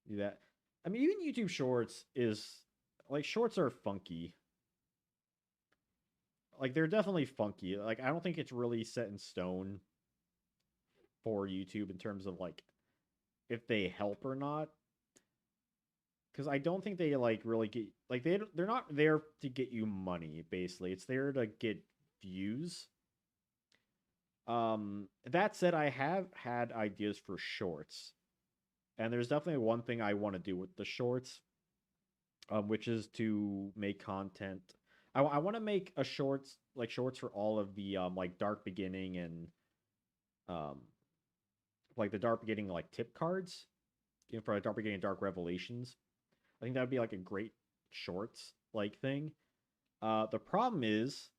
do that." I mean, even YouTube Shorts is like shorts are funky. Like they're definitely funky. Like I don't think it's really set in stone for YouTube in terms of like if they help or not. Because I don't think they like really get like they're not there to get you money. Basically, it's there to get views. That said, I have had ideas for shorts, and there's definitely one thing I want to do with the shorts. which is to make content. I want to make a shorts like shorts for all of the like dark beginning and um like the dark beginning like tip cards, you know, for like dark beginning and dark revelations. I think that would be like a great shorts like thing. The problem is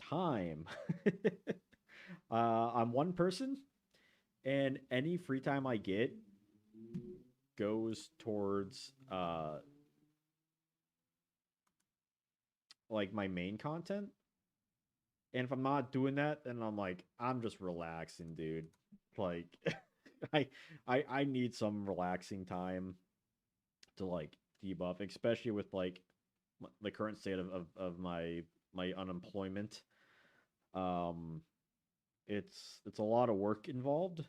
time. I'm one person, and any free time I get goes towards like my main content. And if I'm not doing that, then I'm like, I'm just relaxing, dude. Like, I, I need some relaxing time to like debuff, especially with like the current state of my unemployment. Um, it's a lot of work involved.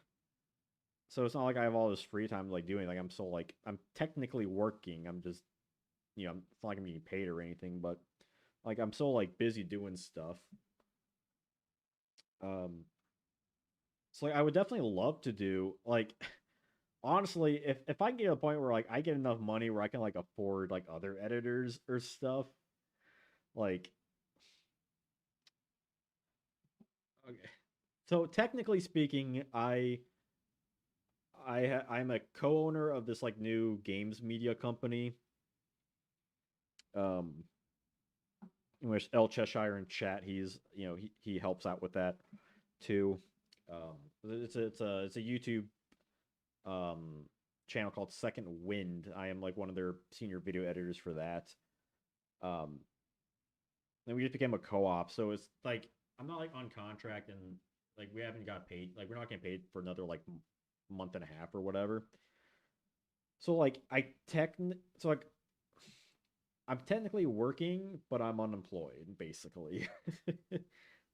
So it's not like I have all this free time to like doing. Like I'm so like I'm technically working. I'm just it's not like I'm getting paid or anything, but like I'm so like busy doing stuff. Um, so like I would definitely love to do like honestly, if I can get to a point where like I get enough money where I can like afford like other editors or stuff, like okay. So technically speaking, I'm a co-owner of this like new games media company. Um, in which El Cheshire in chat, he's he helps out with that too. Um, it's a YouTube um channel called Second Wind. I am like one of their senior video editors for that. Um, and we just became a co-op, so it's like I'm not like on contract and like we haven't got paid. Like we're not getting paid for another like month and a half or whatever. So like so like I'm technically working, but I'm unemployed basically.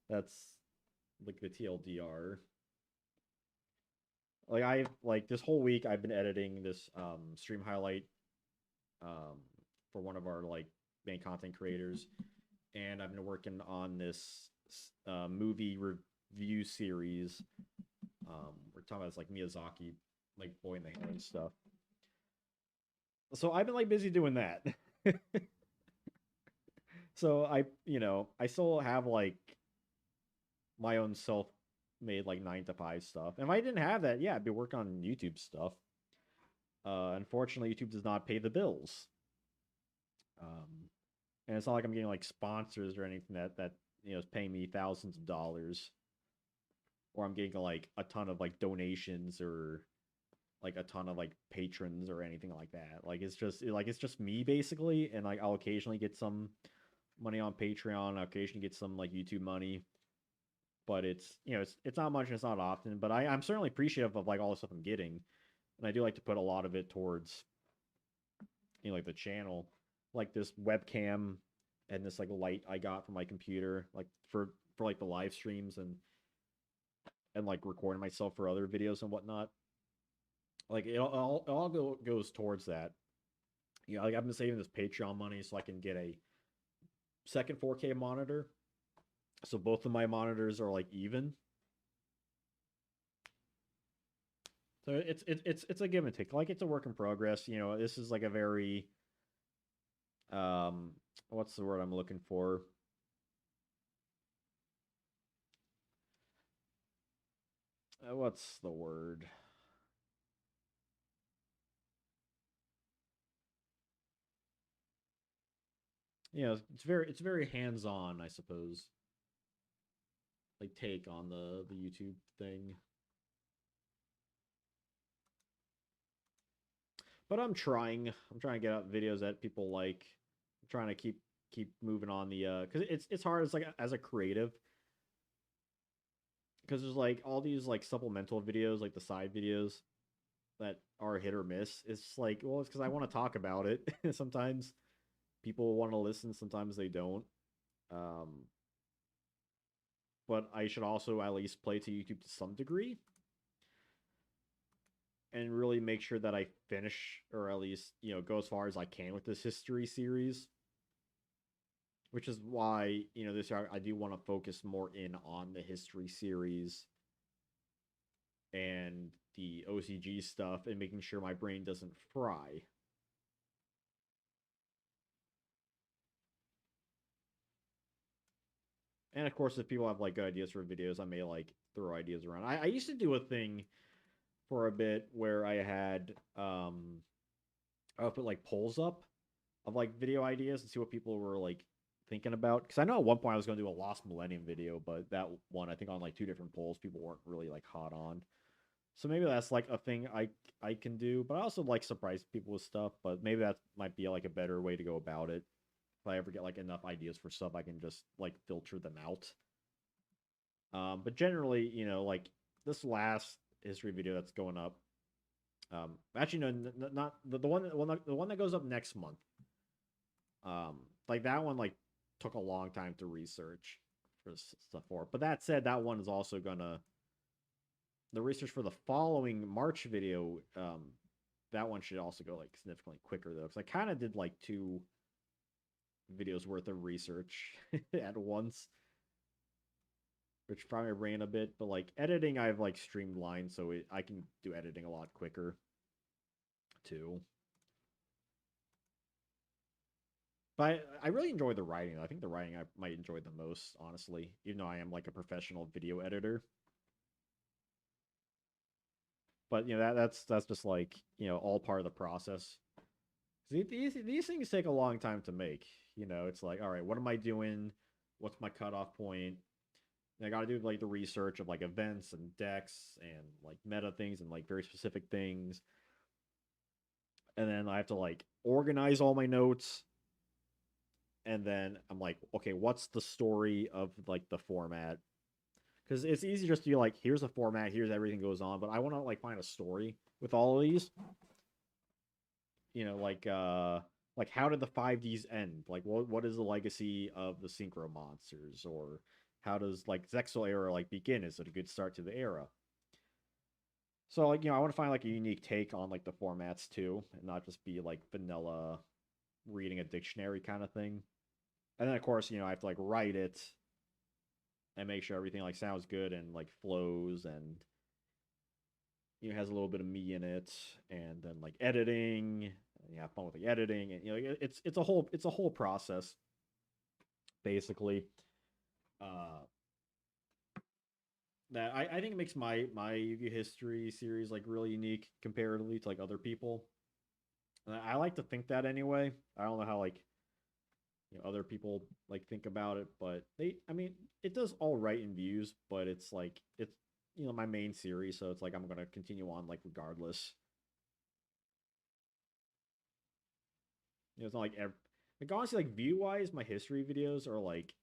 That's like the TLDR. Like I like this whole week I've been editing this stream highlight um for one of our like main content creators, and I've been working on this movie review series. We're talking about this like Miyazaki, like Boy in the Hand stuff. So I've been like busy doing that. So I still have like my own self made like 9 to 5 stuff. And if I didn't have that, yeah, I'd be working on YouTube stuff. Unfortunately, YouTube does not pay the bills. Um, and it's not like I'm getting like sponsors or anything that is paying me thousands of dollars, or I'm getting like a ton of like donations or like a ton of like patrons or anything like that. Like it's just me basically, and like I'll occasionally get some money on Patreon. I'll occasionally get some like YouTube money, but it's not much and it's not often. But I'm certainly appreciative of like all the stuff I'm getting, and I do like to put a lot of it towards like the channel, like this webcam and this like light I got from my computer, like for like the live streams and like recording myself for other videos and whatnot. Like it all goes towards that. Like I've been saving this Patreon money so I can get a second 4K monitor. So both of my monitors are like even. So it's a give and take. Like it's a work in progress. This is like a very um what's the word I'm looking for? What's the word? It's very hands on, I suppose. Like take on the YouTube thing. But I'm trying to get out videos that people like. I'm trying to keep moving on the because it's hard as like as a creative because there's like all these like supplemental videos like the side videos that are hit or miss. It's like, well, it's because I want to talk about it. Sometimes people want to listen, sometimes they don't. Um, but I should also at least play to YouTube to some degree and really make sure that I finish or at least go as far as I can with this history series. Which is why this year I do want to focus more in on the history series and the OCG stuff and making sure my brain doesn't fry. And of course, if people have like good ideas for videos, I may like throw ideas around. I used to do a thing for a bit where I would put like polls up of like video ideas and see what people were like thinking about. Because I know at one point I was going to do a Lost Millennium video, but that one I think on like two different polls people weren't really like hot on. So maybe that's like a thing I can do. But I also like surprise people with stuff. But maybe that might be like a better way to go about it. If I ever get like enough ideas for stuff, I can just like filter them out. But generally, like this last history video that's going up. Actually, no, not the one that goes up next month. Like that one like took a long time to research for stuff for. But that said, that one is also gonna the research for the following March video. That one should also go like significantly quicker though, because I kind of did like two videos worth of research at once, which probably ran a bit. But like editing, I've like streamlined, so I can do editing a lot quicker too. But I really enjoy the writing. I think the writing I might enjoy the most, honestly, even though I am like a professional video editor. But that's just like all part of the process. These things take a long time to make. It's like, all right, what am I doing? What's my cutoff point? And I got to do like the research of like events and decks and like meta things and like very specific things. And then I have to like organize all my notes. And then I'm like, okay, what's the story of like the format? Because it's easy just to be like, here's a format, here's everything goes on, but I want to like find a story with all of these. Like how did the 5Ds end? Like what is the legacy of the synchro monsters? Or how does like Zexal era like begin? Is it a good start to the era? So like, I want to find like a unique take on like the formats too, and not just be like vanilla reading a dictionary kind of thing. And then of course, I have to like write it and make sure everything like sounds good and like flows and has a little bit of me in it, and then like editing. You have fun with the editing, and it's a whole process basically. Uh, that I think makes my Yu-Gi-Oh history series like really unique comparatively to like other people. And I like to think that anyway. I don't know how like other people like think about it, but I mean, it does all right in views, but it's like it's my main series, so it's like I'm gonna continue on like regardless. It's not like honestly, like view wise, my history videos are like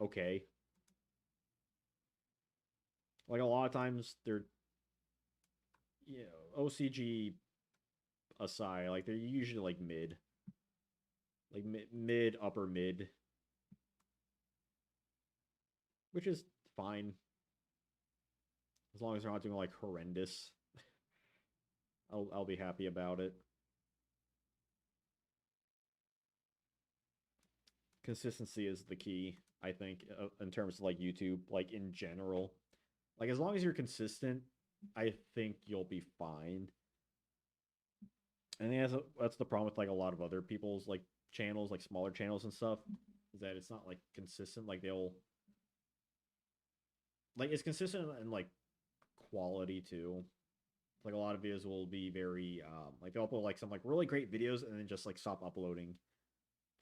okay. Like a lot of times they're OCG aside, like they're usually like like mid upper mid, which is fine as long as they're not doing like horrendous. I'll be happy about it. Consistency is the key, I think, in terms of like YouTube, like in general. Like as long as you're consistent, I think you'll be fine. And that's the problem with like a lot of other people's like channels, like smaller channels and stuff, is that it's not like consistent. Like they'll like it's consistent in like quality too. Like a lot of videos will be very like they'll upload like some like really great videos and then just like stop uploading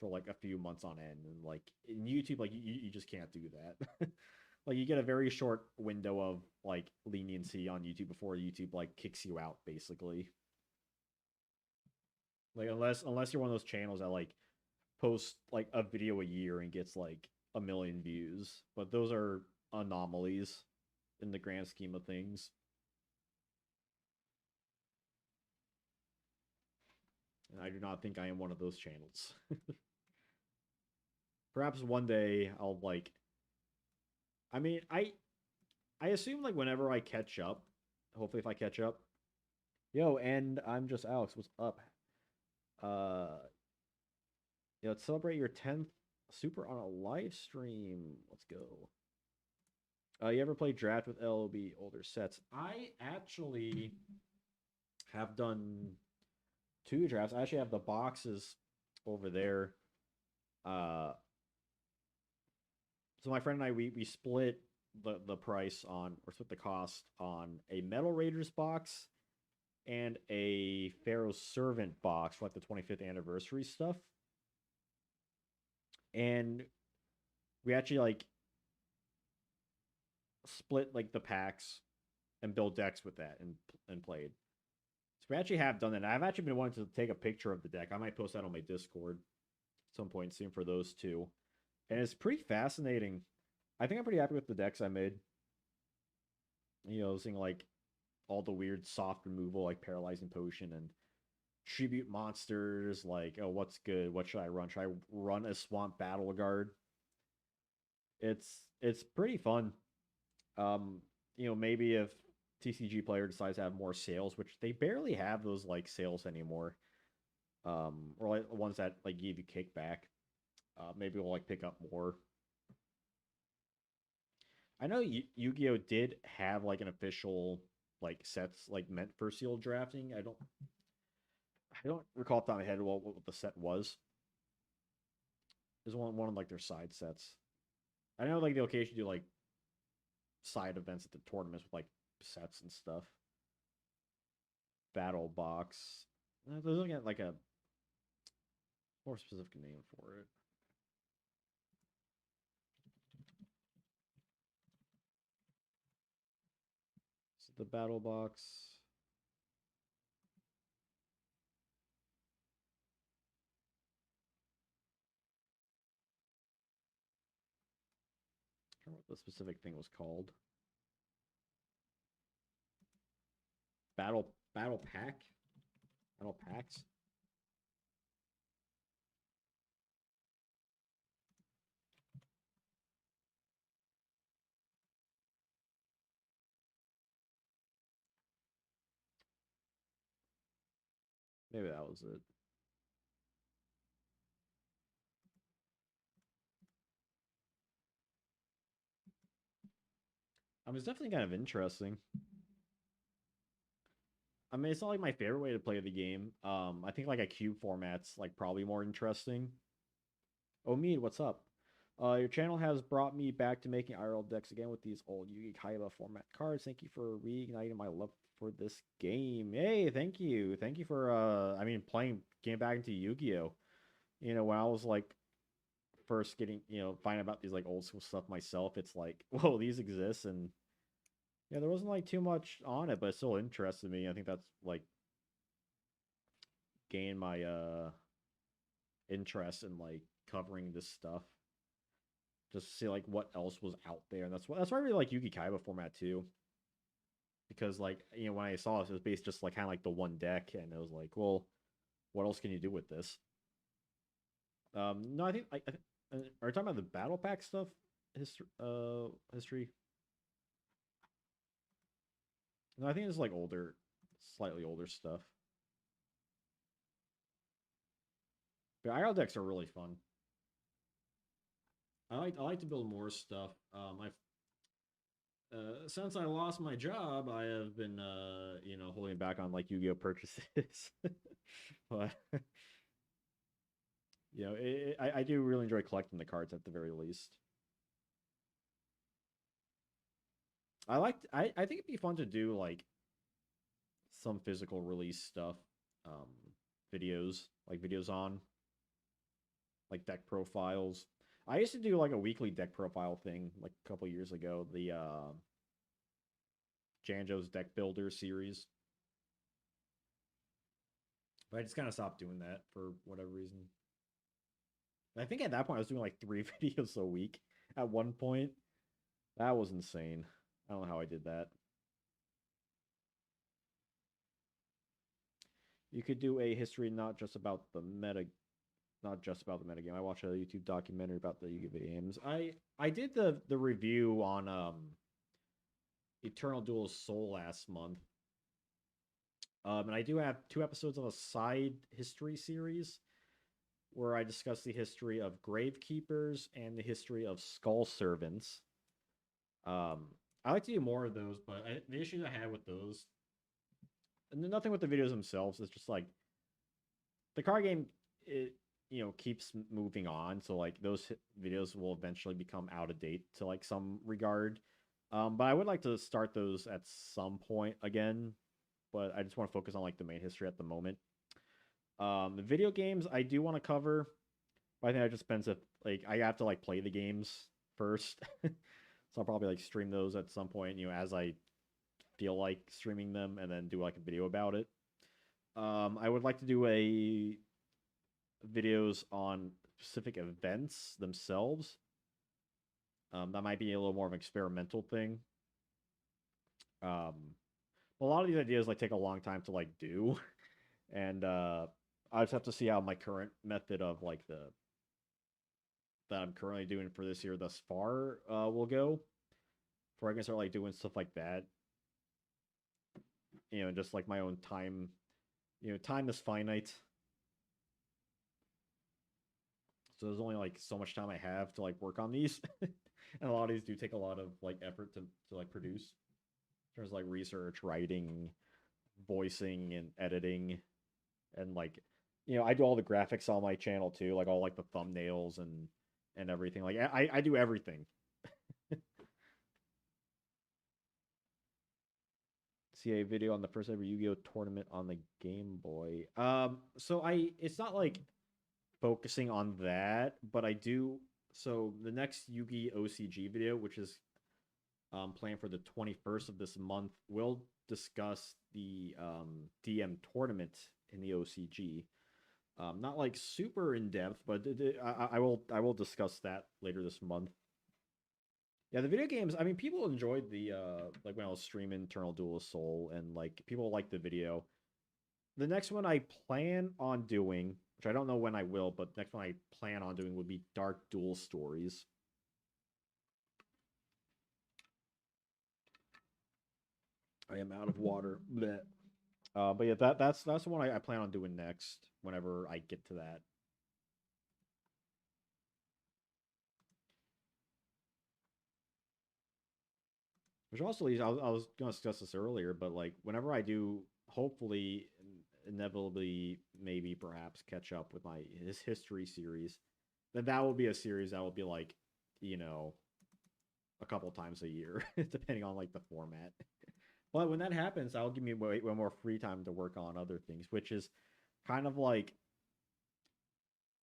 for like a few months on end. And like in YouTube, like you just can't do that. Like you get a very short window of like leniency on YouTube before YouTube like kicks you out basically. Like unless you're one of those channels that like posts like a video a year and gets like a million views, but those are anomalies in the grand scheme of things. And I do not think I am one of those channels. Perhaps one day I'll like I mean, I assume like whenever I catch up, hopefully if I catch up. Yo, and I'm just Alex, what's up? Uh let's celebrate your 10th super on a live stream. Let's go. You ever play draft with LOB older sets? I actually have done two drafts. I actually have the boxes over there. Uh, So my friend and I we split the price on, or split the cost on, a Metal Raiders box and a Pharaoh's Servant box for like the 25th anniversary stuff. And we actually like split like the packs and build decks with that and played. So we actually have done that. I've actually been wanting to take a picture of the deck. I might post that on my Discord at some point soon for those two. And it's pretty fascinating. I think I'm pretty happy with the decks I made. You know, seeing like all the weird soft removal like Paralyzing Potion and tribute monsters. Like, oh, what's good? What should I run? Should I run a Swamp Battle Guard? It's pretty fun. Um, you know, maybe if TCG player decides to have more sales, which they barely have those like sales anymore, or like ones that like give you kickback, maybe we'll like pick up more. I know Yu-Gi-Oh did have like an official like sets like meant for sealed drafting. I don't recall off the top of my head what the set was. It was one of like their side sets. I know like they'll occasionally do like side events at the tournaments with like sets and stuff. Battle box. They're looking at like a more specific name for it. So the battle box. I don't know what the specific thing was called. Battle pack? Battle packs? Maybe that was it. I mean, it's definitely kind of interesting. I mean, it's not like my favorite way to play the game. I think like a cube format's like probably more interesting. Oh, Mead, what's up? Your channel has brought me back to making IRL decks again with these old Yugi Kaiba format cards. Thank you for reigniting my love for this game. Hey, thank you. Thank you for I mean playing getting back into Yu-Gi-Oh. You know, when I was like first getting, finding about these like old school stuff myself, it's like, whoa, these exist. And yeah, there wasn't like too much on it, but it still interested me. I think that's like gained my interest in like covering this stuff. Just to see like what else was out there. And that's why I really like Yugi Kaiba format too. Because like, when I saw this, it was based just like kind of like the one deck, and it was like, well, what else can you do with this? No, I think are you talking about the battle pack stuff? History. No, I think it's like older, slightly older stuff. But IRL decks are really fun. I like to build more stuff. I've since I lost my job, I have been holding back on like Yu-Gi-Oh purchases. But I do really enjoy collecting the cards at the very least. I think it'd be fun to do like some physical release stuff, um, videos on like deck profiles. I used to do like a weekly deck profile thing like a couple years ago. The Janjo's deck builder series, but I just kind of stopped doing that for whatever reason. I think at that point I was doing like 3 videos a week at one point. That was insane. I don't know how I did that. You could do a history not just about the meta game. I watched a YouTube documentary about the Yu-Gi-Oh games. I did the review on Eternal Duel Soul last month. And I do have 2 episodes of a side history series where I discuss the history of Gravekeepers and the history of Skull Servants. I like to do more of those, but the issues I had with those, and nothing with the videos themselves, is just like the card game. keeps moving on. So like those videos will eventually become out of date to like some regard. But I would like to start those at some point again. But I just want to focus on like the main history at the moment. The video games I do want to cover, but I think I just depends if like I have to like play the games first. So I'll probably like stream those at some point, as I feel like streaming them, and then do like a video about it. I would like to do a videos on specific events themselves. That might be a little more of an experimental thing. Um, a lot of these ideas like take a long time to like do, and I just have to see how my current method of like the that I'm currently doing for this year thus far will go. Before I can start like doing stuff like that, just like my own time. Time is finite, so there's only like so much time I have to like work on these, and a lot of these do take a lot of like effort to like produce. There's like research, writing, voicing, and editing, and like I do all the graphics on my channel too, like all like the thumbnails and everything. Like I do everything. See a video on the first ever Yu-Gi-Oh tournament on the Game Boy. So it's not like focusing on that, but I do. So the next Yugi OCG video, which is planned for the 21st of this month, will discuss the DM tournament in the OCG. Not like super in depth, but I will discuss that later this month. Yeah, the video games. I mean, people enjoyed the like when I was streaming Eternal Duel of Soul, and like people like the video. The next one I plan on doing, which I don't know when I will, but the next one I plan on doing would be Dark Duel Stories. I am out of water. Blech. But yeah, that's the one I plan on doing next whenever I get to that. Which also leads, I was going to discuss this earlier, but like whenever I do, hopefully, inevitably, maybe perhaps catch up with his history series, then that will be a series that will be like, you know, a couple times a year, depending on like the format. But when that happens, that'll give me way more free time to work on other things, which is kind of like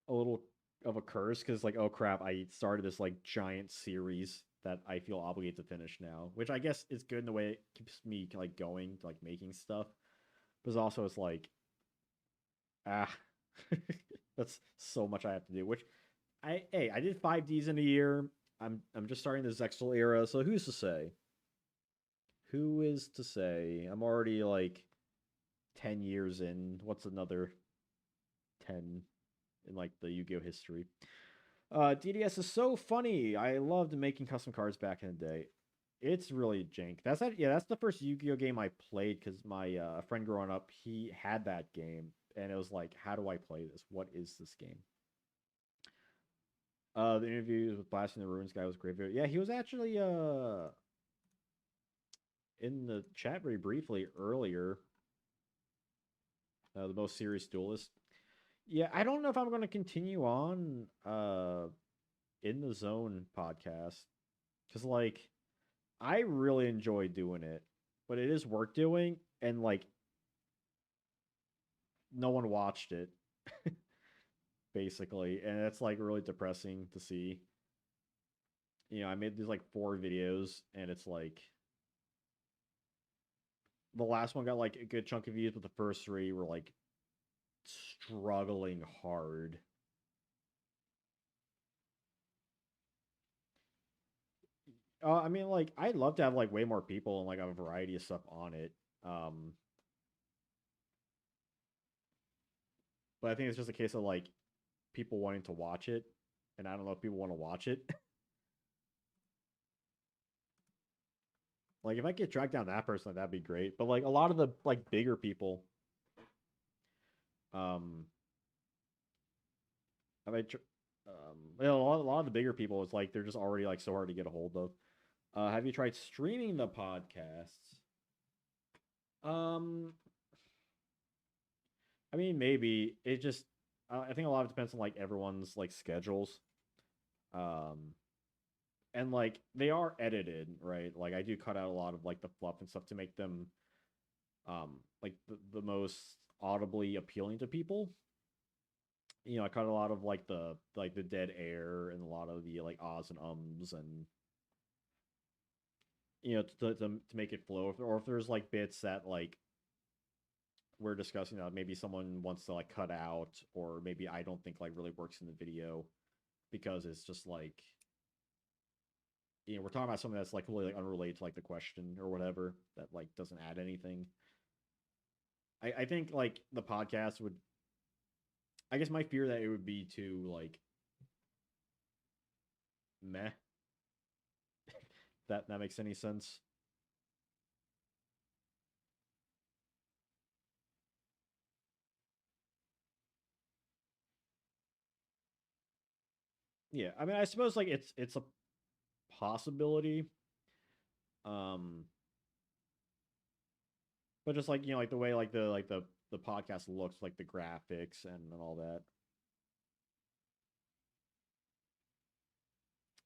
a little of a curse because like, oh crap, I started this like giant series that I feel obligated to finish now, which I guess is good in the way it keeps me like going to like making stuff. But also it's like, ah, that's so much I have to do. Which I did 5Ds in a year. I'm just starting the Zexal era, so who's to say? Who is to say? I'm already like 10 years in. What's another 10 in like the Yu-Gi-Oh history? DDS is so funny. I loved making custom cards back in the day. It's really jank. That's the first Yu-Gi-Oh game I played because my friend growing up, he had that game, and it was like, how do I play this? What is this game? The interviews with Blasting the Ruins guy was great. Yeah, he was actually in the chat very briefly earlier. The most serious duelist. Yeah, I don't know if I'm going to continue on in the zone podcast because like I really enjoy doing it, but it is work doing, and like no one watched it basically, and it's like really depressing to see. I made these like 4 videos, and it's like the last one got like a good chunk of views, but the first 3 were like struggling hard. I mean, like I'd love to have like way more people and like have a variety of stuff on it. Um, but I think it's just a case of like people wanting to watch it, and I don't know if people want to watch it. Like if I could track down that person, that'd be great. But like a lot of the like bigger people, um, I mean, a lot of the bigger people is like they're just already like so hard to get a hold of. Have you tried streaming the podcasts? Um, I mean, maybe it just I think a lot of it depends on like everyone's like schedules. Um, and like they are edited, right? Like I do cut out a lot of like the fluff and stuff to make them like the most audibly appealing to people. I cut a lot of like the dead air and a lot of the like ahs and ums and to make it flow. Or if there's like bits that like we're discussing that maybe someone wants to like cut out, or maybe I don't think like really works in the video because it's just like we're talking about something that's like really like unrelated to like the question or whatever that like doesn't add anything. I think like the podcast would, I guess my fear that it would be too like meh. That makes any sense. Yeah, I mean, I suppose like it's a possibility. Um, but just like like the way like the podcast looks, like the graphics and all that.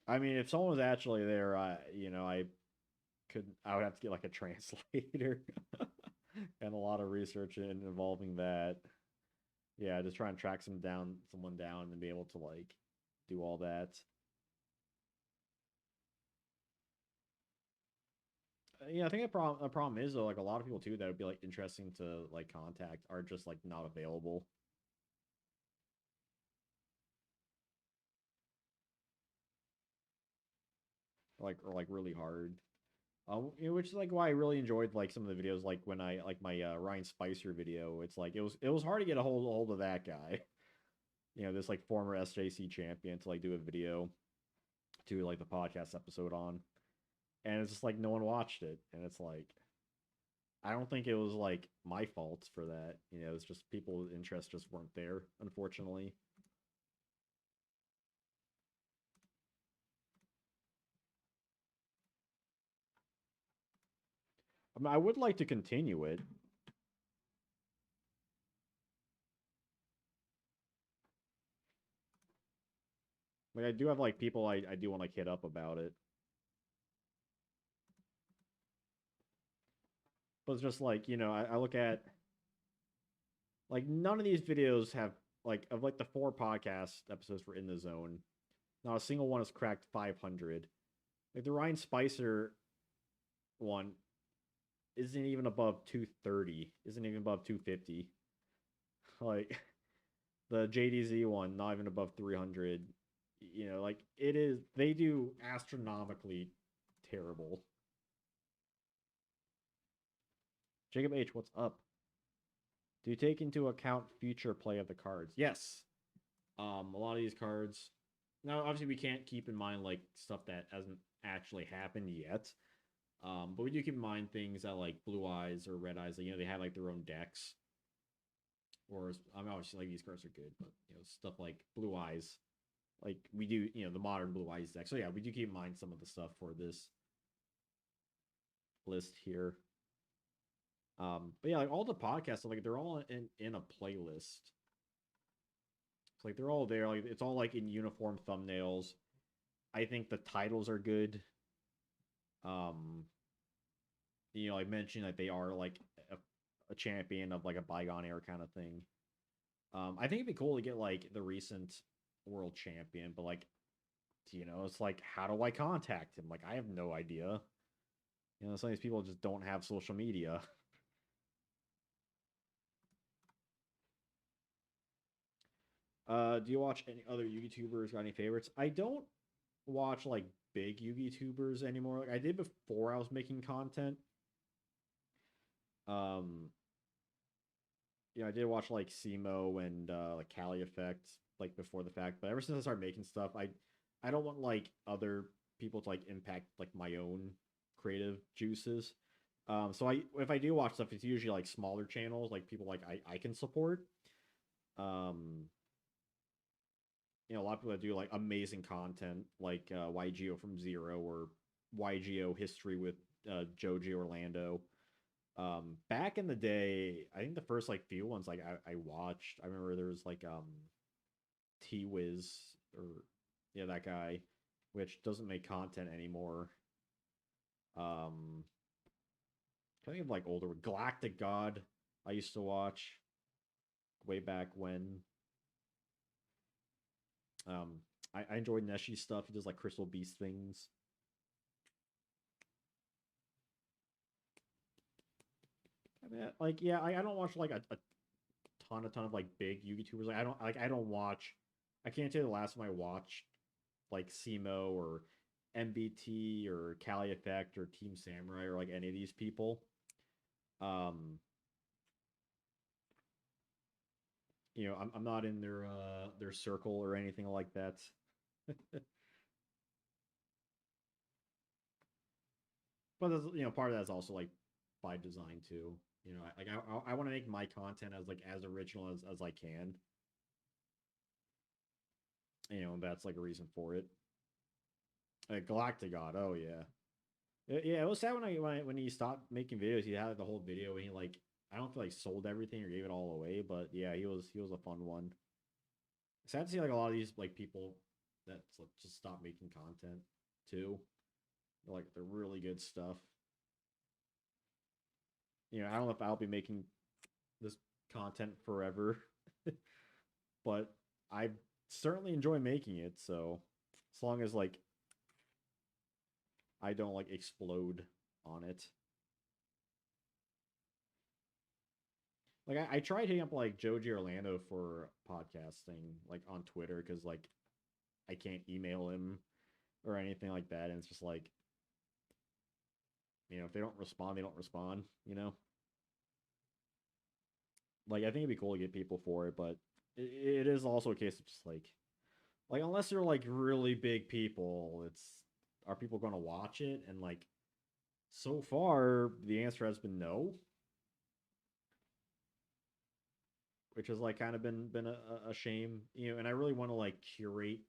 I mean, if someone was actually there, I would have to get like a translator and a lot of research involving that. Yeah, just try and track someone down, and be able to like do all that. Yeah, I think the problem is though, like a lot of people too that would be like interesting to like contact are just like not available, or like really hard. Which is like why I really enjoyed like some of the videos, like when I like my Ryan Spicer video. It's like it was hard to get a hold of that guy. This like former SJC champion to like do a video to like the podcast episode on, and it's just like no one watched it, and it's like I don't think it was like my fault for that. It's just people's interests just weren't there, unfortunately. I mean, I would like to continue it. Like I do have like people I do want to hit up about it, but it's just like I look at like none of these videos have like of like the four podcast episodes for In the Zone. Not a single one has cracked 500. Like the Ryan Spicer one isn't even above 230. Isn't even above 250. Like the JDZ one, not even above 300. Like it is. They do astronomically terrible. Jacob H, what's up? Do you take into account future play of the cards? Yes. A lot of these cards. Now, obviously, we can't keep in mind like stuff that hasn't actually happened yet. But we do keep in mind things that like Blue Eyes or Red Eyes. They have like their own decks. Or I mean, obviously, like these cards are good, but stuff like Blue Eyes, like we do, the modern Blue Eyes deck. So yeah, we do keep in mind some of the stuff for this list here. But yeah, like all the podcasts, like they're all in a playlist. It's like they're all there. Like it's all like in uniform thumbnails. I think the titles are good. Um, I mentioned that they are like a champion of like a bygone era kind of thing. I think it'd be cool to get like the recent world champion, but like, it's like, how do I contact him? Like, I have no idea. Some of these people just don't have social media. Do you watch any other YouTubers? Got any favorites? I don't watch like big YouTubers anymore. Like I did before I was making content. Um, I did watch like Simo and like Cali Effect like before the fact, but ever since I started making stuff, I don't want like other people to like impact like my own creative juices. So if I do watch stuff, it's usually like smaller channels, like people like I can support. Um, a lot of people that do like amazing content, like Yugioh from Zero or Yugioh History with Joji Orlando. Back in the day, I think the first like few ones like I watched. I remember there was like T-Wiz, or yeah, that guy, which doesn't make content anymore. Um, I think of like older Galactic God. I used to watch way back when. I enjoy Neshi's stuff. He does like Crystal Beast things. I mean, like, yeah, I don't watch like a ton of like big YouTubers. Like, I don't watch. I can't say the last time I watched like Simo or MBT or Cali Effect or Team Samurai or like any of these people. Um, I'm not in their circle or anything like that. But part of that's also like by design too. I want to make my content as like as original as I can. And that's like a reason for it. Galactic God, oh yeah. Yeah, it was sad when he stopped making videos. He had the whole video and he like I don't feel like sold everything or gave it all away, but yeah, he was a fun one. Sad to see like a lot of these like people that like, just stop making content too. Like they're really good stuff. I don't know if I'll be making this content forever, but I certainly enjoy making it. So as long as like I don't like explode on it. Like I tried hitting up like Joji Orlando for podcasting like on Twitter because like I can't email him or anything like that, and it's just like if they don't respond, they don't respond. Like I think it'd be cool to get people for it, but it is also a case of just like unless they're like really big people, it's are people going to watch it? And like so far, the answer has been no, which has like kind of been a shame. And I really want to like curate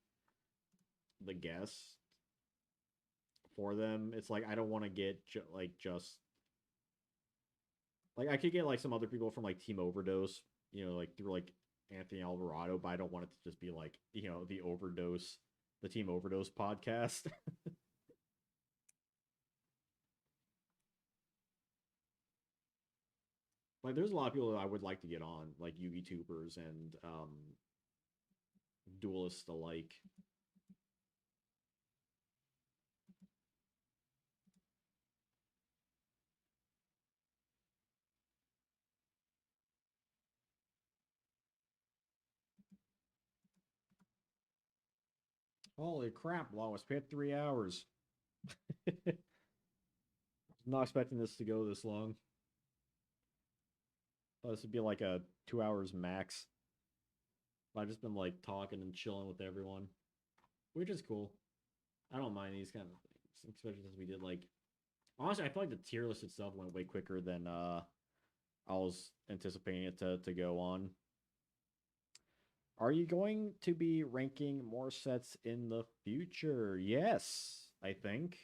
the guests for them. It's like I don't want to get just like I could get like some other people from like Team Overdose, like through like Anthony Alvarado, but I don't want it to just be like the Team Overdose podcast. Like there's a lot of people that I would like to get on, like YouTubers and duelists alike. Holy crap! Well, I was paid 3 hours. Not expecting this to go this long. Thought this would be like a 2 hours max. But I've just been like talking and chilling with everyone, which is cool. I don't mind these kind of things, especially since we did like honestly, I feel like the tier list itself went way quicker than I was anticipating it to go on. Are you going to be ranking more sets in the future? Yes, I think.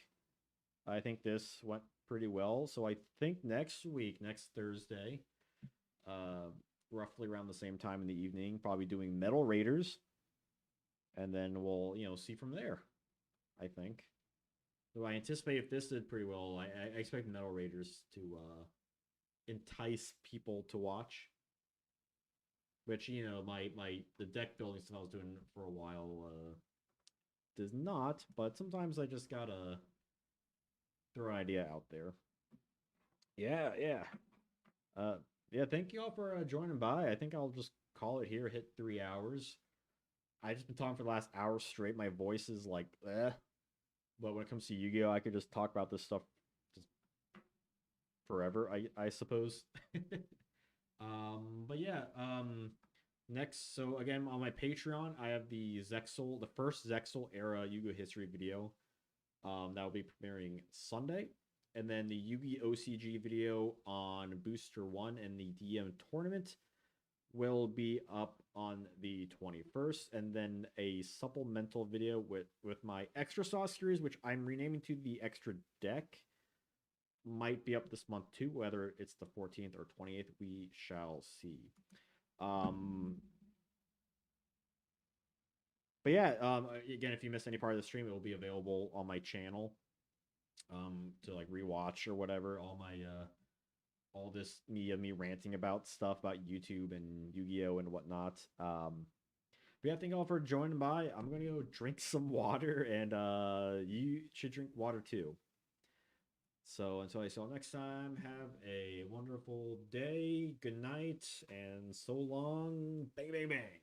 I think this went pretty well. So I think next week, next Thursday, uh, roughly around the same time in the evening, probably doing Metal Raiders, and then we'll see from there. I think. So I anticipate if this did pretty well, I expect Metal Raiders to entice people to watch. Which my the deck building stuff I was doing for a while does not, but sometimes I just gotta throw an idea out there. Yeah, yeah. Uh, yeah. Thank you all for joining by. I think I'll just call it here. Hit 3 hours. I just been talking for the last hour straight. My voice is like, eh. But when it comes to Yu-Gi-Oh, I could just talk about this stuff just forever. I suppose. But yeah. Next, so again on my Patreon, I have the first Zexal era Yu-Gi-Oh history video. That will be premiering Sunday, and then the Yugi OCG video on Booster One and the DM tournament will be up on the 21st, and then a supplemental video with my extra sauce series, which I'm renaming to the extra deck, might be up this month too. Whether it's the 14th or 28th, we shall see. Um, But yeah, again, if you miss any part of the stream, it will be available on my channel, to like rewatch or whatever. All this me ranting about stuff about YouTube and Yu-Gi-Oh and whatnot. But yeah, thank you all for joining by. I'm gonna go drink some water, and you should drink water too. So until I see you all next time, have a wonderful day, good night, and so long. Bang, bang, bang.